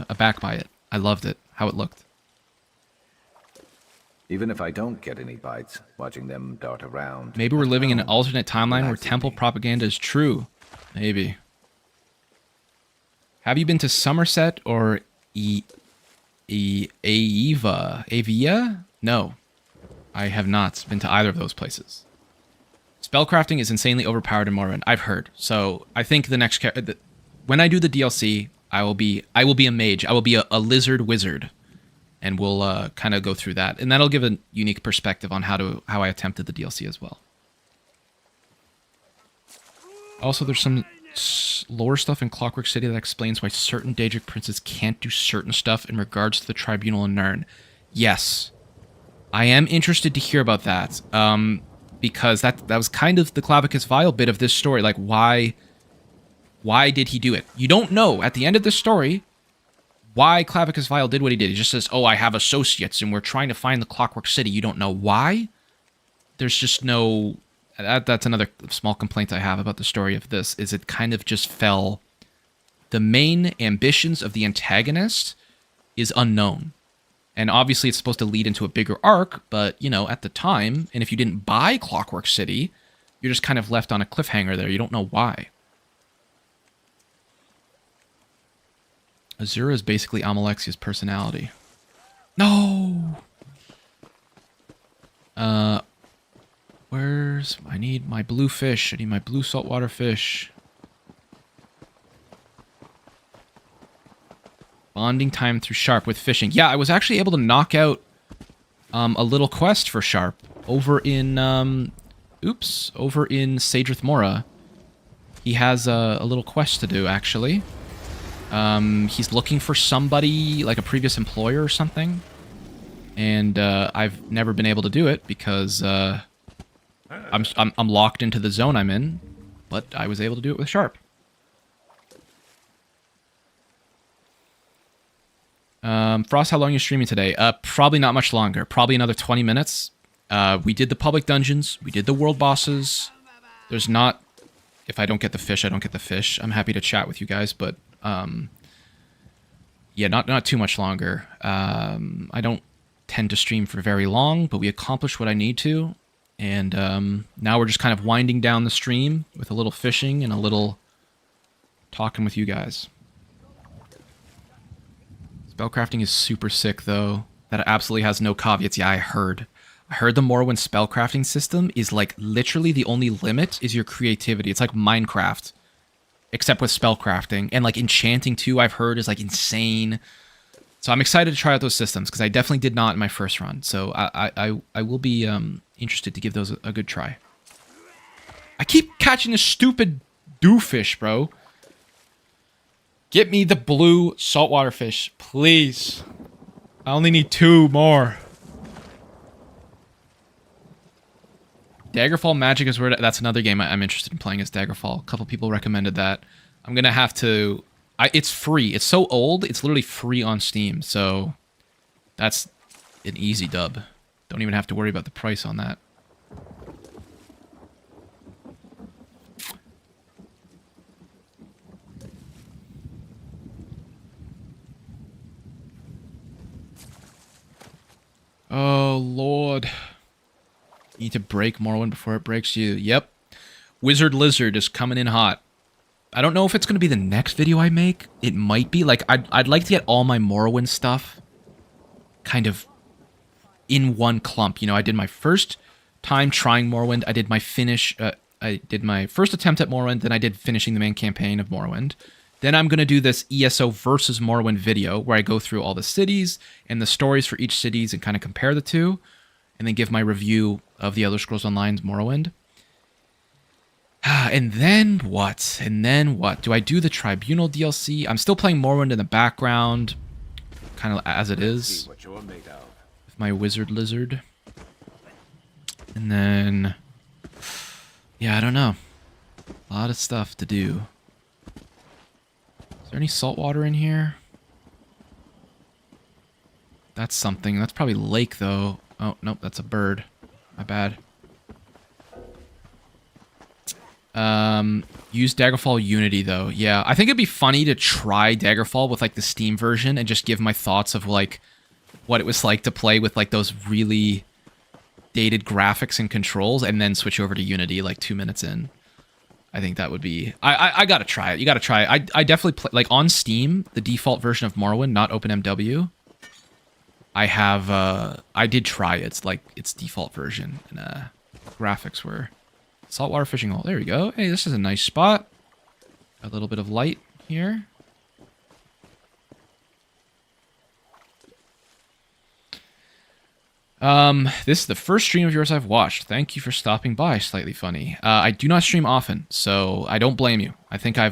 aback by it. I loved it, how it looked. Even if I don't get any bites, watching them dart around. Maybe we're living in an alternate timeline where temple propaganda is true. Maybe. Have you been to Somerset or Avia? No, I have not been to either of those places. Spellcrafting is insanely overpowered in Morrowind. I've heard. So I think the next when I do the DLC, I will be a mage. I will be a lizard wizard, and we'll kind of go through that, and that'll give a unique perspective on how I attempted the DLC as well. Also, there's some lore stuff in Clockwork City that explains why certain Daedric princes can't do certain stuff in regards to the tribunal in Nirn. Yes, I am interested to hear about that, because that was kind of the Clavicus Vile bit of this story. Like, why did he do it? You don't know at the end of the story why Clavicus Vile did what he did. He just says, oh, I have associates and we're trying to find the Clockwork City. You don't know why. There's just no... That's another small complaint I have about the story of this, is it kind of just fell... The main ambitions of the antagonist is unknown. And obviously it's supposed to lead into a bigger arc, but, you know, at the time, and if you didn't buy Clockwork City, you're just kind of left on a cliffhanger there. You don't know why. Azura is basically Amalexia's personality. No! I need my blue fish. I need my blue saltwater fish. Bonding time through Sharp with fishing. Yeah, I was actually able to knock out a little quest for Sharp over in over in Sadrith Mora. He has a little quest to do, actually. He's looking for somebody, like a previous employer or something. And I've never been able to do it because I'm locked into the zone I'm in, but I was able to do it with Sharp. Frost, how long are you streaming today? Probably not much longer. Probably another 20 minutes. We did the public dungeons. We did the world bosses. There's not... If I don't get the fish, I don't get the fish. I'm happy to chat with you guys, but... yeah, not too much longer. I don't tend to stream for very long, but we accomplished what I need to. And now we're just kind of winding down the stream with a little fishing and a little talking with you guys. Spellcrafting is super sick, though. That absolutely has no caveats. Yeah, I heard the Morrowind spellcrafting system is like literally the only limit is your creativity. It's like Minecraft, except with spellcrafting. And like enchanting, too, I've heard is like insane. So I'm excited to try out those systems, because I definitely did not in my first run. So I will be interested to give those a good try. I keep catching this stupid doofish, bro. Get me the blue saltwater fish, please. I only need 2 more. Daggerfall Magic is where... That's another game I'm interested in playing, is Daggerfall. A couple people recommended that. I'm going to have to... it's free. It's so old, it's literally free on Steam. So that's an easy dub. Don't even have to worry about the price on that. Oh, Lord. You need to break Morrowind before it breaks you. Yep. Wizard Lizard is coming in hot. I don't know if it's going to be the next video I make. It might be. Like, I'd like to get all my Morrowind stuff kind of in one clump. You know, I did my first time trying Morrowind. I did my I did my first attempt at Morrowind. Then I did finishing the main campaign of Morrowind. Then I'm going to do this ESO versus Morrowind video where I go through all the cities and the stories for each cities and kind of compare the two. And then give my review of the Elder Scrolls Online's Morrowind. And then what? And then what? Do I do the Tribunal DLC? I'm still playing Morrowind in the background, kind of as it is, with my Wizard Lizard. And then, yeah, I don't know. A lot of stuff to do. Is there any salt water in here? That's something. That's probably lake, though. Oh, nope, that's a bird. My bad. Use Daggerfall Unity, though. Yeah, I think it'd be funny to try Daggerfall with, like, the Steam version and just give my thoughts of, like, what it was like to play with, like, those really dated graphics and controls and then switch over to Unity, like, 2 minutes in. I think that would be... I gotta try it. You gotta try it. I definitely play... Like, on Steam, the default version of Morrowind, not OpenMW, I have... I did try it. It's, like, its default version. And, graphics were... Saltwater fishing hole. There we go. Hey, this is a nice spot. A little bit of light here. This is the first stream of yours I've watched. Thank you for stopping by. Slightly funny. I do not stream often, so I don't blame you. I think I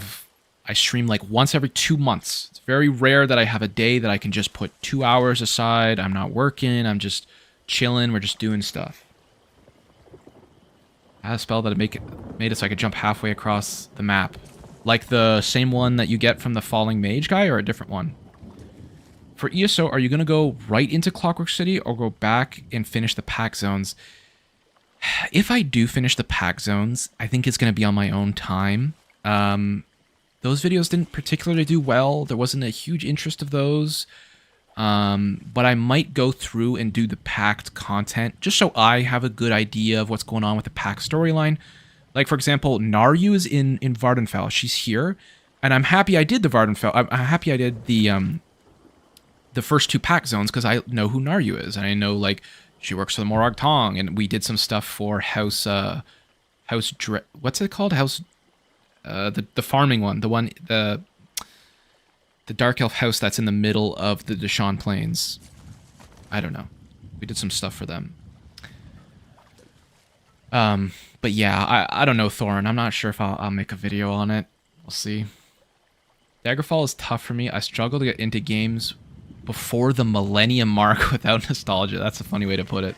stream like once every 2 months. It's very rare that I have a day that I can just put 2 hours aside. I'm not working. I'm just chilling. We're just doing stuff. I had a spell that made it so I could jump halfway across the map. Like the same one that you get from the Falling Mage guy, or a different one? For ESO, are you going to go right into Clockwork City or go back and finish the pack zones? If I do finish the pack zones, I think it's going to be on my own time. Those videos didn't particularly do well. There wasn't a huge interest of those. But I might go through and do the packed content just so I have a good idea of what's going on with the pack storyline. Like, for example, Naryu is in Vardenfell. She's here, and I'm happy I did the Vardenfell. I'm happy I did the first 2 pack zones because I know who Naryu is, and I know, like, she works for the Morag Tong, and we did some stuff for what's it called? The farming one, the Dark Elf house that's in the middle of the Deshaun Plains. I don't know. We did some stuff for them. But yeah, I don't know, Thorin. I'm not sure if I'll make a video on it. We'll see. Daggerfall is tough for me. I struggle to get into games before the millennium mark without nostalgia. That's a funny way to put it.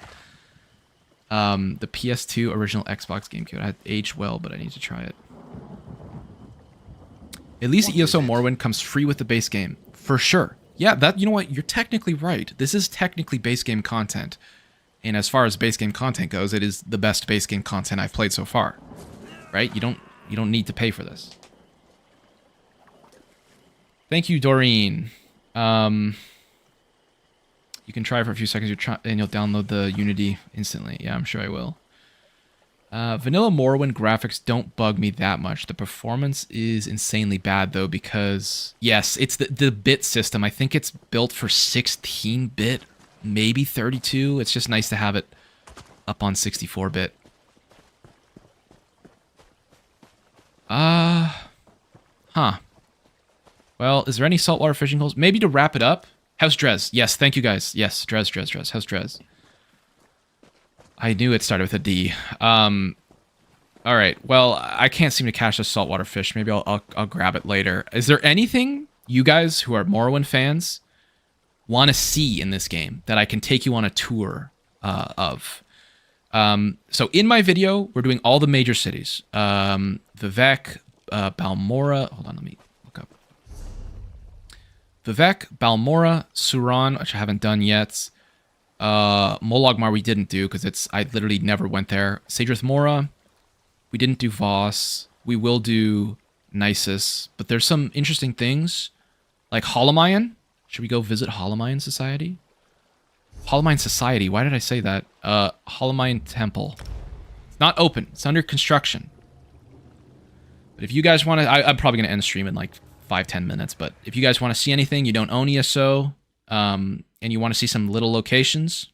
The PS2 original Xbox GameCube. I had aged well, but I need to try it. At least ESO Morrowind comes free with the base game. For sure. Yeah, that, you know what? You're technically right. This is technically base game content. And as far as base game content goes, it is the best base game content I've played so far. Right? You don't need to pay for this. Thank you, Doreen. You can try for a few seconds and you'll download the Unity instantly. Yeah, I'm sure I will. Vanilla Morrowind graphics don't bug me that much. The performance is insanely bad, though, because, yes, it's the bit system. I think it's built for 16-bit, maybe 32. It's just nice to have it up on 64-bit. Huh. Well, is there any saltwater fishing holes? Maybe to wrap it up. How's Drez? Yes, thank you, guys. Yes, Drez. How's Drez? I knew it started with a D. All right. Well, I can't seem to catch a saltwater fish. Maybe I'll grab it later. Is there anything you guys who are Morrowind fans want to see in this game that I can take you on a tour of? So in my video, we're doing all the major cities. Vivek, Balmora. Hold on, let me look up. Vivek, Balmora, Suran, which I haven't done yet. Mologmar we didn't do because I literally never went there. Sadrith Mora, we didn't do Voss. We will do Nisus, but there's some interesting things like Holomayan. Should we go visit Holomayan Society? Hollowmine Society. Why did I say that? Hollowmine Temple. It's not open. It's under construction. But if you guys want to... I'm probably going to end the stream in like 5-10 minutes. But if you guys want to see anything, you don't own ESO, and you want to see some little locations...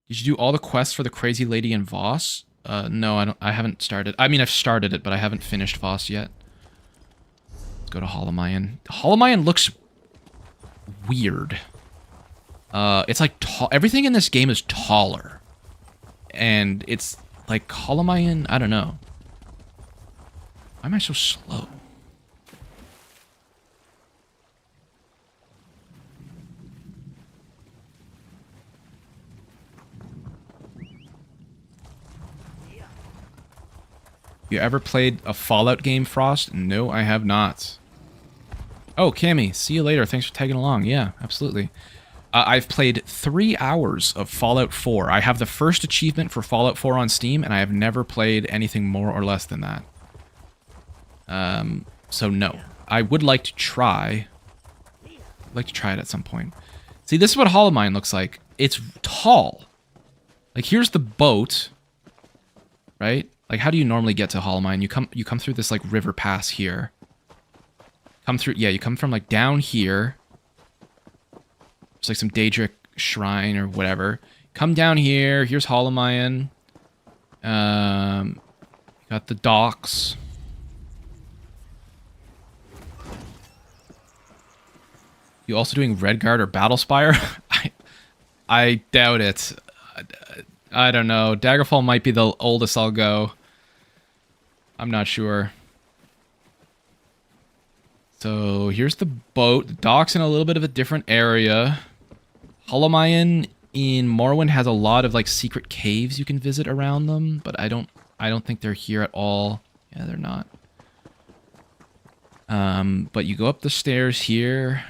Did you do all the quests for the crazy lady in Voss? No, I haven't started. I mean, I've started it, but I haven't finished Voss yet. Let's go to Hollowmine. Hollowmine looks weird. It's like everything in this game is taller, and it's like Hollowmine. I don't know. Why am I so slow? You ever played a Fallout game, Frost? No, I have not. Oh, Cammy, see you later. Thanks for tagging along. Yeah, absolutely. I've played 3 hours of Fallout 4. I have the first achievement for Fallout 4 on Steam, and I have never played anything more or less than that. So no. I would like to try. I'd like to try it at some point. See, this is what Hollowmine looks like. It's tall. Like, here's the boat. Right? Like, how do you normally get to Hollowmine? You come through this, like, river pass here. Come through... Yeah, you come from, like, down here. It's like some Daedric shrine or whatever. Come down here. Here's Hollowmine. Got the docks. You also doing Redguard or Battlespire? I doubt it. I don't know. Daggerfall might be the oldest I'll go. I'm not sure. So here's the boat. The dock's in a little bit of a different area. Hollowmine in Morrowind has a lot of like secret caves you can visit around them, but I don't think they're here at all. Yeah, they're not. But you go up the stairs here.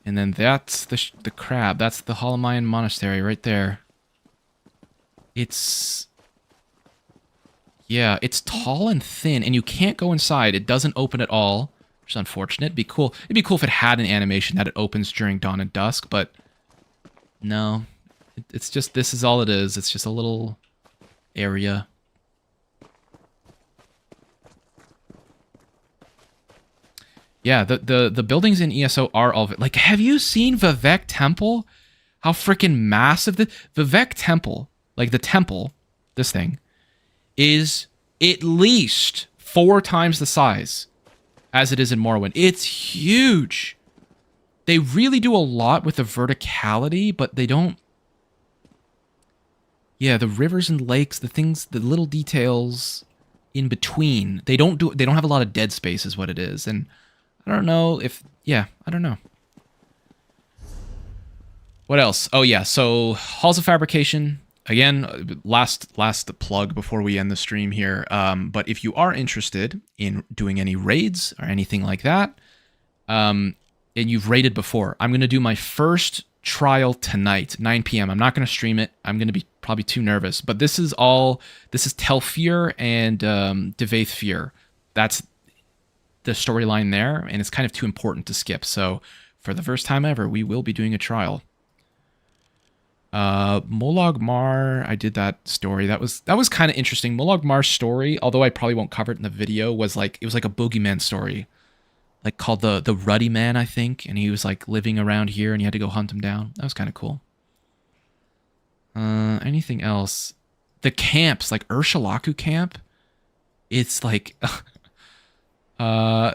And then that's the crab. That's the Hollowmine Monastery right there. It's... Yeah, it's tall and thin, and you can't go inside. It doesn't open at all, which is unfortunate. It'd be cool if it had an animation that it opens during dawn and dusk, but no. It's just, this is all it is. It's just a little area. Yeah, the buildings in ESO are all... Like, have you seen Vivek Temple? How freaking massive the Vivek Temple, like the temple, this thing, is at least 4 times the size as it is in Morrowind. It's huge. They really do a lot with the verticality, but they don't... Yeah, the rivers and lakes, the things, the little details in between. They don't have a lot of dead space is what it is. And I don't know if... Yeah, I don't know. What else? Oh, yeah. So, Halls of Fabrication. Again, last plug before we end the stream here. But if you are interested in doing any raids or anything like that, and you've raided before, I'm going to do my first trial tonight, 9 p.m. I'm not going to stream it. I'm going to be probably too nervous. But this is Telfir and Devaithfir. That's the storyline there, and it's kind of too important to skip. So for the first time ever, we will be doing a trial. Molag Mar, I did that story. That was kind of interesting. Molag Mar's story, although I probably won't cover it in the video, it was like a boogeyman story, like called the Ruddy Man, I think, and he was like living around here, and you had to go hunt him down. That was kind of cool. Anything else? The camps, like Urshalaku camp. It's like, yeah,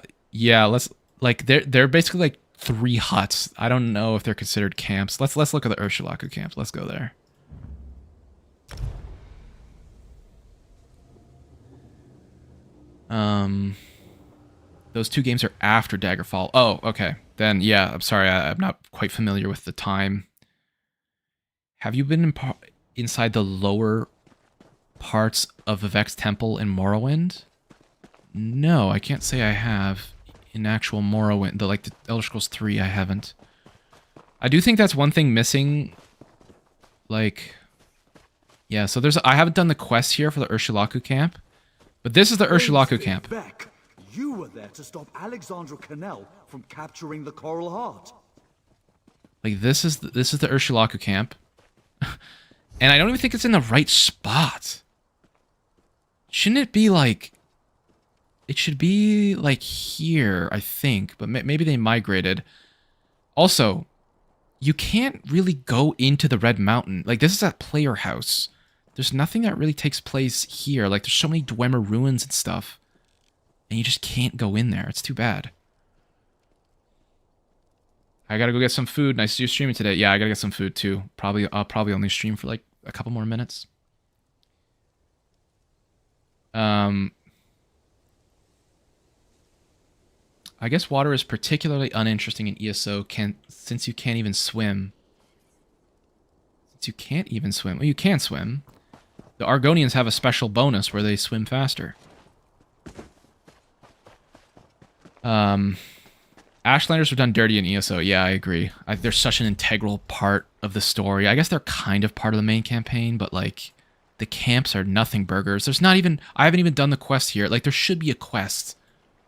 they're basically like 3 huts. I don't know if they're considered camps. Let's look at the Urshalaku camps. Let's go there. Those 2 games are after Daggerfall. Oh, okay. Then yeah, I'm sorry. I'm not quite familiar with the time. Have you been inside the lower parts of Vivek's temple in Morrowind? No, I can't say I have. In actual Morrowind, the Elder Scrolls 3, I haven't. I do think that's one thing missing. Like, yeah, so I haven't done the quest here for the Urshalaku camp, but this is the Urshalaku camp. Beck, you were there to stop Alexandra Cannell from capturing the Coral Heart. Like, this is the Ursulaku camp. And I don't even think it's in the right spot. Shouldn't it be, like... It should be, like, here, I think. But maybe they migrated. Also, you can't really go into the Red Mountain. Like, this is a player house. There's nothing that really takes place here. Like, there's so many Dwemer ruins and stuff. And you just can't go in there. It's too bad. I gotta go get some food. Nice to see you streaming today. Yeah, I gotta get some food too. I'll probably only stream for like a couple more minutes. I guess water is particularly uninteresting in ESO since you can't even swim. Since you can't even swim. Well, you can swim. The Argonians have a special bonus where they swim faster. Ashlanders are done dirty in ESO. Yeah, I agree. They're such an integral part of the story. I guess they're kind of part of the main campaign, but like the camps are nothing burgers. There's not even... I haven't even done the quest here. Like, there should be a quest.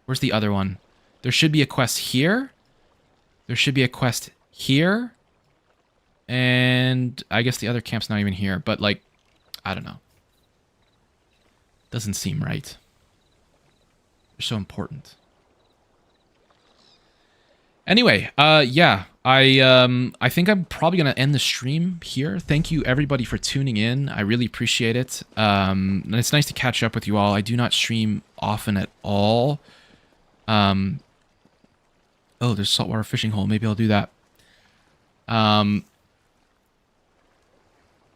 Where's the other one? There should be a quest here. There should be a quest here. And I guess the other camp's not even here. But, like, I don't know. Doesn't seem right. They're so important. Anyway, yeah, I think I'm probably going to end the stream here. Thank you, everybody, for tuning in. I really appreciate it. And it's nice to catch up with you all. I do not stream often at all. Oh, there's a saltwater fishing hole. Maybe I'll do that.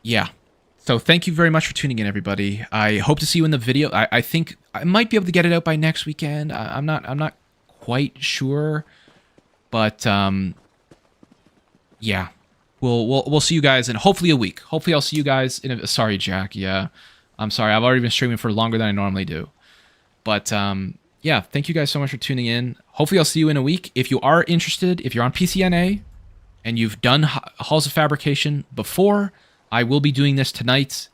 Yeah. So thank you very much for tuning in, everybody. I hope to see you in the video. I think I might be able to get it out by next weekend. I'm not quite sure. But, yeah, we'll see you guys in hopefully a week. Hopefully I'll see you guys in a... Sorry, Jack. Yeah, I'm sorry. I've already been streaming for longer than I normally do. But, yeah, thank you guys so much for tuning in. Hopefully I'll see you in a week. If you are interested, if you're on PCNA and you've done Halls of Fabrication before, I will be doing this tonight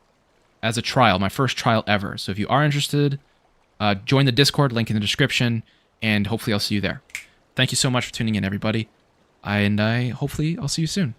as a trial, my first trial ever. So if you are interested, join the Discord, link in the description, and hopefully I'll see you there. Thank you so much for tuning in, everybody. And hopefully I'll see you soon.